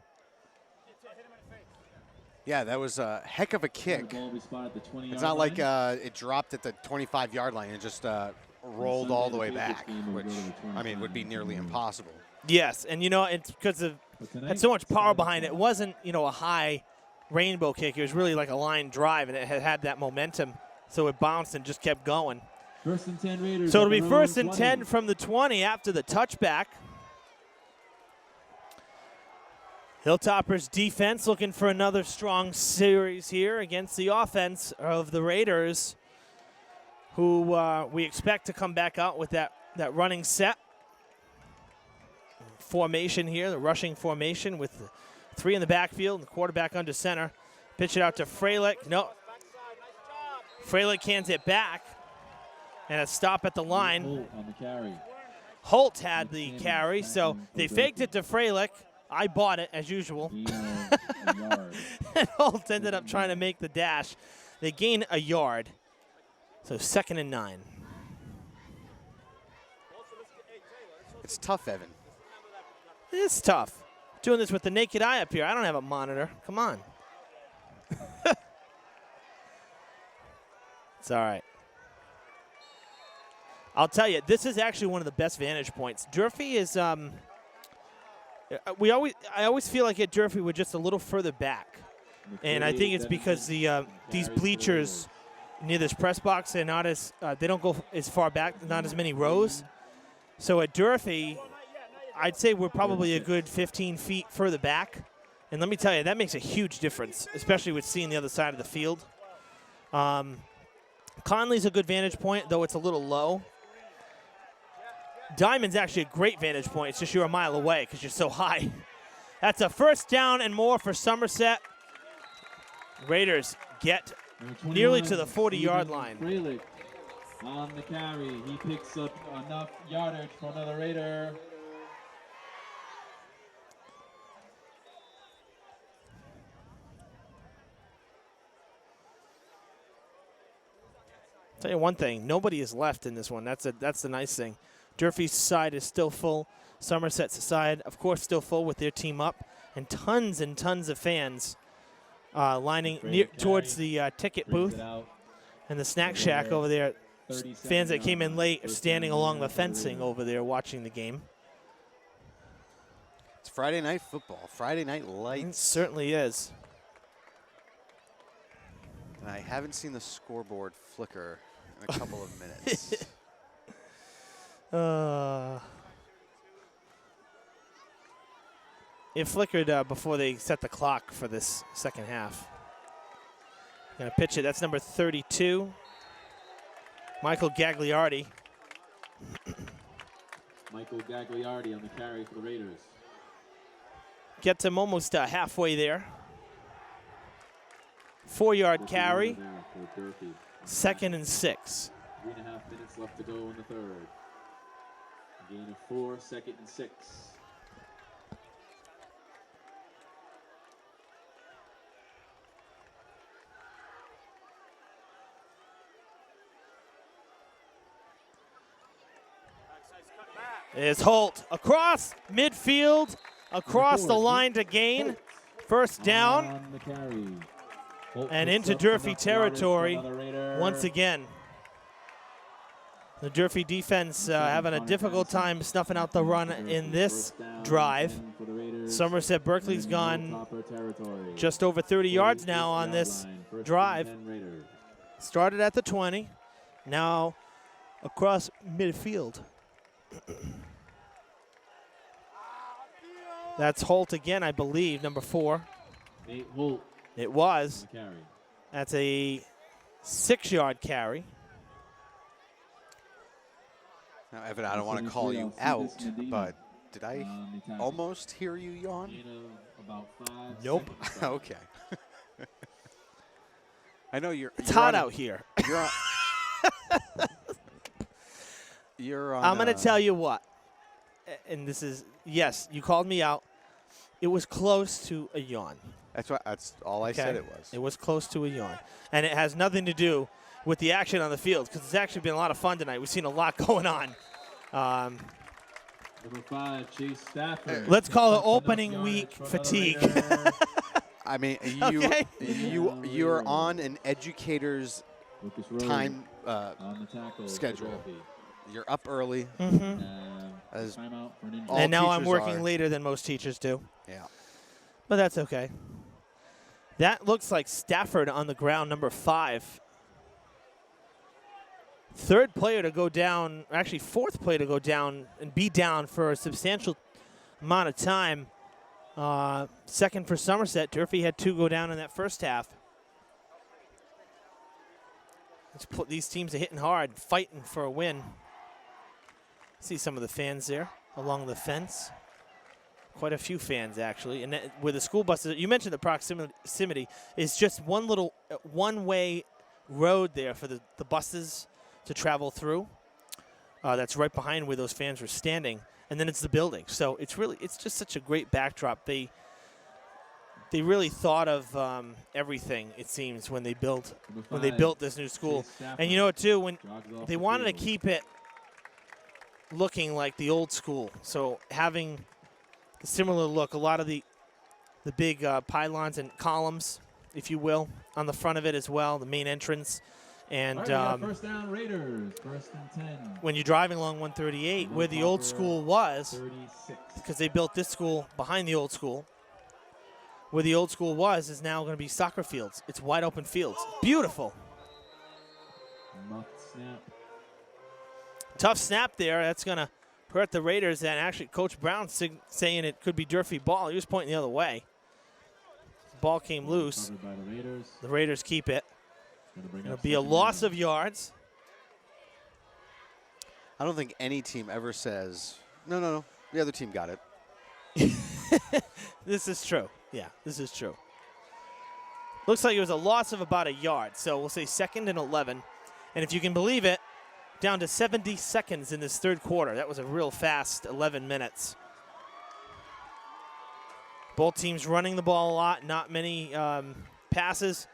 Yeah, that was a heck of a kick. It's not like it dropped at the 25-yard line and just rolled all the way back, which, I mean, would be nearly impossible. Yes, and, you know, it's because it had so much power behind it. It wasn't, you know, a high rainbow kick. It was really like a line drive, and it had that momentum, so it bounced and just kept going. First and 10 Raiders. So it'll be first and 10 from the 20 after the touchback. Hilltoppers defense looking for another strong series here against the offense of the Raiders, who we expect to come back out with that running set formation here, the rushing formation with the 3 in the backfield and the quarterback under center. Pitch it out to Freilich. No. Freilich hands it back. And a stop at the line. On the carry. Holt had the carry, so they faked it to Freilich. I bought it, as usual. And Holt ended up trying to make the dash. They gain a yard. So 2nd and 9. It's tough, Evan. It's tough. Doing this with the naked eye up here. I don't have a monitor. Come on. It's all right. I'll tell you, this is actually one of the best vantage points. Durfee is, I always feel like at Durfee we're just a little further back. And I think it's because these bleachers near this press box, they're not as, they don't go as far back, not as many rows. So at Durfee, I'd say we're probably a good 15 feet further back. And let me tell you, that makes a huge difference, especially with seeing the other side of the field. Conley's a good vantage point, though it's a little low. Diamond's actually a great vantage point. It's just you're a mile away because you're so high. That's a first down and more for Somerset. Raiders get nearly to the 40-yard line. On the carry, he picks up enough yardage for another Raider. Tell you one thing, nobody is left in this one. That's the nice thing. Durfee's side is still full. Somerset's side, of course, still full with their team up, and tons of fans lining towards the ticket booth and the snack shack over there. Fans that came in late are standing along the fencing over there watching the game. It's Friday night football, Friday night lights. It certainly is. And I haven't seen the scoreboard flicker in a couple of minutes. It flickered before they set the clock for this second half. Gonna pitch it. That's number 32, Michael Gagliardi. Michael Gagliardi on the carry for the Raiders. Gets him almost halfway there. 4-yard carry. 2nd and 6. 3.5 minutes left to go in the third. Gain of 4, 2nd and 6. Is Holt across midfield, across the line to gain. First down. On the carry. And into Durfee territory once again. The Durfee defense having a difficult time snuffing out the run in this drive. Somerset-Berkley's gone just over 30 yards now on this drive. Started at the 20, now across midfield. That's Holt again, I believe, number 4. Nate Holt. It was. Carry. That's a 6-yard carry. Now, Evan, I don't want to call you out, but did I almost hear you yawn? About 5 Nope. Okay. I know It's hot out here. You're on. I'm going to tell you what, and this is, yes, you called me out. It was close to a yawn. That's all I said it was. It was close to a yawn. And it has nothing to do with the action on the field, because it's actually been a lot of fun tonight. We've seen a lot going on. Number 5, Chase Stafford. Let's call it opening week fatigue. I mean, you're on an educator's time schedule. You're up early. Mm-hmm. And now I'm working later than most teachers do. Yeah. But that's okay. That looks like Stafford on the ground, number 5. Third player to go down, actually fourth player to go down and be down for a substantial amount of time. Second for Somerset. Durfee had 2 go down in that first half. These teams are hitting hard, fighting for a win. See some of the fans there along the fence. Quite a few fans, actually. And where the school buses, you mentioned the proximity, is just one little one-way road there for the buses to travel through. That's right behind where those fans were standing. And then it's the building. So it's just such a great backdrop. They really thought of everything, it seems, when they built this new school. And you know what, too, when they wanted to keep it looking like the old school. So having a similar look, a lot of the big pylons and columns, if you will, on the front of it as well, the main entrance. And first down Raiders, 1st and 10. When you're driving along 138, where the old school was, because they built this school behind the old school, where the old school was is now going to be soccer fields. It's wide open fields. Beautiful. Snap. Tough snap there. That's going to hurt the Raiders. And actually, Coach Brown saying it could be Durfee ball. He was pointing the other way. The ball came loose. The Raiders keep it. It'll be a loss of yards. I don't think any team ever says, no, the other team got it. This is true. Yeah, this is true. Looks like it was a loss of about a yard. So we'll say 2nd and 11. And if you can believe it, down to 70 seconds in this third quarter. That was a real fast 11 minutes. Both teams running the ball a lot, not many passes,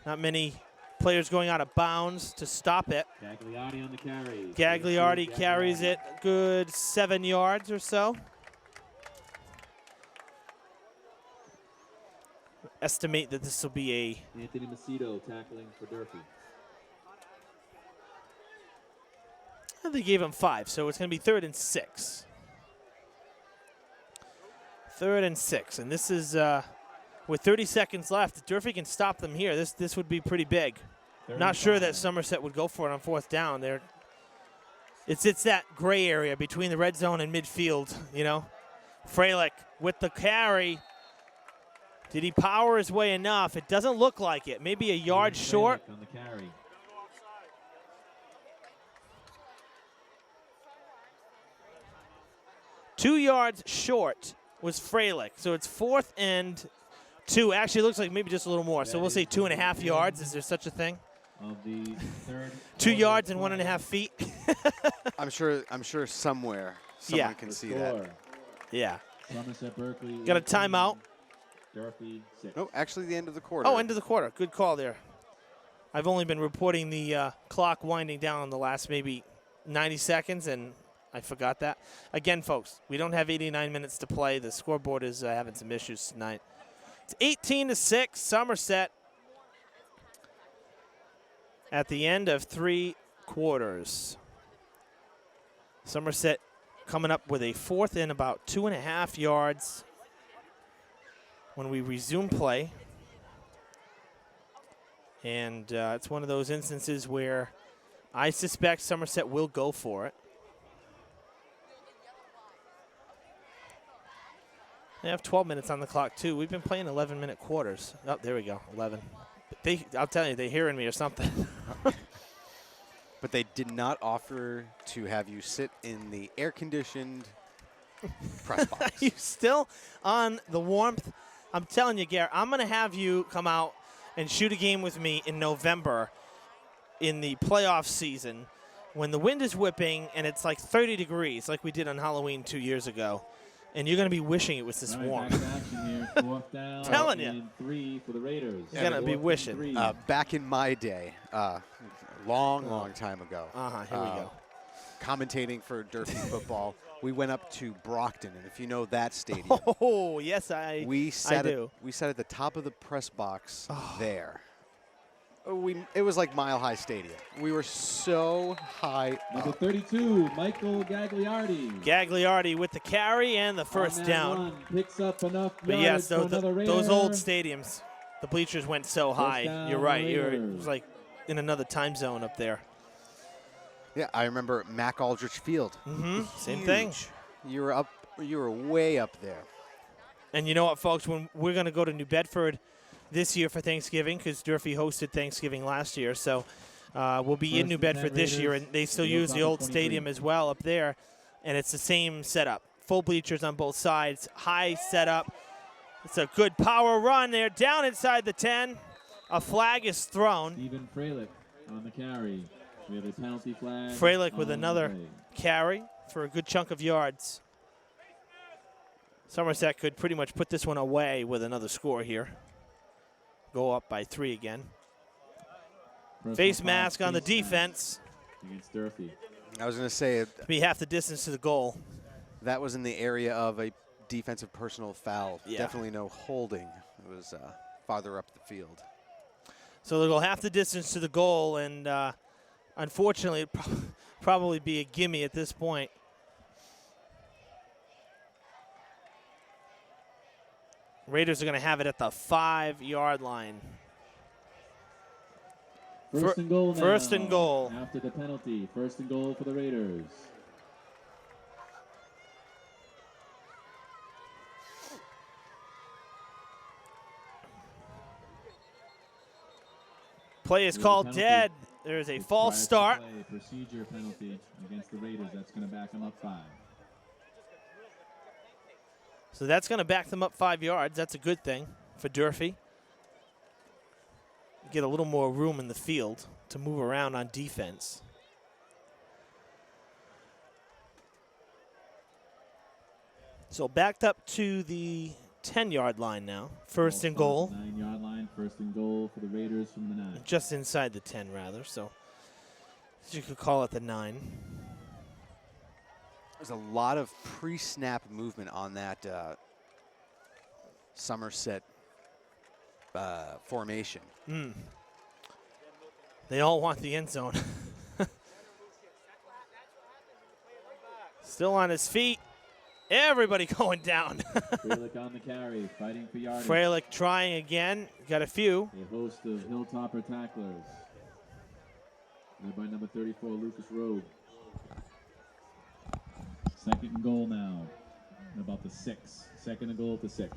not many players going out of bounds to stop it. Gagliardi on the carry. Gagliardi carries it good 7 yards or so. Estimate that this will be Anthony Macedo tackling for Durfee. they gave him 5, so it's going to be 3rd and 6. 3rd and 6, and this is with 30 seconds left. If Durfee can stop them here, this would be pretty big. Not sure that Somerset would go for it on 4th down. It's that gray area between the red zone and midfield, you know. Freilich with the carry. Did he power his way enough? It doesn't look like it. Maybe a yard short. On the carry. Two yards short was Freilich. So it's 4th and 2. Actually, it looks like maybe just a little more. So we'll say 2.5 yards. Is there such a thing? Of the third 2 yards and 1.5 feet. I'm sure somewhere someone can see that. Yeah. Somerset-Berkley. Got a timeout. Durfee 6. No, actually the end of the quarter. Oh, end of the quarter. Good call there. I've only been reporting the clock winding down the last maybe 90 seconds, and I forgot that. Again, folks, we don't have 89 minutes to play. The scoreboard is having some issues tonight. It's 18-6, Somerset at the end of 3 quarters. Somerset coming up with a 4th and about 2.5 yards when we resume play. And it's one of those instances where I suspect Somerset will go for it. They have 12 minutes on the clock, too. We've been playing 11-minute quarters. Oh, there we go, 11. I'll tell you, they're hearing me or something. But they did not offer to have you sit in the air-conditioned press box. You still on the warmth? I'm telling you, Garrett, I'm going to have you come out and shoot a game with me in November in the playoff season when the wind is whipping and it's like 30 degrees like we did on Halloween 2 years ago. And you're going to be wishing it was this warm. Back to action here. 4th down. Telling you. And 3 for the Raiders. You're going to be wishing. Back in my day, long time ago. Here we go. Commentating for Durfee football, we went up to Brockton, and if you know that stadium, oh yes, I do. We sat at the top of the press box there. It was like Mile High Stadium. We were so high Number up. 32, Michael Gagliardi. Gagliardi with the carry and the 1st down. Run, picks up enough But yes, for another those old Raider. stadiums, the bleachers went so high. down, You're right. It Raiders. was like in another time zone up there. Yeah, I remember Mac Aldrich Field. Same thing. You were way up there. And you know what, folks? When we're going to go to New Bedford this year for Thanksgiving, because Durfee hosted Thanksgiving last year, so we'll be in New Bedford this year, and they still use the old stadium as well up there, and it's the same setup. Full bleachers on both sides, high setup. It's a good power run there, down inside the 10. A flag is thrown. Stephen Freilich on the carry. We have a penalty flag. Freilich with on another the play. carry for a good chunk of yards. Somerset could pretty much put this one away with another score here. Go up by 3 again. Face mask on the defense. Against Durfee. I was going to say Be half the distance to the goal. that was in the area of a defensive personal foul. Yeah. Definitely no holding. It was farther up the field. So they'll go half the distance to the goal, and unfortunately, it'll probably be a gimme at this point. Raiders are going to have it at the 5-yard line. First and goal now. First and goal. After the penalty, 1st and goal for the Raiders. Play is called dead. There is a false start. Procedure penalty against the Raiders. That's going to back them up 5. So that's going to back them up 5 yards. That's a good thing for Durfee. Get a little more room in the field to move around on defense. So backed up to the 10-yard line now. First and goal. 9-yard line, first and goal for the Raiders from the 9. Just inside the 10, rather. So you could call it the 9. There's a lot of pre-snap movement on that Somerset formation. They all want the end zone. Still on his feet. Everybody going down. Freilich on the carry, fighting for yardage. Freilich trying again. Got a few. A host of Hilltopper tacklers. Led by number 34, Lucas Rowe. Second and goal now. About the 6. Second and goal at the 6.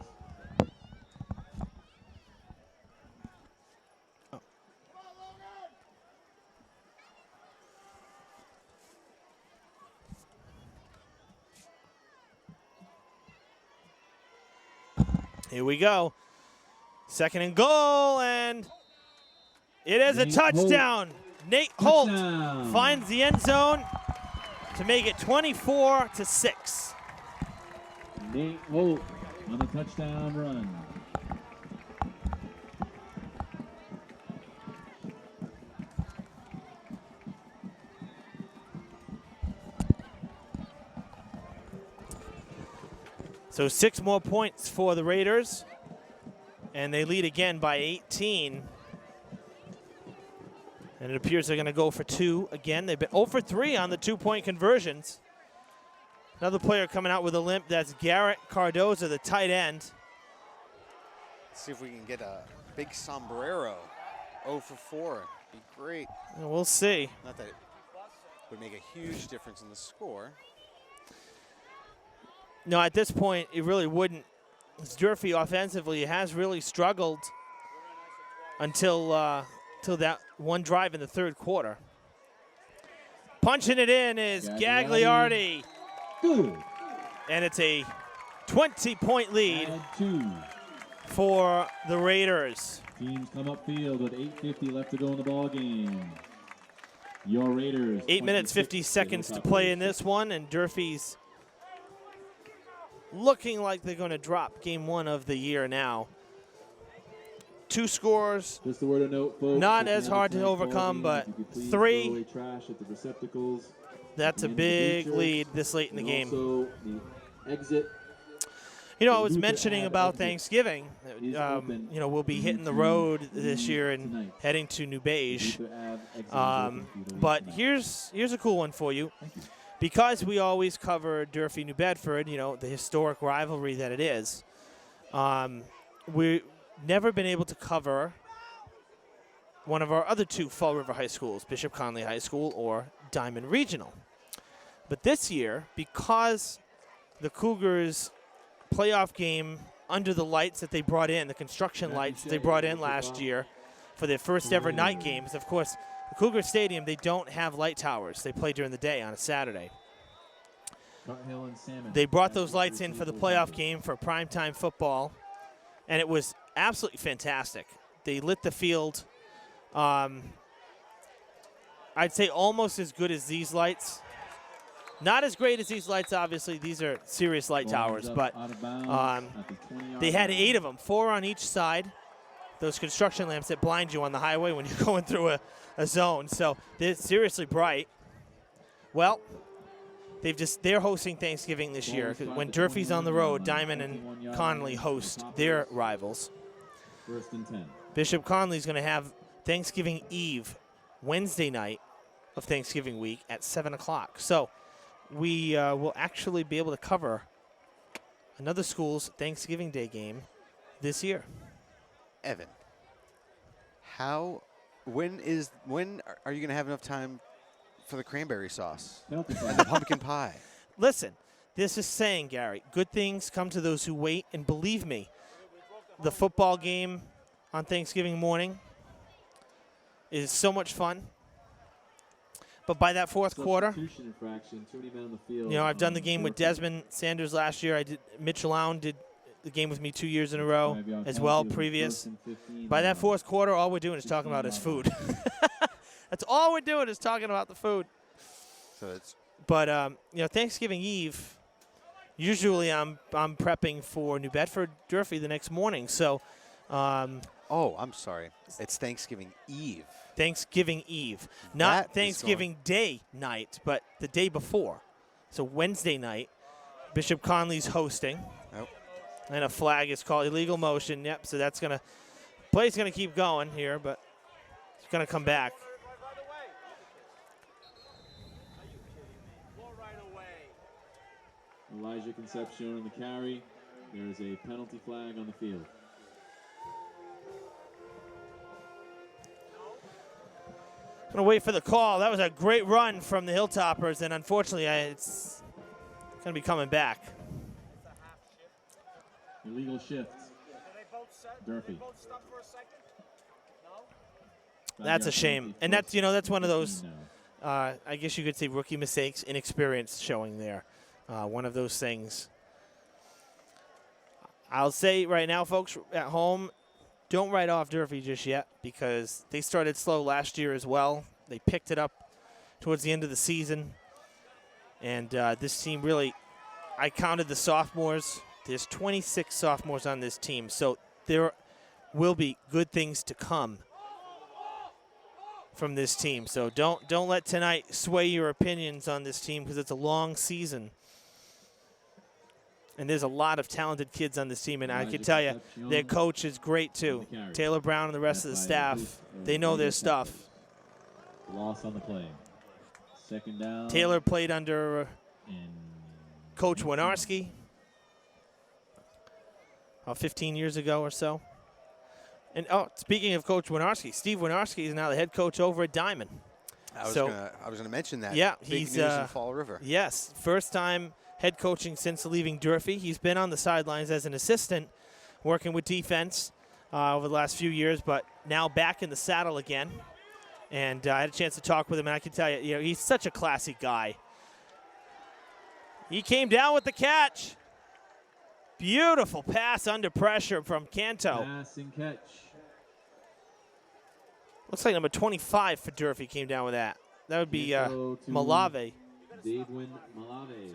Here we go. Second and goal, and it is a touchdown. Nate Holt finds the end zone to make it 24-6. Nate Holt on the touchdown run. So 6 more points for the Raiders, and they lead again by 18. And it appears they're going to go for 2 again. They've been 0 for 3 on the 2-point conversions. Another player coming out with a limp, that's Garrett Cardoza, the tight end. Let's see if we can get a big sombrero. 0 for 4. Be great. And we'll see. Not that it would make a huge difference in the score. No, at this point, it really wouldn't. Durfee offensively has really struggled until that one drive in the third quarter. Punching it in is Gagliardi. Good. And it's a 20-point lead for the Raiders. Teams come upfield with 8:50 left to go in the ball game. Your Raiders. 8 minutes, 50 seconds to play in this one, and Durfee's looking like they're going to drop game 1 of the year now. 2 scores. Just a word of note, folks. Not as hard to overcome, but 3. Trash at the receptacles. That's a big lead this late in the game. Also, the exit. You know, I was mentioning about Thanksgiving. You know, we'll be hitting the road this year and heading to New Beige. But here's a cool one for you. Because we always cover Durfee, New Bedford, you know, the historic rivalry that it is, we've never been able to cover one of our other 2 Fall River high schools, Bishop Conley High School or Diamond Regional. But this year, because the Cougars' playoff game under the lights that they brought in, the construction lights they brought in last year for their first ever night games, of course, the Cougar Stadium, they don't have light towers. They play during the day on a Saturday. They brought those lights in for the playoff game for primetime football, and it was absolutely fantastic. They lit the field, I'd say almost as good as these lights. Not as great as these lights, obviously. These are serious light towers, but they had 8 of them, 4 on each side. Those construction lamps that blind you on the highway when you're going through a zone. So they're seriously bright. Well, they're hosting Thanksgiving this year. When Durfee's on the road, Diamond and Conley host their rivals. First and 10. Bishop Conley's going to have Thanksgiving Eve, Wednesday night of Thanksgiving week at 7 o'clock. So we will actually be able to cover another school's Thanksgiving Day game this year. Evan, when are you going to have enough time for the cranberry sauce and the pumpkin pie? Listen, this is saying, Gary, good things come to those who wait, and believe me, the football game on Thanksgiving morning is so much fun. But by that fourth quarter, you know, I've done the game with Desmond Sanders last year. Mitch Lown did the game with me 2 years in a row as well, previous. By that fourth quarter, all we're doing is talking about is food. That's all we're doing is talking about the food. So it's. But, you know, Thanksgiving Eve Usually I'm prepping for New Bedford Durfee the next morning. So Oh, I'm sorry. It's Thanksgiving Eve. Thanksgiving Eve, That not is Thanksgiving Day night, but the day before. So Wednesday night, Bishop Conley's hosting. Nope. And a flag is called illegal motion. Yep, so that's going to – play's going to keep going here, but it's going to come back. Elijah Concepcion in the carry. There is a penalty flag on the field. Going to wait for the call. That was a great run from the Hilltoppers, and unfortunately it's going to be coming back. Illegal shift. Durfee. That's a shame. And that's, that's one of those, I guess you could say rookie mistakes, inexperience showing there. One of those things. I'll say right now, folks, at home, don't write off Durfee just yet because they started slow last year as well. They picked it up towards the end of the season. And this team really, I counted the sophomores. There's 26 sophomores on this team. So there will be good things to come from this team. So don't let tonight sway your opinions on this team because it's a long season. And there's a lot of talented kids on this team, and I can tell you, their coach is great too. Taylor Brown and the rest of the staff, they know their stuff. Loss on the play. Second down. Taylor played under Coach Winarski 15 years ago or so. And speaking of Coach Winarski, Steve Winarski is now the head coach over at Diamond. I was going to mention that. Yeah, big he's news in Fall River. Yes, first time head coaching since leaving Durfee. He's been on the sidelines as an assistant, working with defense over the last few years, but now back in the saddle again. And I had a chance to talk with him, and I can tell you, he's such a classy guy. He came down with the catch. Beautiful pass under pressure from Canto. Pass and catch. Looks like number 25 for Durfee came down with that. That would be Malave. Davewin Malave.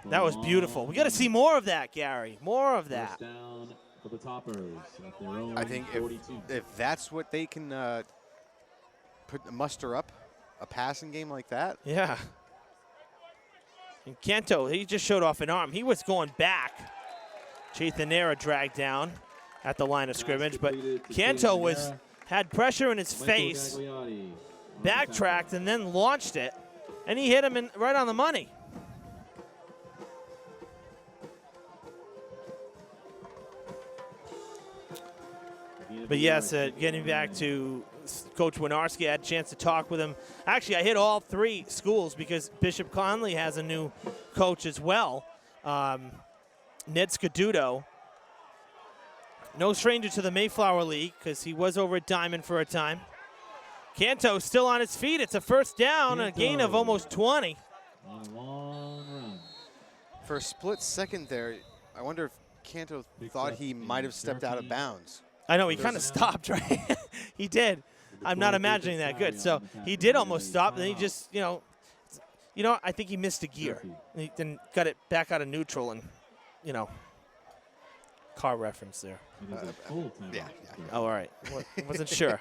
That was beautiful. We got to see more of that, Gary. More of that. First down for the Toppers at their own I think 42. if that's what they can muster up, a passing game like that. Yeah. And Canto, he just showed off an arm. He was going back. Chaithanera dragged down at the line of scrimmage, but Canto had pressure in his face, backtracked, and then launched it, and he hit him right on the money. But yes, getting back to Coach Winarski, I had a chance to talk with him. Actually, I hit all three schools because Bishop Conley has a new coach as well, Ned Scaduto. No stranger to the Mayflower League because he was over at Diamond for a time. Canto still on his feet. It's a first down, a gain of almost 20. On a long run. For a split second there, I wonder if Canto thought he might have stepped out of bounds. I know, he kind of stopped, right? He did. I'm not imagining that good. So he did almost stop, and then he just, I think he missed a gear. And he then got it back out of neutral and, car reference there. Yeah. Oh, all right. Wasn't sure.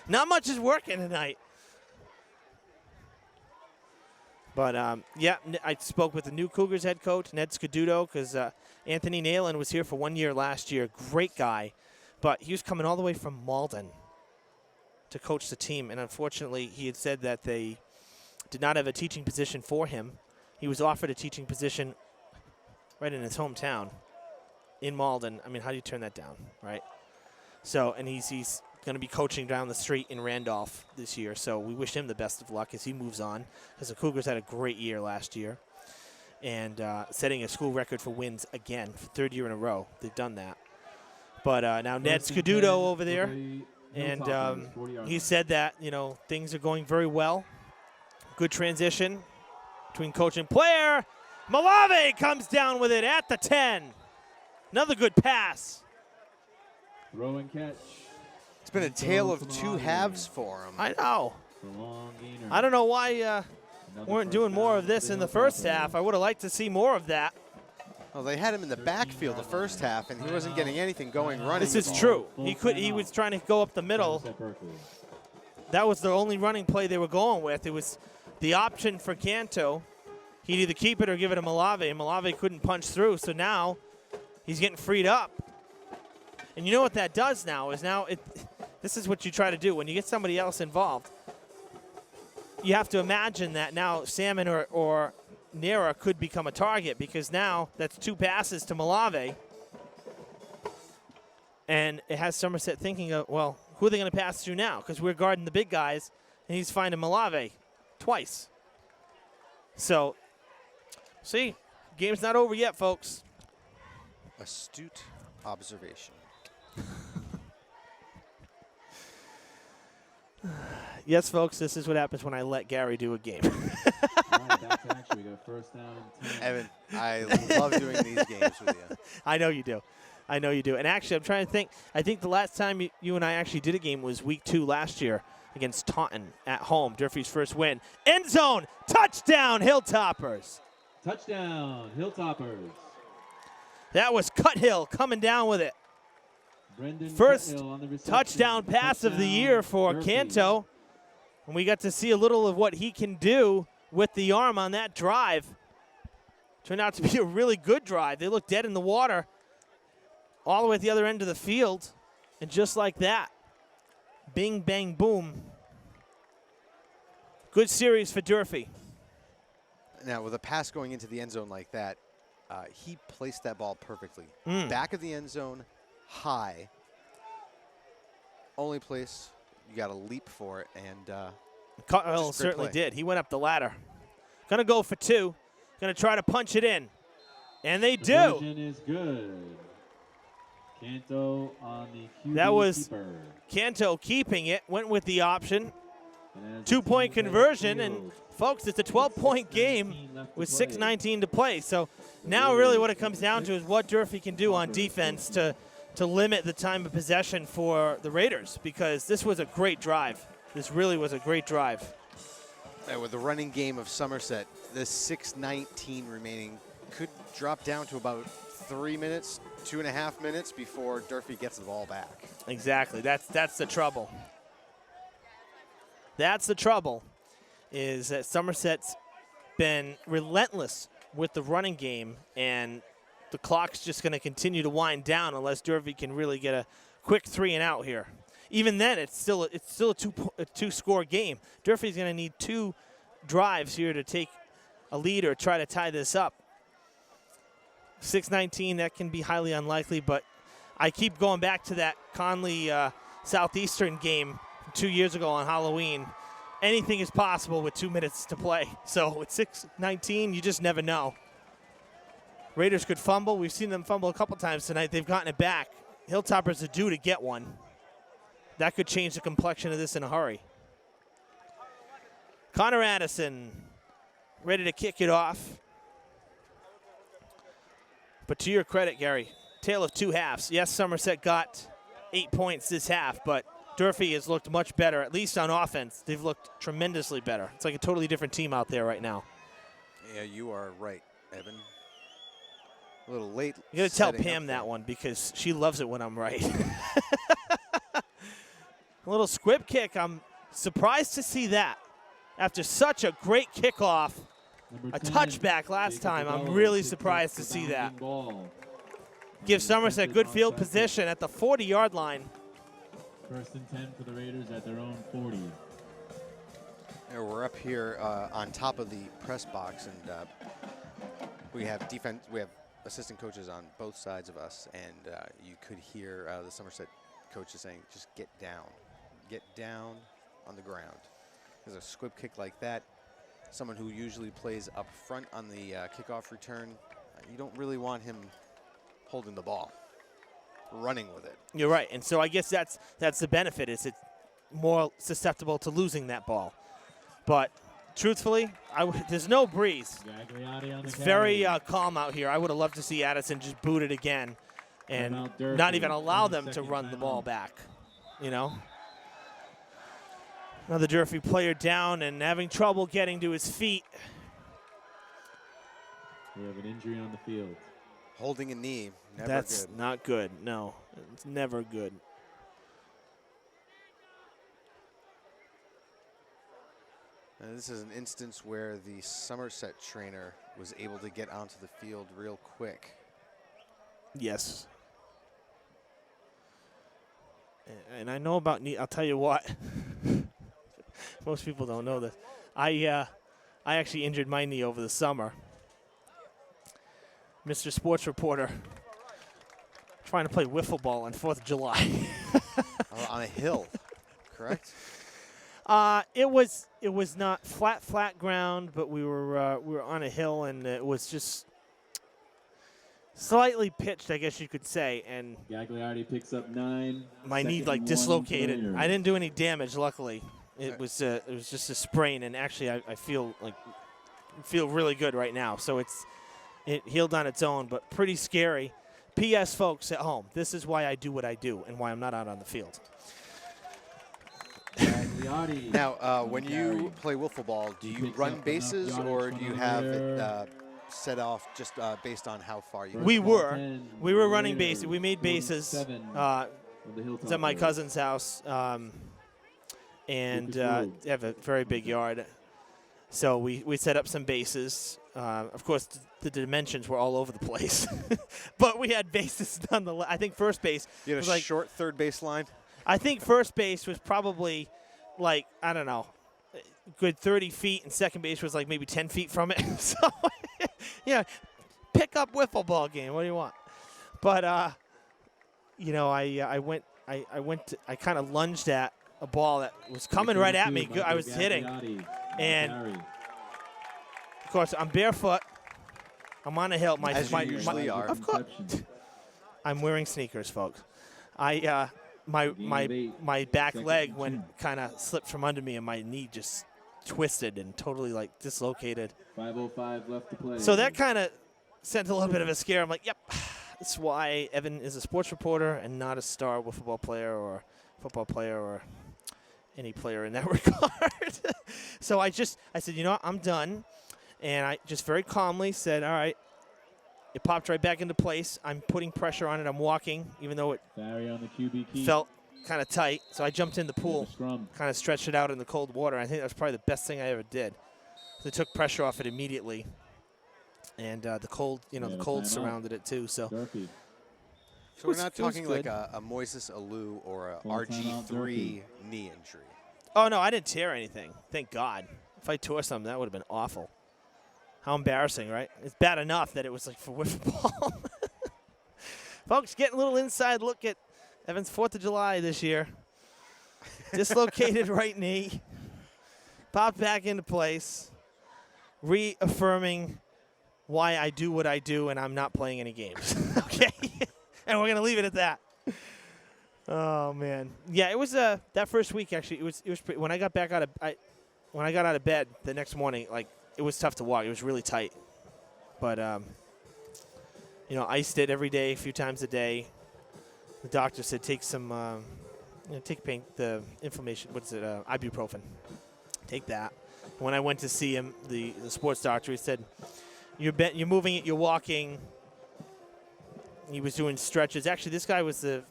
Not much is working tonight. But, I spoke with the new Cougars head coach, Ned Scaduto, because Anthony Nayland was here for 1 year last year. Great guy. But he was coming all the way from Malden to coach the team. And unfortunately, he had said that they did not have a teaching position for him. He was offered a teaching position right in his hometown in Malden. I mean, how do you turn that down, right? So, and he's going to be coaching down the street in Randolph this year. So we wish him the best of luck as he moves on, because the Cougars had a great year last year and setting a school record for wins again for third year in a row. They've done that. But now Ned Scaduto over there, and he said that, things are going very well. Good transition between coach and player. Malave comes down with it at the 10. Another good pass. Throw and catch. It's been a tale of two halves for him. I know. I don't know why weren't doing more of this in the first half. I would have liked to see more of that. Well, they had him in the backfield the first half, and he wasn't getting anything going running. This is true. He was trying to go up the middle. That was the only running play they were going with. It was the option for Canto. He'd either keep it or give it to Malave, and Malave couldn't punch through, so now he's getting freed up. And you know what that does now is this is what you try to do. When you get somebody else involved, you have to imagine that now Salmon or Nera could become a target, because now that's 2 passes to Malave. And it has Somerset thinking of, well, who are they going to pass to now? Because we're guarding the big guys, and he's finding Malave twice. So, see, game's not over yet, folks. Astute observation. Yes, folks, this is what happens when I let Gary do a game. All right, back to action. We got first down and 10. Evan, I love doing these games with you. I know you do. I know you do. And actually, I'm trying to think. I think the last time you and I actually did a game was week 2 last year against Taunton at home. Durfee's first win. End zone. Touchdown, Hilltoppers. Touchdown, Hilltoppers. That was Cuthill coming down with it. Brendan First Cuthill on the reception. touchdown pass of the year for Durfee. Canto. And we got to see a little of what he can do with the arm on that drive. Turned out to be a really good drive. They looked dead in the water all the way at the other end of the field. And just like that, bing, bang, boom. Good series for Durfee. Now, with a pass going into the end zone like that, he placed that ball perfectly. Back of the end zone, high. Only place you got to leap for it, and Cuthill certainly did. He went up the ladder. Going to go for 2. Going to try to punch it in. And they do. Conversion is good. Canto on the QB That was keeper. Canto keeping it, went with the option. 2-point conversion, and folks, it's a 12-point game with 6:19 to play. So now really what it comes down to is what Durfee can do on defense to limit the time of possession for the Raiders, because this was a great drive. This really was a great drive. And with the running game of Somerset, the 6:19 remaining could drop down to about 3 minutes, 2.5 minutes before Durfee gets the ball back. Exactly. That's the trouble. That's the trouble, is that Somerset's been relentless with the running game, and the clock's just going to continue to wind down unless Durfee can really get a quick 3 and out here. Even then, it's still a 2-score game. Durfee's going to need 2 drives here to take a lead or try to tie this up. 6:19, that can be highly unlikely, but I keep going back to that Conley Southeastern game 2 years ago on Halloween. Anything is possible with 2 minutes to play. So with 6:19, you just never know. Raiders could fumble. We've seen them fumble a couple times tonight. They've gotten it back. Hilltoppers are due to get one. That could change the complexion of this in a hurry. Connor Addison ready to kick it off. But to your credit, Gary, tale of 2 halves. Yes, Somerset got 8 points this half, but Durfee has looked much better, at least on offense. They've looked tremendously better. It's like a totally different team out there right now. Yeah, you are right, Evan. A little late. You got to tell Pam that one, because she loves it when I'm right. A little squib kick. I'm surprised to see that. After such a great kickoff, a touchback last time, I'm really surprised to see that. Give Somerset good field position at the 40-yard line. 1st and 10 for the Raiders at their own 40. We're up here on top of the press box, and we have assistant coaches on both sides of us, and you could hear the Somerset coaches saying, just get down on the ground. There's a squib kick like that. Someone who usually plays up front on the kickoff return, you don't really want him holding the ball, running with it. You're right, and so I guess that's the benefit, is it's more susceptible to losing that ball. But truthfully, there's no breeze. It's very calm out here. I would have loved to see Addison just boot it again and not even allow them to run the ball back, you know? Another Durfee player down and having trouble getting to his feet. We have an injury on the field. Holding a knee, never That's good. not good. No, it's never good. And this is an instance where the Somerset trainer was able to get onto the field real quick. Yes. And I know about knee. I'll tell you what. Most people don't know this. I actually injured my knee over the summer. Mr. Sports Reporter trying to play wiffle ball on 4th of July. On a hill, correct? It was not flat ground, but we were on a hill, and it was just slightly pitched, I guess you could say. And Gagliardi picks up 9. my knee like dislocated. I didn't do any damage, luckily. It was just a sprain, and actually I feel really good right now. So it healed on its own, but pretty scary. P.S. folks at home, this is why I do what I do and why I'm not out on the field. Now, when you play wiffle ball, do you run bases or do you have it set off just based on how far you go? We were running bases. We made bases. It's at my cousin's house, and they have a very big yard. So we set up some bases. Of course, the dimensions were all over the place, but we had bases nonetheless. I think first base You had was a like, short third base line? I think first base was probably like, I don't know, good 30 feet, and second base was like maybe 10 feet from it. So, yeah, pick up wiffle ball game. What do you want? But I kind of lunged at a ball that was coming right at me. I was hitting, and of course I'm barefoot. I'm on a hill. As you usually are. Of course. I'm wearing sneakers, folks. My back leg kind of slipped from under me, and my knee just twisted and totally like dislocated. 5:05 left to play. So that kind of sent a little bit of a scare. I'm like, yep, that's why Evan is a sports reporter and not a star football player or football player or any player in that regard. So I said, you know what, I'm done. And I just very calmly said, all right. It popped right back into place. I'm putting pressure on it. I'm walking, even though it Barry on the QB key. felt kind of tight. So I jumped in the pool, kind of stretched it out in the cold water. I think that was probably the best thing I ever did. So it took pressure off it immediately. And the cold, the cold surrounded it too. So Durfee. So we're not talking like a Moises Alou or a RG3 knee injury. Oh, no, I didn't tear anything. Thank God. If I tore something, that would have been awful. How embarrassing, right? It's bad enough that it was like for wiffle ball. Folks, getting a little inside look at Evan's 4th of July this year. Dislocated right knee. Popped back into place. Reaffirming why I do what I do and I'm not playing any games. Okay? And we're going to leave it at that. Oh, man. Yeah, it was that first week, actually, it was pretty, when I got back out of bed the next morning, like, it was tough to walk. It was really tight. But, iced it every day, a few times a day. The doctor said take some, take the inflammation, ibuprofen. Take that. When I went to see him, the sports doctor, he said, you're moving it, you're walking. He was doing stretches. Actually, this guy was the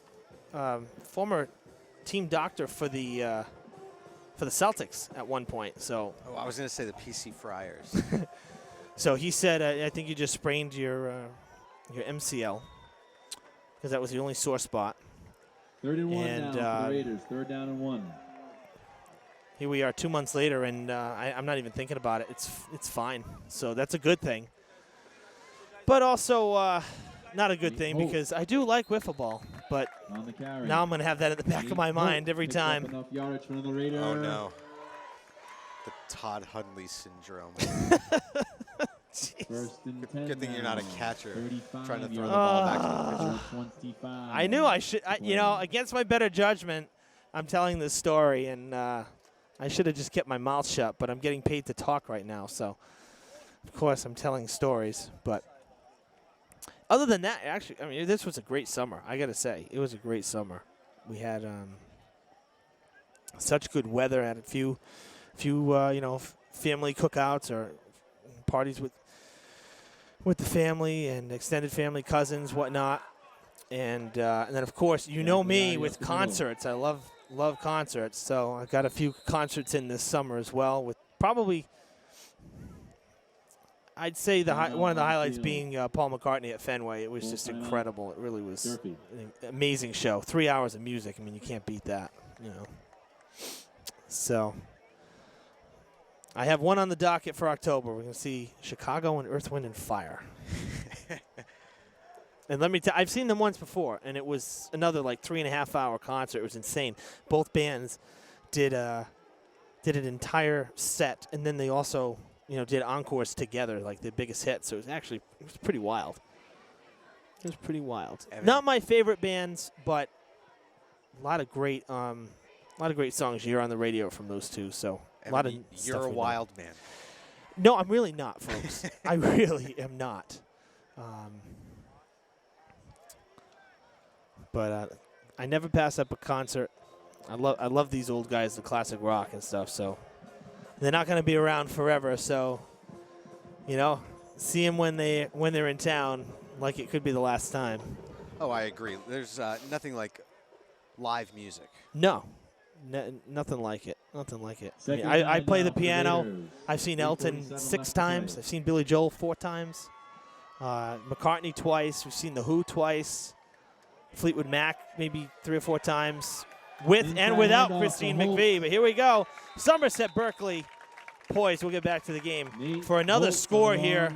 former team doctor for the Celtics at one point. So I was going to say the PC Friars. So he said, I think you just sprained your MCL because that was the only sore spot. 3rd and 1 now for the Raiders. 3rd down and 1. Here we are 2 months later, and I'm not even thinking about it. It's fine. So that's a good thing. But also not a good thing because I do like wiffle ball. But now I'm going to have that at the back of my mind every time. Enough yardage for the Raiders. Oh, no. The Todd Hundley syndrome. Good thing you're not a catcher trying to throw the ball back to the pitcher. I knew I should. Against my better judgment, I'm telling this story, and I should have just kept my mouth shut. But I'm getting paid to talk right now, so of course I'm telling stories. But other than that, actually, this was a great summer. I got to say, it was a great summer. We had such good weather. Had a few family cookouts or parties with the family and extended family, cousins, whatnot. And then, of course, you know me with concerts. I love concerts. So I've got a few concerts in this summer as well, with probably, I'd say one of the highlights being Paul McCartney at Fenway. It was just incredible. It really was an amazing show. 3 hours of music. I mean, you can't beat that, So I have one on the docket for October. We're going to see Chicago and Earth, Wind, and Fire. And let me tell you, I've seen them once before, and it was another 3.5-hour concert. It was insane. Both bands did an entire set, and then they also did encores together, like the biggest hits. So it was pretty wild. It was pretty wild. Not my favorite bands, but a lot of great songs you hear on the radio from those two. So a lot of you're a wild man. No, I'm really not, folks. I really am not. But I never pass up a concert. I love these old guys, the classic rock and stuff. So they're not going to be around forever. So see them when they're in town, like it could be the last time. Oh, I agree. There's nothing like live music. No, nothing like it. Nothing like it. I play the piano. I've seen Elton 6 times. I've seen Billy Joel 4 times. McCartney twice. We've seen The Who twice. Fleetwood Mac maybe 3 or 4 times, with and without Christine McVie. But here we go. Somerset-Berkley poised. We'll get back to the game for another score here.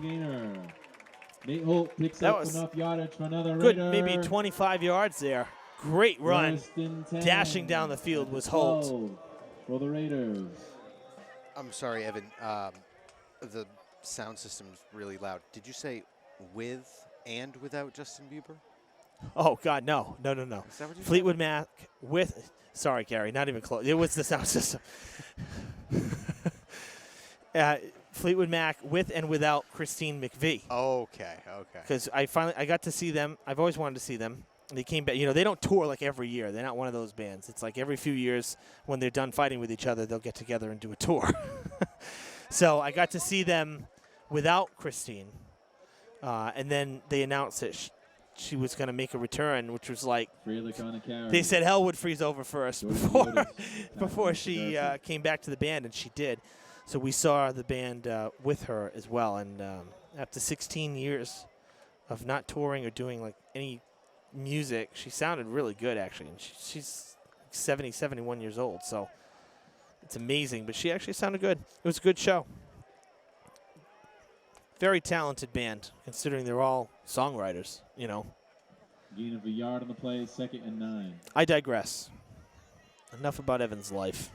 Nate Holt picks that up was enough yardage for another good, Raider. maybe 25 yards there. Great run. Dashing down the field was Holt. For the Raiders. I'm sorry, Evan. The sound system's really loud. Did you say with and without Justin Bieber? Oh, God, no. Is that what you Fleetwood Mac with – sorry, Gary, not even close. It was the sound system. Fleetwood Mac with and without Christine McVie. Okay. Because I got to see them. I've always wanted to see them. They came back. They don't tour like every year. They're not one of those bands. It's like every few years when they're done fighting with each other, they'll get together and do a tour. So I got to see them without Christine. And then they announced that she was going to make a return, which was like they said hell would freeze over first before she came back to the band, and she did. So we saw the band with her as well. And after 16 years of not touring or doing like any music, she sounded really good, actually. And she's 70, 71 years old, so it's amazing. But she actually sounded good. It was a good show. Very talented band, considering they're all songwriters, Gain of a yard on the play, 2nd and 9. I digress. Enough about Evan's life.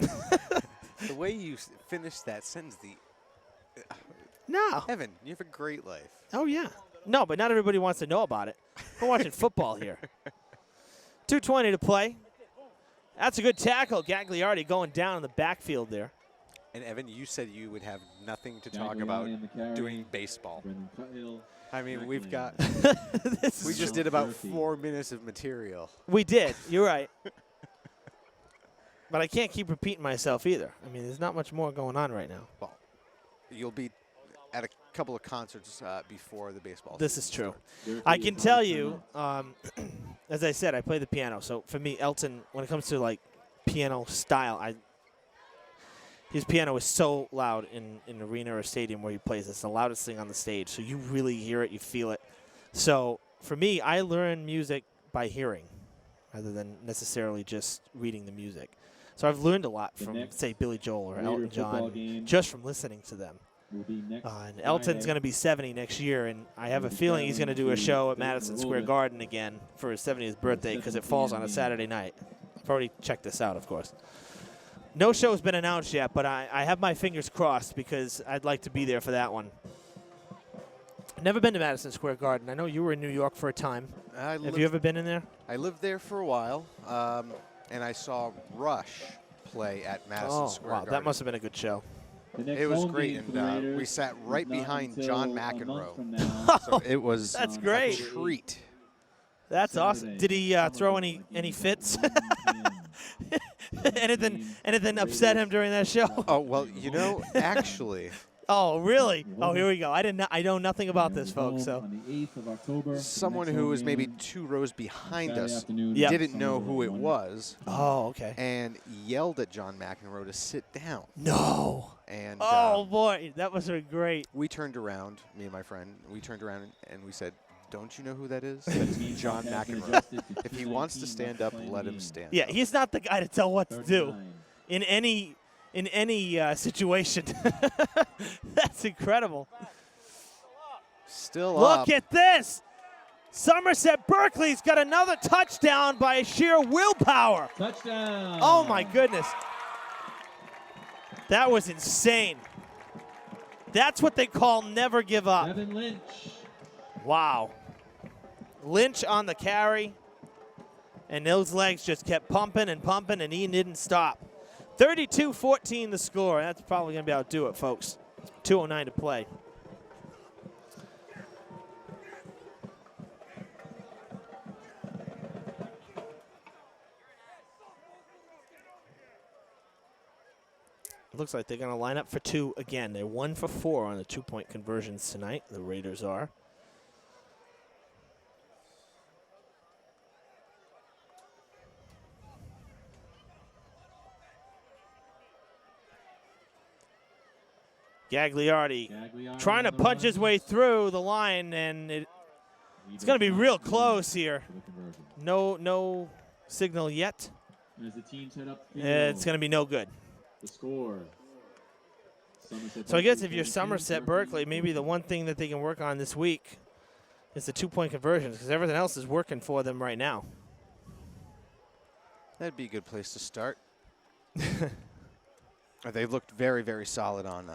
The way you finished that sentence, No. Evan, you have a great life. Oh, yeah. No, but not everybody wants to know about it. We're watching football here. 2:20 to play. That's a good tackle. Gagliardi going down in the backfield there. And, Evan, you said you would have nothing to talk about doing baseball. I mean, we've got – we just did about 4 minutes of material. We did. You're right. But I can't keep repeating myself either. I mean, there's not much more going on right now. Well, you'll be at a couple of concerts before the baseball This is season true. I can tell you, as I said, I play the piano. So for me, Elton, when it comes to like piano style, his piano is so loud in an arena or a stadium where he plays. It's the loudest thing on the stage. So you really hear it, you feel it. So for me, I learn music by hearing rather than necessarily just reading the music. So I've learned a lot from, say, Billy Joel or Elton John just from listening to them. And Elton's going to be 70 next year, and I have a feeling he's going to do a show at Madison Square Garden again for his 70th birthday because it falls on a Saturday night. I've already checked this out, of course. No show's been announced yet, but I have my fingers crossed because I'd like to be there for that one. Never been to Madison Square Garden. I know you were in New York for a time. Have you ever been in there? I lived there for a while, and I saw Rush play at Madison Square Garden. That must have been a good show. It was great, and we sat right behind John McEnroe. So it was That's great. a treat. That's awesome. Did he throw any fits? anything upset him during that show? Oh, well, you know, actually. Oh, really? Oh, here we go. I know nothing about this, folks. So on the 8th of October, someone who was maybe 2 rows behind us didn't know who it was. Oh, okay. And yelled at John McEnroe to sit down. No. And oh boy, that was great. We turned around, me and my friend. We turned around and we said, "Don't you know who that is? That's John McEnroe. If he wants to stand up, let him stand." Yeah, up. he's not the guy to tell what to do in any situation. That's incredible. Still Look up. at this. Somerset-Berkley's got another touchdown by sheer willpower. Touchdown. Oh, my goodness. That was insane. That's what they call never give up. Devin Lynch. Wow. Lynch on the carry. And those legs just kept pumping, and he didn't stop. 32-14 the score. That's probably going to be able to do it, folks. 2:09 to play. It looks like they're going to line up for 2 again. They're 1 for 4 on the 2-point conversions tonight. The Raiders are. Gagliardi trying to punch his way through the line, and it's going to be real close here. No signal yet. As the teams head up It's going to be no good. The score. So I guess if you're Somerset-Berkley, maybe the one thing that they can work on this week is the 2-point conversions, because everything else is working for them right now. That'd be a good place to start. They looked very, very solid on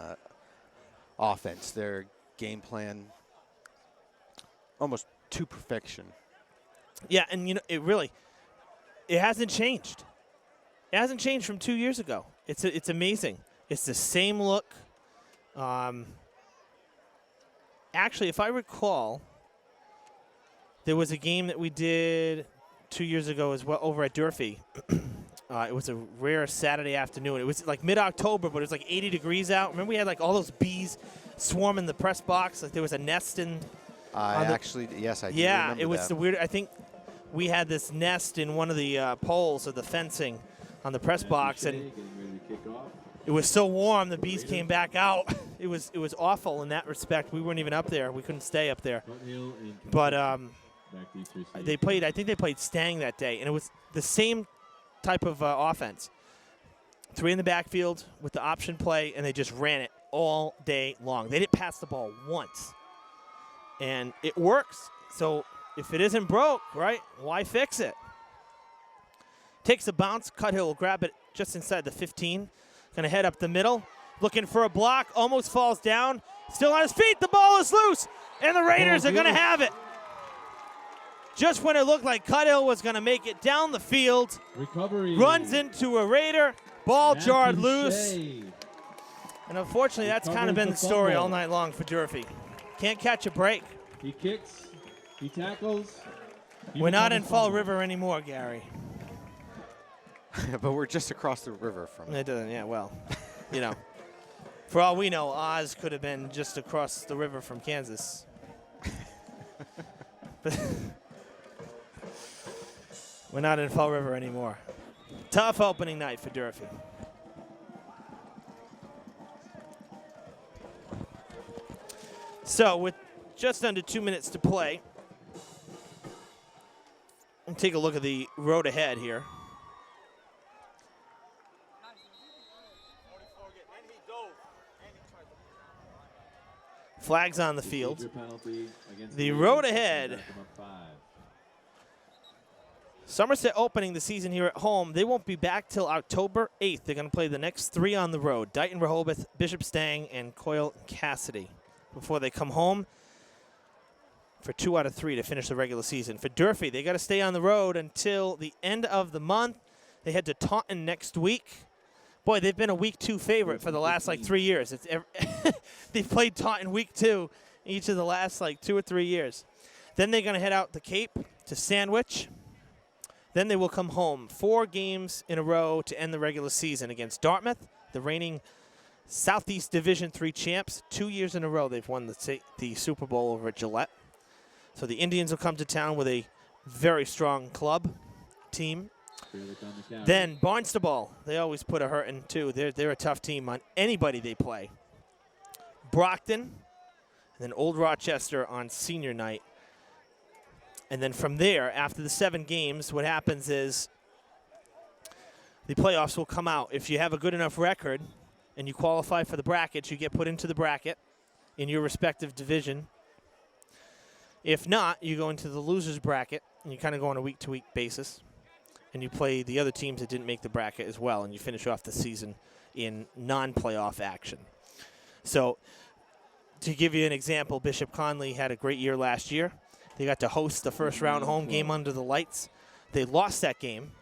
offense. Their game plan almost to perfection. Yeah, and you know, it hasn't changed. It hasn't changed from 2 years ago. It's amazing. It's the same look. Actually, if I recall, there was a game that we did 2 years ago as well over at Durfee. It was a rare Saturday afternoon. It was like mid-October, but it was like 80 degrees out. Remember we had like all those bees swarming the press box? Like there was a nest in. Yes, I do yeah, remember it was that. the weird. I think we had this nest in one of the poles of the fencing on the press box, and it was so warm the bees came back out. It was awful in that respect. We weren't even up there. We couldn't stay up there. But they played. I think they played Stang that day, and it was the same type of offense. 3 in the backfield with the option play, and they just ran it all day long. They didn't pass the ball once, and it works. So if it isn't broke, right, why fix it? Takes a bounce. Cuthill will grab it just inside the 15. Going to head up the middle. Looking for a block. Almost falls down. Still on his feet. The ball is loose. And the Raiders are going to have it. Just when it looked like Cuthill was going to make it down the field. Recovery. Runs into a Raider. Ball jarred loose. Shea. And unfortunately, that's kind of been the story all night long for Durfee. Can't catch a break. He kicks. He tackles. We're not in Fall River anymore, Gary. But we're just across the river from it. It doesn't, yeah, well, you know. For all we know, Oz could have been just across the river from Kansas. But we're not in Fall River anymore. Tough opening night for Durfee. So with just under 2 minutes to play, we'll take a look at the road ahead here. Flags on the field. The road ahead. Somerset opening the season here at home. They won't be back till October 8th. They're going to play the next 3 on the road. Dighton, Rehoboth, Bishop Stang, and Coyle Cassidy before they come home for 2 out of 3 to finish the regular season. For Durfee, they got to stay on the road until the end of the month. They head to Taunton next week. Boy, they've been a week 2 favorite for the last, 3 years. They've played Taunton week 2 each of the last, 2 or 3 years. Then they're going to head out the Cape to Sandwich. Then they will come home 4 games in a row to end the regular season against Dartmouth, the reigning Southeast Division III champs. 2 years in a row they've won the Super Bowl over at Gillette. So the Indians will come to town with a very strong club team. Then Barnstable, they always put a hurting too. They're a tough team on anybody they play. Brockton, and then Old Rochester on senior night. And then from there, after the 7 games, what happens is the playoffs will come out. If you have a good enough record and you qualify for the brackets, you get put into the bracket in your respective division. If not, you go into the losers bracket, and you kind of go on a week-to-week basis. And you play the other teams that didn't make the bracket as well, and you finish off the season in non-playoff action. So to give you an example, Bishop Conley had a great year last year. They got to host the first-round home game under the lights. They lost that game.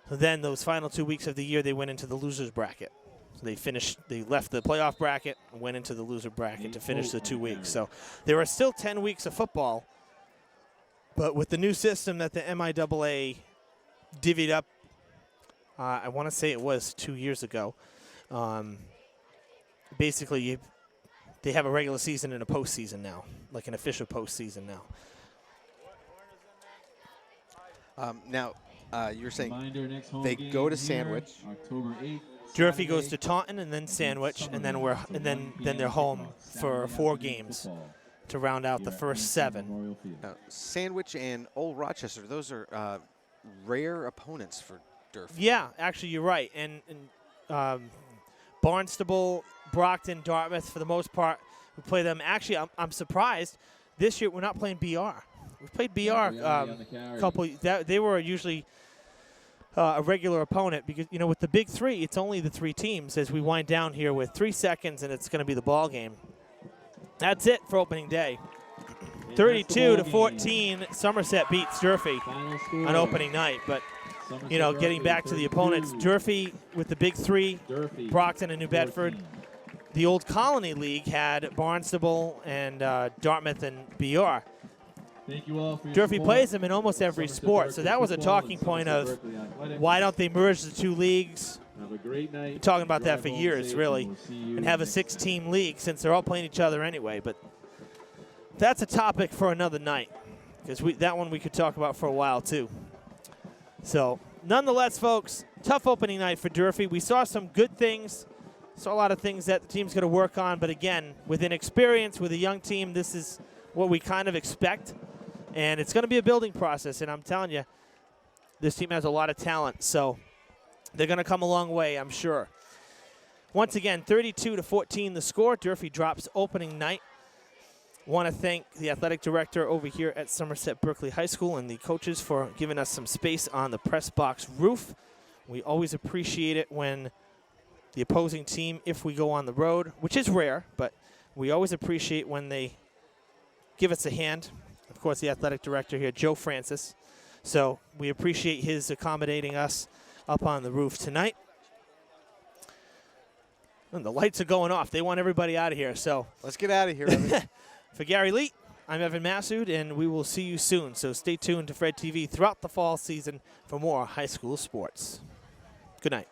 So then those final 2 weeks of the year, they went into the losers bracket. So they left the playoff bracket and went into the loser bracket to finish the 2 weeks. So there are still 10 weeks of football, but with the new system that the MIAA divvied up, I want to say it was 2 years ago. Basically, they have a regular season and a postseason now, like an official postseason now. You're saying they go to Sandwich. October 8th. Durfee goes to Taunton and then Sandwich, and then they're home for 4 games to round out the first 7. Sandwich and Old Rochester, those are rare opponents for Durfee. Yeah, actually, you're right. And Barnstable, Brockton, Dartmouth, for the most part, we play them. Actually, I'm surprised this year we're not playing BR. We played BR a couple. They were usually a regular opponent because, you know, with the big 3, it's only the 3 teams as we wind down here with 3 seconds, and it's going to be the ball game. That's it for opening day. 32-14, Somerset beats Durfee on opening night. But, you know, getting back to the opponents, Durfee with the big 3, Brockton and New Bedford. The old Colony League had Barnstable and Dartmouth and BR. Thank you all for your Durfee support. plays them in almost every sport, so that was a talking point of why don't they merge the 2 leagues? Have a great night. We're talking about that for years, really, and have a 6-team league since they're all playing each other anyway. But that's a topic for another night, because that one we could talk about for a while too. So nonetheless, folks, tough opening night for Durfee. We saw some good things, saw a lot of things that the team's going to work on, but again, with inexperience, with a young team, this is what we kind of expect. And it's going to be a building process, and I'm telling you, this team has a lot of talent, so they're going to come a long way, I'm sure. Once again, 32-14 the score. Durfee drops opening night. Want to thank the athletic director over here at Somerset-Berkley High School and the coaches for giving us some space on the press box roof. We always appreciate it when the opposing team, if we go on the road, which is rare, but we always appreciate when they give us a hand. Of course, the athletic director here, Joe Francis. So we appreciate his accommodating us up on the roof tonight. And the lights are going off. They want everybody out of here. So let's get out of here, Evan. For Gary Lee, I'm Evan Massoud, and we will see you soon. So stay tuned to Fred TV throughout the fall season for more high school sports. Good night.